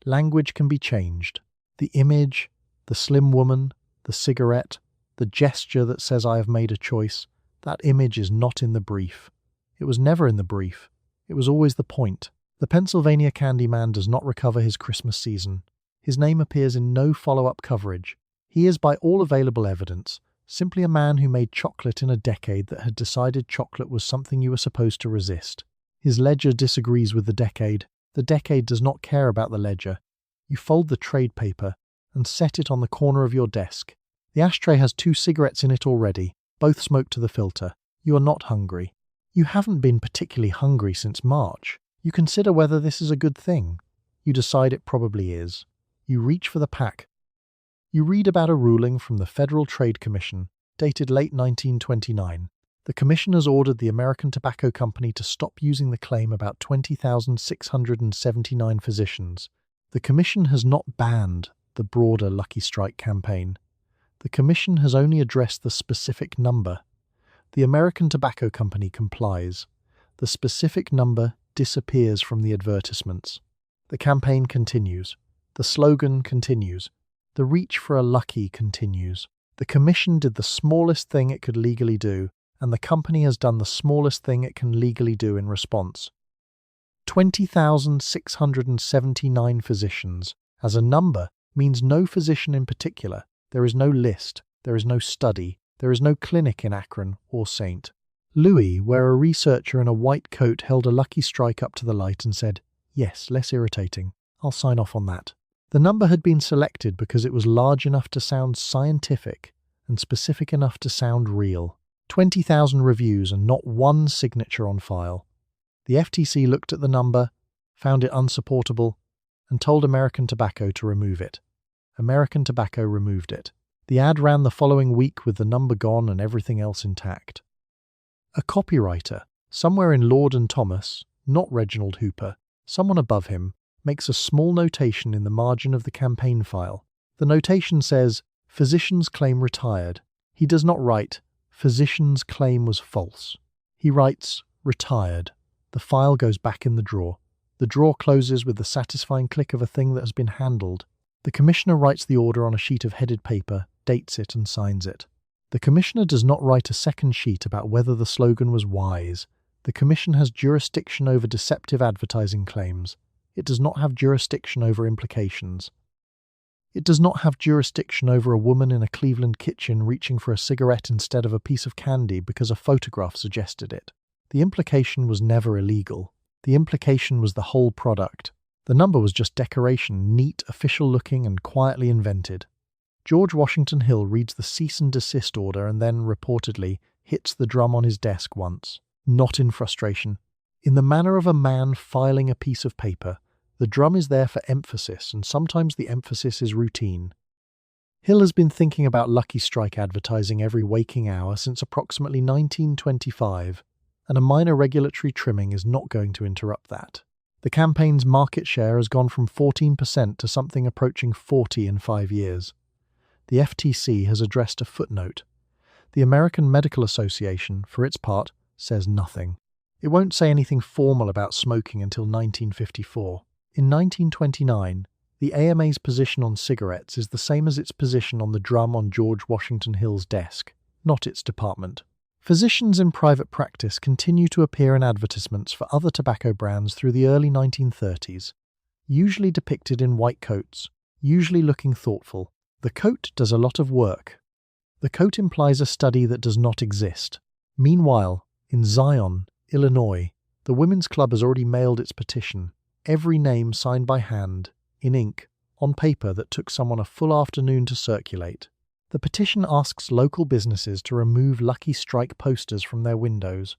Language can be changed. The image, the slim woman, the cigarette, the gesture that says I have made a choice, that image is not in the brief. It was never in the brief. It was always the point. The Pennsylvania Candy Man does not recover his Christmas season. His name appears in no follow-up coverage. He is, by all available evidence, simply a man who made chocolate in a decade that had decided chocolate was something you were supposed to resist. His ledger disagrees with the decade. The decade does not care about the ledger. You fold the trade paper and set it on the corner of your desk. The ashtray has 2 cigarettes in it already, both smoked to the filter. You are not hungry. You haven't been particularly hungry since March. You consider whether this is a good thing. You decide it probably is. You reach for the pack. You read about a ruling from the Federal Trade Commission, dated late 1929. The commission has ordered the American Tobacco Company to stop using the claim about 20,679 physicians. The commission has not banned the broader Lucky Strike campaign. The commission has only addressed the specific number. The American Tobacco Company complies. The specific number disappears from the advertisements. The campaign continues. The slogan continues. The reach for a lucky continues. The commission did the smallest thing it could legally do, and the company has done the smallest thing it can legally do in response. 20,679 physicians. As a number means no physician in particular. There is no list, there is no study, there is no clinic in Akron or St. Louis where a researcher in a white coat held a lucky strike up to the light and said, "Yes, less irritating. I'll sign off on that." The number had been selected because it was large enough to sound scientific and specific enough to sound real. 20,000 reviews and not one signature on file. The FTC looked at the number, found it unsupportable, and told American Tobacco to remove it. American Tobacco removed it. The ad ran the following week with the number gone and everything else intact. A copywriter, somewhere in Lord and Thomas, not Reginald Hooper, someone above him, makes a small notation in the margin of the campaign file. The notation says, "Physicians claim retired." He does not write, "Physicians claim was false." He writes, "Retired." The file goes back in the drawer. The drawer closes with the satisfying click of a thing that has been handled. The commissioner writes the order on a sheet of headed paper, dates it and signs it. The commissioner does not write a second sheet about whether the slogan was wise. The commission has jurisdiction over deceptive advertising claims. It does not have jurisdiction over implications. It does not have jurisdiction over a woman in a Cleveland kitchen reaching for a cigarette instead of a piece of candy because a photograph suggested it. The implication was never illegal. The implication was the whole product. The number was just decoration, neat, official-looking, and quietly invented. George Washington Hill reads the cease and desist order and then, reportedly, hits the drum on his desk once. Not in frustration. In the manner of a man filing a piece of paper, the drum is there for emphasis, and sometimes the emphasis is routine. Hill has been thinking about Lucky Strike advertising every waking hour since approximately 1925, and a minor regulatory trimming is not going to interrupt that. The campaign's market share has gone from 14% to something approaching 40% in 5 years. The FTC has addressed a footnote. The American Medical Association, for its part, says nothing. It won't say anything formal about smoking until 1954. In 1929, the AMA's position on cigarettes is the same as its position on the drum on George Washington Hill's desk, not its department. Physicians in private practice continue to appear in advertisements for other tobacco brands through the early 1930s, usually depicted in white coats, usually looking thoughtful. The coat does a lot of work. The coat implies a study that does not exist. Meanwhile, in Zion, Illinois, the Women's Club has already mailed its petition, every name signed by hand, in ink, on paper that took someone a full afternoon to circulate. The petition asks local businesses to remove Lucky Strike posters from their windows.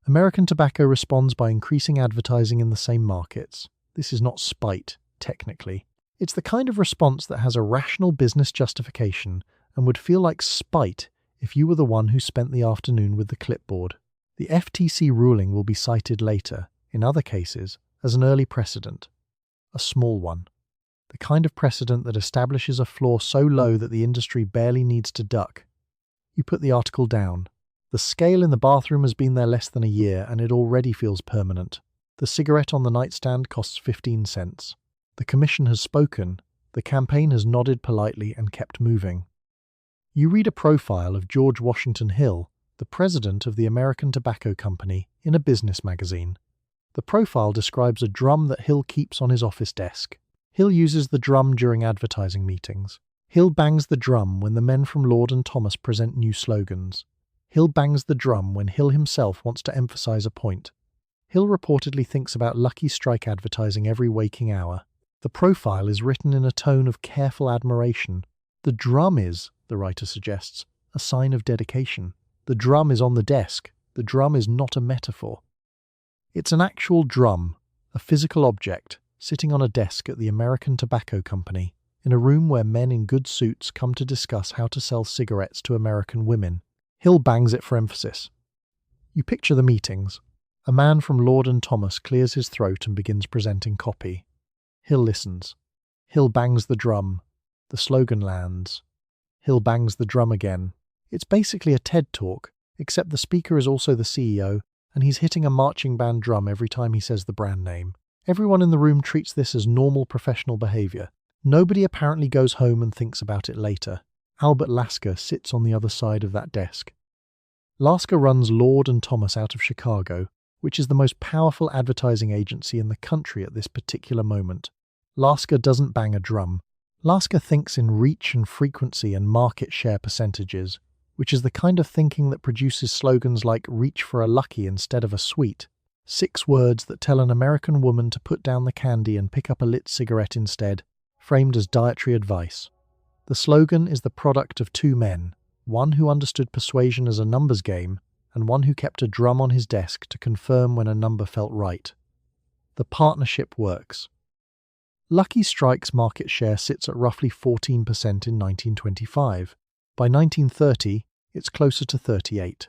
American Tobacco responds by increasing advertising in the same markets. This is not spite, technically. It's the kind of response that has a rational business justification and would feel like spite if you were the one who spent the afternoon with the clipboard. The FTC ruling will be cited later, in other cases, as an early precedent. A small one. The kind of precedent that establishes a floor so low that the industry barely needs to duck. You put the article down. The scale in the bathroom has been there less than a year and it already feels permanent. The cigarette on the nightstand costs 15 cents. The commission has spoken. The campaign has nodded politely and kept moving. You read a profile of George Washington Hill, the president of the American Tobacco Company, in a business magazine. The profile describes a drum that Hill keeps on his office desk. Hill uses the drum during advertising meetings. Hill bangs the drum when the men from Lord and Thomas present new slogans. Hill bangs the drum when Hill himself wants to emphasize a point. Hill reportedly thinks about Lucky Strike advertising every waking hour. The profile is written in a tone of careful admiration. The drum is, the writer suggests, a sign of dedication. The drum is on the desk. The drum is not a metaphor. It's an actual drum, a physical object, sitting on a desk at the American Tobacco Company, in a room where men in good suits come to discuss how to sell cigarettes to American women. Hill bangs it for emphasis. You picture the meetings. A man from Lord and Thomas clears his throat and begins presenting copy. Hill listens. Hill bangs the drum. The slogan lands. Hill bangs the drum again. It's basically a TED talk, except the speaker is also the CEO, and he's hitting a marching band drum every time he says the brand name. Everyone in the room treats this as normal professional behavior. Nobody apparently goes home and thinks about it later. Albert Lasker sits on the other side of that desk. Lasker runs Lord and Thomas out of Chicago, which is the most powerful advertising agency in the country at this particular moment. Lasker doesn't bang a drum. Lasker thinks in reach and frequency and market share percentages, which is the kind of thinking that produces slogans like "reach for a lucky instead of a sweet," 6 words that tell an American woman to put down the candy and pick up a lit cigarette instead, framed as dietary advice. The slogan is the product of 2 men, one who understood persuasion as a numbers game, and one who kept a drum on his desk to confirm when a number felt right. The partnership works. Lucky Strike's market share sits at roughly 14% in 1925. By 1930, it's closer to 38.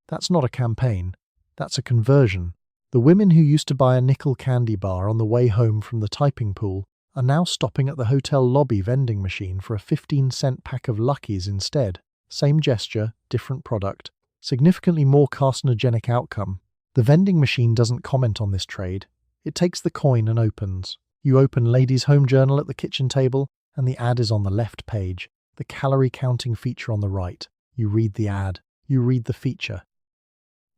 That's not a campaign. That's a conversion. The women who used to buy a nickel candy bar on the way home from the typing pool are now stopping at the hotel lobby vending machine for a 15-cent pack of Luckies instead. Same gesture, different product. Significantly more carcinogenic outcome. The vending machine doesn't comment on this trade. It takes the coin and opens. You open Ladies' Home Journal at the kitchen table, and the ad is on the left page, the calorie counting feature on the right. You read the ad. You read the feature.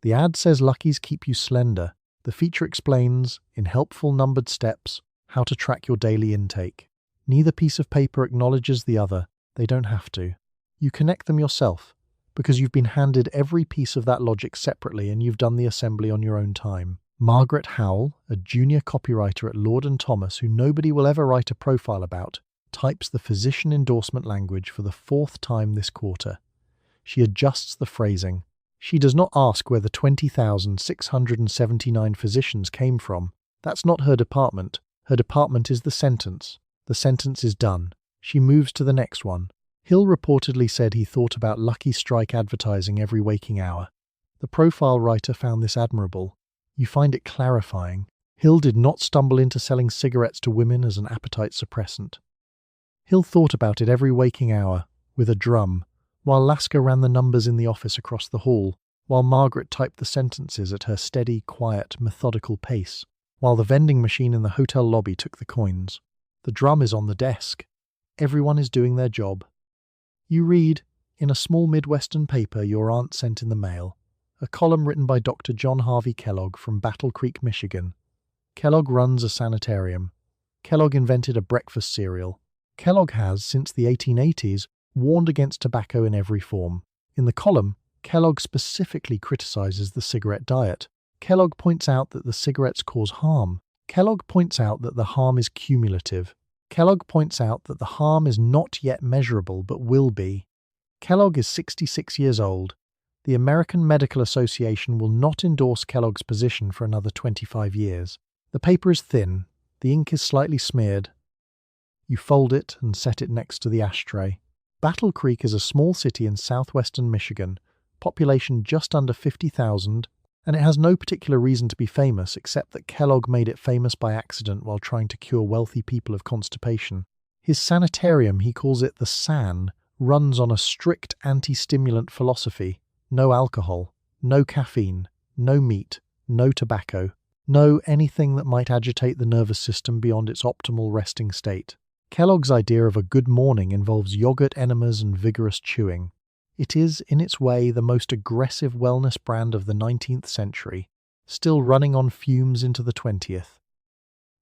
The ad says Luckies keep you slender. The feature explains, in helpful numbered steps, how to track your daily intake. Neither piece of paper acknowledges the other. They don't have to. You connect them yourself, because you've been handed every piece of that logic separately and you've done the assembly on your own time. Margaret Howell, a junior copywriter at Lord & Thomas who nobody will ever write a profile about, types the physician endorsement language for the 4th time this quarter. She adjusts the phrasing. She does not ask where the 20,679 physicians came from. That's not her department. Her department is the sentence. The sentence is done. She moves to the next one. Hill reportedly said he thought about Lucky Strike advertising every waking hour. The profile writer found this admirable. You find it clarifying. Hill did not stumble into selling cigarettes to women as an appetite suppressant. Hill thought about it every waking hour, with a drum, while Lasker ran the numbers in the office across the hall, while Margaret typed the sentences at her steady, quiet, methodical pace, while the vending machine in the hotel lobby took the coins. The drum is on the desk. Everyone is doing their job. You read, in a small Midwestern paper your aunt sent in the mail, a column written by Dr. John Harvey Kellogg from Battle Creek, Michigan. Kellogg runs a sanitarium. Kellogg invented a breakfast cereal. Kellogg has, since the 1880s, warned against tobacco in every form. In the column, Kellogg specifically criticizes the cigarette diet. Kellogg points out that the cigarettes cause harm. Kellogg points out that the harm is cumulative. Kellogg points out that the harm is not yet measurable but will be. Kellogg is 66 years old. The American Medical Association will not endorse Kellogg's position for another 25 years. The paper is thin. The ink is slightly smeared. You fold it and set it next to the ashtray. Battle Creek is a small city in southwestern Michigan, population just under 50,000, and it has no particular reason to be famous except that Kellogg made it famous by accident while trying to cure wealthy people of constipation. His sanitarium, he calls it the SAN, runs on a strict anti-stimulant philosophy. No alcohol, no caffeine, no meat, no tobacco, no anything that might agitate the nervous system beyond its optimal resting state. Kellogg's idea of a good morning involves yogurt enemas and vigorous chewing. It is, in its way, the most aggressive wellness brand of the 19th century, still running on fumes into the 20th.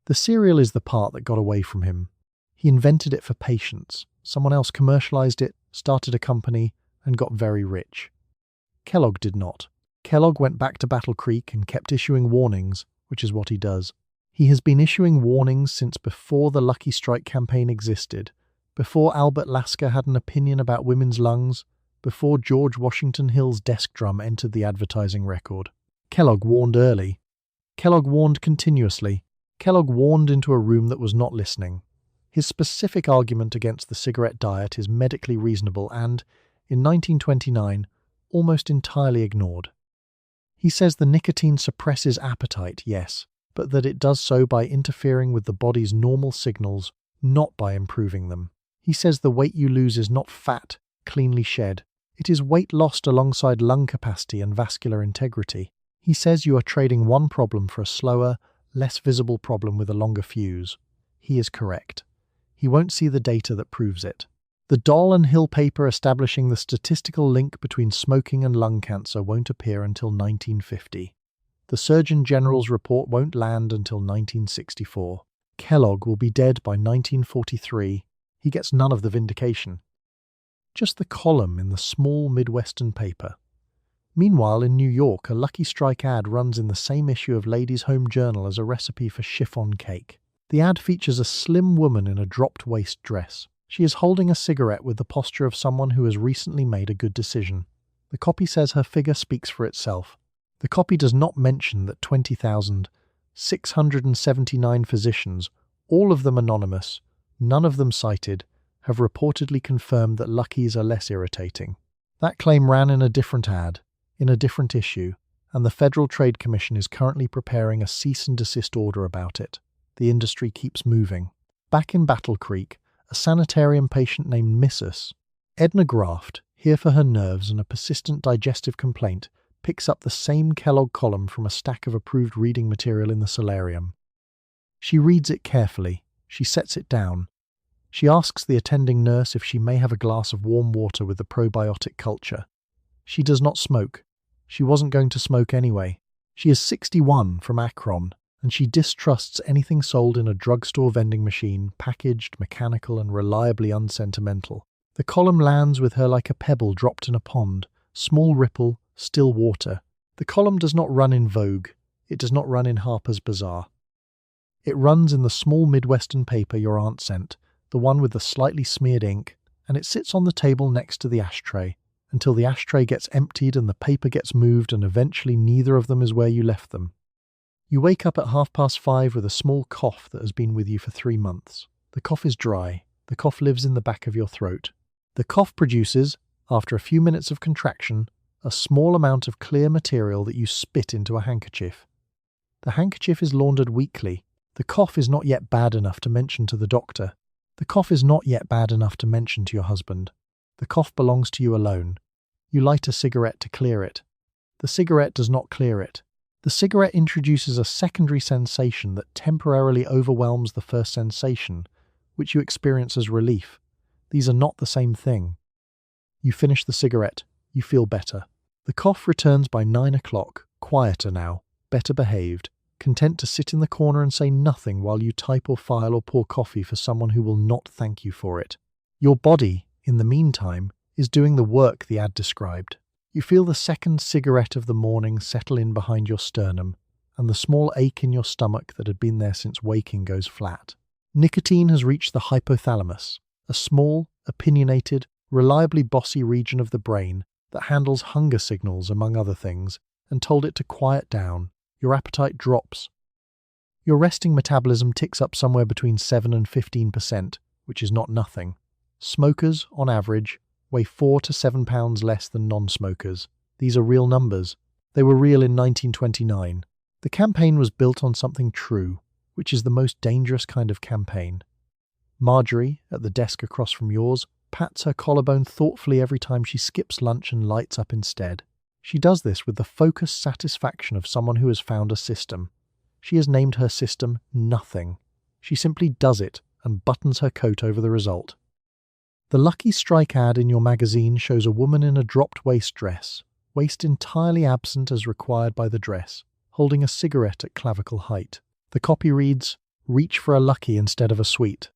The cereal is the part that got away from him. He invented it for patients. Someone else commercialized it, started a company, and got very rich. Kellogg did not. Kellogg went back to Battle Creek and kept issuing warnings, which is what he does. He has been issuing warnings since before the Lucky Strike campaign existed, before Albert Lasker had an opinion about women's lungs, before George Washington Hill's desk drum entered the advertising record. Kellogg warned early. Kellogg warned continuously. Kellogg warned into a room that was not listening. His specific argument against the cigarette diet is medically reasonable and, in 1929, almost entirely ignored. He says the nicotine suppresses appetite, yes, but that it does so by interfering with the body's normal signals, not by improving them. He says the weight you lose is not fat, cleanly shed. It is weight lost alongside lung capacity and vascular integrity. He says you are trading one problem for a slower, less visible problem with a longer fuse. He is correct. He won't see the data that proves it. The Doll and Hill paper establishing the statistical link between smoking and lung cancer won't appear until 1950. The Surgeon General's report won't land until 1964. Kellogg will be dead by 1943. He gets none of the vindication. Just the column in the small Midwestern paper. Meanwhile, in New York, a Lucky Strike ad runs in the same issue of Ladies' Home Journal as a recipe for chiffon cake. The ad features a slim woman in a dropped-waist dress. She is holding a cigarette with the posture of someone who has recently made a good decision. The copy says her figure speaks for itself. The copy does not mention that 20,679 physicians, all of them anonymous, none of them cited, have reportedly confirmed that Luckies are less irritating. That claim ran in a different ad, in a different issue, and the Federal Trade Commission is currently preparing a cease and desist order about it. The industry keeps moving. Back in Battle Creek, a sanitarium patient named Mrs. Edna Graft, here for her nerves and a persistent digestive complaint, picks up the same Kellogg column from a stack of approved reading material in the solarium. She reads it carefully. She sets it down. She asks the attending nurse if she may have a glass of warm water with the probiotic culture. She does not smoke. She wasn't going to smoke anyway. She is 61 from Akron, and she distrusts anything sold in a drugstore vending machine, packaged, mechanical, and reliably unsentimental. The column lands with her like a pebble dropped in a pond, small ripple, still water. The column does not run in Vogue. It does not run in Harper's Bazaar. It runs in the small Midwestern paper your aunt sent, the one with the slightly smeared ink, and it sits on the table next to the ashtray, until the ashtray gets emptied and the paper gets moved and eventually neither of them is where you left them. You wake up at 5:30 with a small cough that has been with you for 3 months. The cough is dry. The cough lives in the back of your throat. The cough produces, after a few minutes of contraction, a small amount of clear material that you spit into a handkerchief. The handkerchief is laundered weekly. The cough is not yet bad enough to mention to the doctor. The cough is not yet bad enough to mention to your husband. The cough belongs to you alone. You light a cigarette to clear it. The cigarette does not clear it. The cigarette introduces a secondary sensation that temporarily overwhelms the first sensation, which you experience as relief. These are not the same thing. You finish the cigarette. You feel better. The cough returns by 9 o'clock, quieter now, better behaved, content to sit in the corner and say nothing while you type or file or pour coffee for someone who will not thank you for it. Your body, in the meantime, is doing the work the ad described. You feel the second cigarette of the morning settle in behind your sternum, and the small ache in your stomach that had been there since waking goes flat. Nicotine has reached the hypothalamus, a small, opinionated, reliably bossy region of the brain that handles hunger signals, among other things, and told it to quiet down. Your appetite drops. Your resting metabolism ticks up somewhere between 7 and 15%, which is not nothing. Smokers, on average, weigh 4 to 7 pounds less than non-smokers. These are real numbers. They were real in 1929. The campaign was built on something true, which is the most dangerous kind of campaign. Marjorie, at the desk across from yours, pats her collarbone thoughtfully every time she skips lunch and lights up instead. She does this with the focused satisfaction of someone who has found a system. She has named her system nothing. She simply does it and buttons her coat over the result. The Lucky Strike ad in your magazine shows a woman in a dropped waist dress, waist entirely absent as required by the dress, holding a cigarette at clavicle height. The copy reads, "Reach for a Lucky instead of a sweet."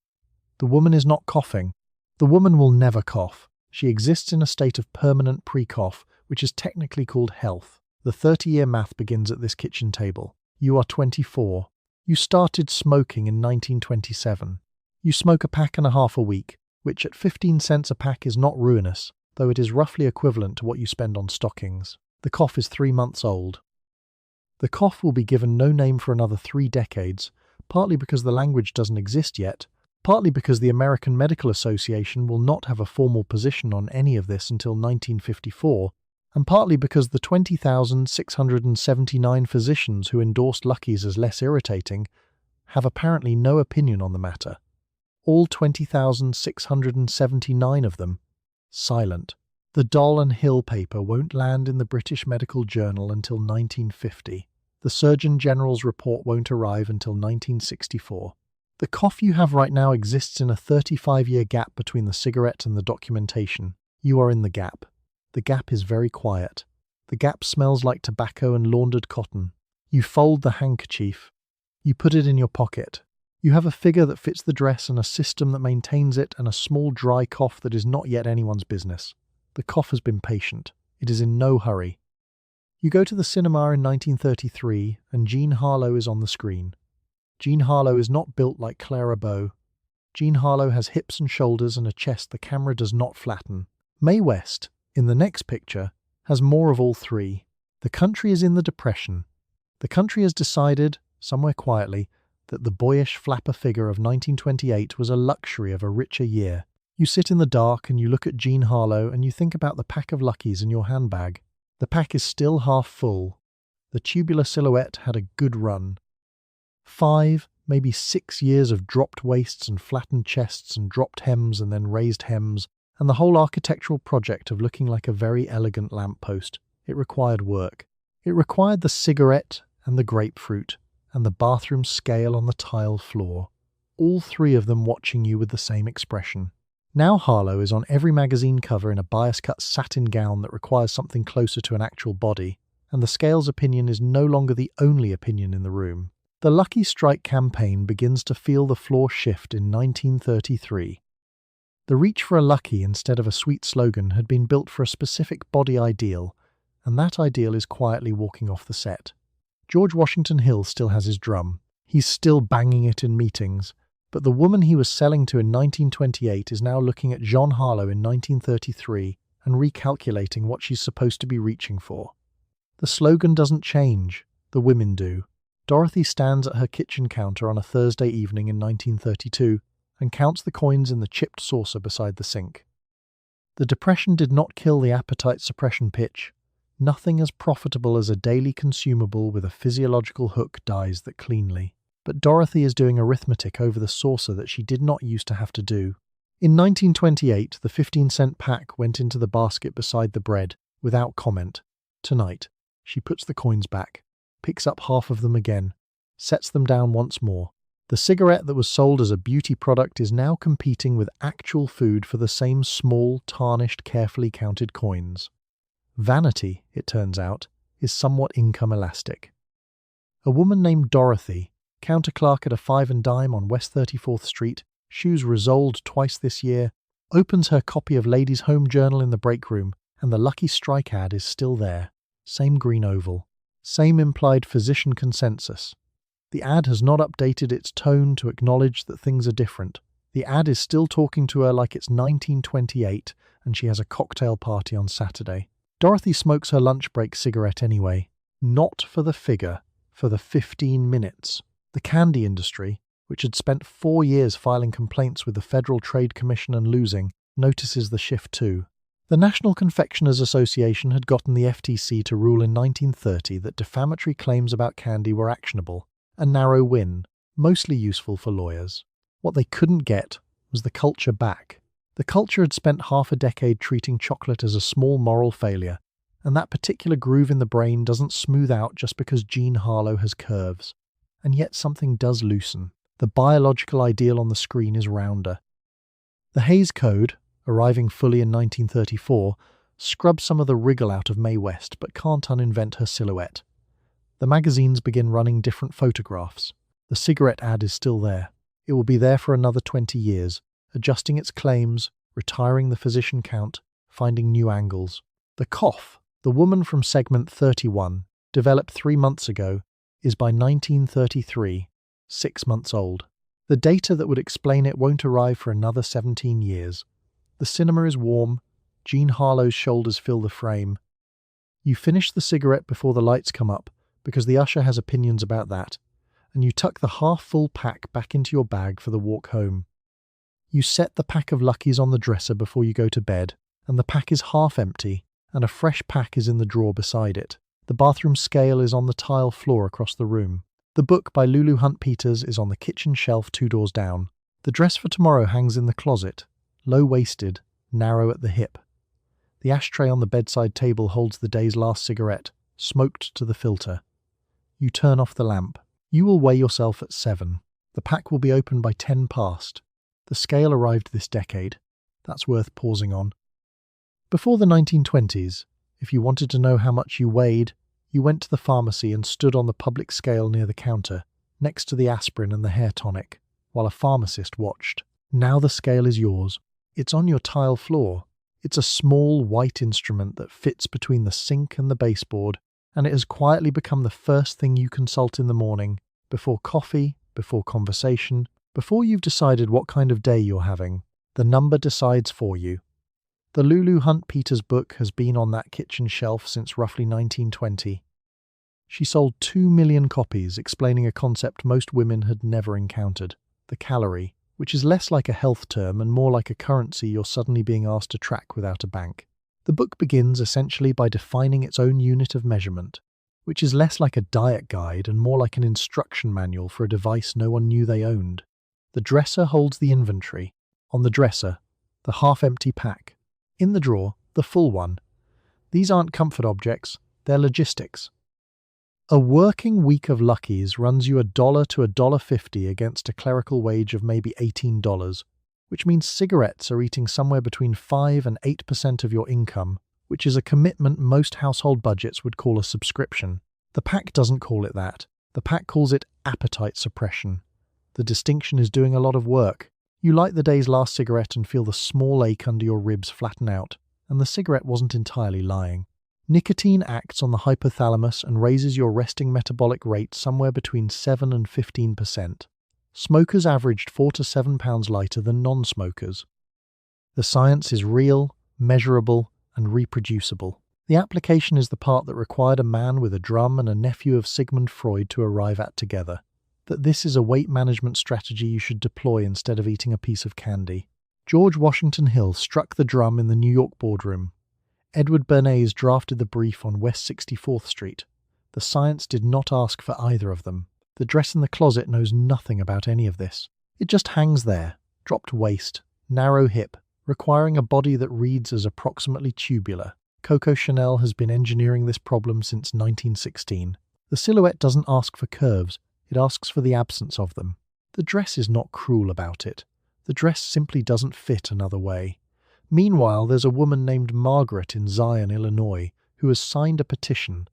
The woman is not coughing. The woman will never cough. She exists in a state of permanent pre-cough, which is technically called health. The 30-year math begins at this kitchen table. You are 24. You started smoking in 1927. You smoke a pack and a half a week, which at 15 cents a pack is not ruinous, though it is roughly equivalent to what you spend on stockings. The cough is 3 months old. The cough will be given no name for another 3 decades, partly because the language doesn't exist yet, partly because the American Medical Association will not have a formal position on any of this until 1954, and partly because the 20,679 physicians who endorsed Lucky's as less irritating have apparently no opinion on the matter. All 20,679 of them, silent. The Doll and Hill paper won't land in the British Medical Journal until 1950. The Surgeon General's report won't arrive until 1964. The cough you have right now exists in a 35-year gap between the cigarette and the documentation. You are in the gap. The gap is very quiet. The gap smells like tobacco and laundered cotton. You fold the handkerchief. You put it in your pocket. You have a figure that fits the dress and a system that maintains it and a small dry cough that is not yet anyone's business. The cough has been patient. It is in no hurry. You go to the cinema in 1933 and Jean Harlow is on the screen. Jean Harlow is not built like Clara Bow. Jean Harlow has hips and shoulders and a chest the camera does not flatten. Mae West, in the next picture, has more of all three. The country is in the Depression. The country has decided, somewhere quietly, that the boyish flapper figure of 1928 was a luxury of a richer year. You sit in the dark and you look at Jean Harlow and you think about the pack of Luckies in your handbag. The pack is still half full. The tubular silhouette had a good run. 5, maybe 6 years of dropped waists and flattened chests and dropped hems and then raised hems, and the whole architectural project of looking like a very elegant lamppost. It required work. It required the cigarette and the grapefruit and the bathroom scale on the tile floor, all three of them watching you with the same expression. Now Harlow is on every magazine cover in a bias-cut satin gown that requires something closer to an actual body, and the scale's opinion is no longer the only opinion in the room. The Lucky Strike campaign begins to feel the floor shift in 1933. The reach for a lucky instead of a sweet slogan had been built for a specific body ideal, and that ideal is quietly walking off the set. George Washington Hill still has his drum. He's still banging it in meetings, but the woman he was selling to in 1928 is now looking at Jean Harlow in 1933 and recalculating what she's supposed to be reaching for. The slogan doesn't change, the women do. Dorothy stands at her kitchen counter on a Thursday evening in 1932 and counts the coins in the chipped saucer beside the sink. The Depression did not kill the appetite suppression pitch. Nothing as profitable as a daily consumable with a physiological hook dies that cleanly. But Dorothy is doing arithmetic over the saucer that she did not used to have to do. In 1928, the 15-cent pack went into the basket beside the bread, without comment. Tonight, she puts the coins back, picks up half of them again, sets them down once more. The cigarette that was sold as a beauty product is now competing with actual food for the same small, tarnished, carefully counted coins. Vanity, it turns out, is somewhat income elastic. A woman named Dorothy, counter clerk at a 5 and dime on West 34th Street, shoes resoled twice this year, opens her copy of Ladies' Home Journal in the break room, and the Lucky Strike ad is still there. Same green oval. Same implied physician consensus. The ad has not updated its tone to acknowledge that things are different. The ad is still talking to her like it's 1928 and she has a cocktail party on Saturday. Dorothy smokes her lunch break cigarette anyway. Not for the figure, for the 15 minutes. The candy industry, which had spent 4 years filing complaints with the Federal Trade Commission and losing, notices the shift too. The National Confectioners Association had gotten the FTC to rule in 1930 that defamatory claims about candy were actionable, a narrow win, mostly useful for lawyers. What they couldn't get was the culture back. The culture had spent half a decade treating chocolate as a small moral failure, and that particular groove in the brain doesn't smooth out just because Jean Harlow has curves. And yet something does loosen. The biological ideal on the screen is rounder. The Hays Code, arriving fully in 1934, scrubs some of the wriggle out of Mae West but can't uninvent her silhouette. The magazines begin running different photographs. The cigarette ad is still there. It will be there for another 20 years, adjusting its claims, retiring the physician count, finding new angles. The cough, the woman from segment 31, developed 3 months ago, is by 1933, 6 months old. The data that would explain it won't arrive for another 17 years. The cinema is warm. Jean Harlow's shoulders fill the frame. You finish the cigarette before the lights come up, because the usher has opinions about that, and you tuck the half-full pack back into your bag for the walk home. You set the pack of Luckies on the dresser before you go to bed, and the pack is half empty, and a fresh pack is in the drawer beside it. The bathroom scale is on the tile floor across the room. The book by Lulu Hunt Peters is on the kitchen shelf 2 doors down. The dress for tomorrow hangs in the closet, low-waisted, narrow at the hip. The ashtray on the bedside table holds the day's last cigarette, smoked to the filter. You turn off the lamp. You will weigh yourself at 7. The pack will be open by 10 past. The scale arrived this decade. That's worth pausing on. Before the 1920s, if you wanted to know how much you weighed, You went to the pharmacy and stood on the public scale near the counter, next to the aspirin and the hair tonic, while a pharmacist watched. Now the scale is yours. It's on your tile floor. It's a small white instrument that fits between the sink and the baseboard, and it has quietly become the first thing you consult in the morning, before coffee, before conversation, before you've decided what kind of day you're having. The number decides for you. The Lulu Hunt Peters book has been on that kitchen shelf since roughly 1920. She sold 2 million copies, explaining a concept most women had never encountered: the calorie, which is less like a health term and more like a currency you're suddenly being asked to track without a bank. The book begins essentially by defining its own unit of measurement, which is less like a diet guide and more like an instruction manual for a device no one knew they owned. The dresser holds the inventory. On the dresser, the half-empty pack. In the drawer, the full one. These aren't comfort objects, they're logistics. A working week of Lucky's runs you $1 to $1.50 against a clerical wage of maybe $18, which means cigarettes are eating somewhere between 5 and 8% of your income, which is a commitment most household budgets would call a subscription. The pack doesn't call it that. The pack calls it appetite suppression. The distinction is doing a lot of work. You light the day's last cigarette and feel the small ache under your ribs flatten out, and the cigarette wasn't entirely lying. Nicotine acts on the hypothalamus and raises your resting metabolic rate somewhere between 7 and 15%. Smokers averaged 4 to 7 pounds lighter than non-smokers. The science is real, measurable, and reproducible. The application is the part that required a man with a drum and a nephew of Sigmund Freud to arrive at together. That this is a weight management strategy you should deploy instead of eating a piece of candy. George Washington Hill struck the drum in the New York boardroom. Edward Bernays drafted the brief on West 64th Street. The science did not ask for either of them. The dress in the closet knows nothing about any of this. It just hangs there, dropped waist, narrow hip, requiring a body that reads as approximately tubular. Coco Chanel has been engineering this problem since 1916. The silhouette doesn't ask for curves, it asks for the absence of them. The dress is not cruel about it. The dress simply doesn't fit another way. Meanwhile, there's a woman named Margaret in Zion, Illinois, who has signed a petition.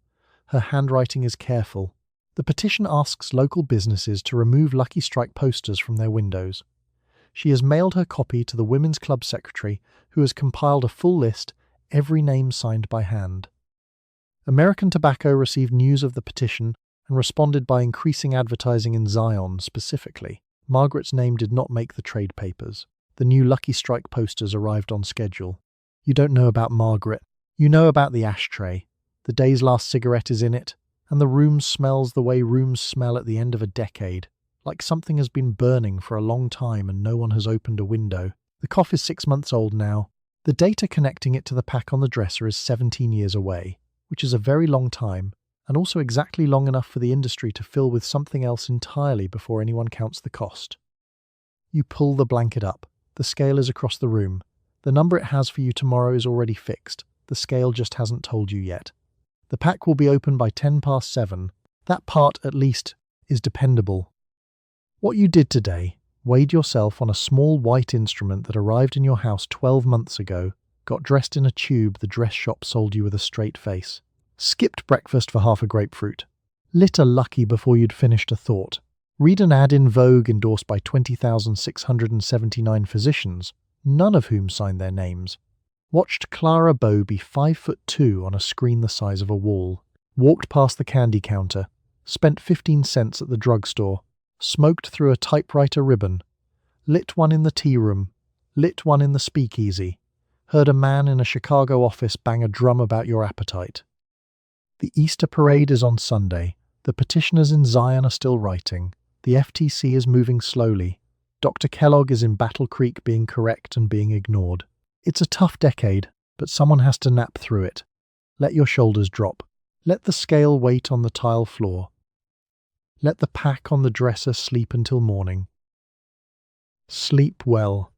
Her handwriting is careful. The petition asks local businesses to remove Lucky Strike posters from their windows. She has mailed her copy to the Women's Club secretary, who has compiled a full list, every name signed by hand. American Tobacco received news of the petition and responded by increasing advertising in Zion specifically. Margaret's name did not make the trade papers. The new Lucky Strike posters arrived on schedule. You don't know about Margaret. You know about the ashtray. The day's last cigarette is in it, and the room smells the way rooms smell at the end of a decade, like something has been burning for a long time and no one has opened a window. The cough is 6 months old now. The data connecting it to the pack on the dresser is 17 years away, which is a very long time, and also exactly long enough for the industry to fill with something else entirely before anyone counts the cost. You pull the blanket up. The scale is across the room. The number it has for you tomorrow is already fixed. The scale just hasn't told you yet. The pack will be open by 7:10. That part, at least, is dependable. What you did today, weighed yourself on a small white instrument that arrived in your house 12 months ago, got dressed in a tube the dress shop sold you with a straight face, skipped breakfast for half a grapefruit, lit a Lucky before you'd finished a thought, read an ad in Vogue endorsed by 20,679 physicians, none of whom signed their names, watched Clara Bow be 5'2" on a screen the size of a wall, walked past the candy counter, spent 15 cents at the drugstore, smoked through a typewriter ribbon, lit one in the tea room, lit one in the speakeasy, heard a man in a Chicago office bang a drum about your appetite. The Easter parade is on Sunday. The petitioners in Zion are still writing. The FTC is moving slowly. Dr. Kellogg is in Battle Creek being correct and being ignored. It's a tough decade, but someone has to nap through it. Let your shoulders drop. Let the scale wait on the tile floor. Let the pack on the dresser sleep until morning. Sleep well.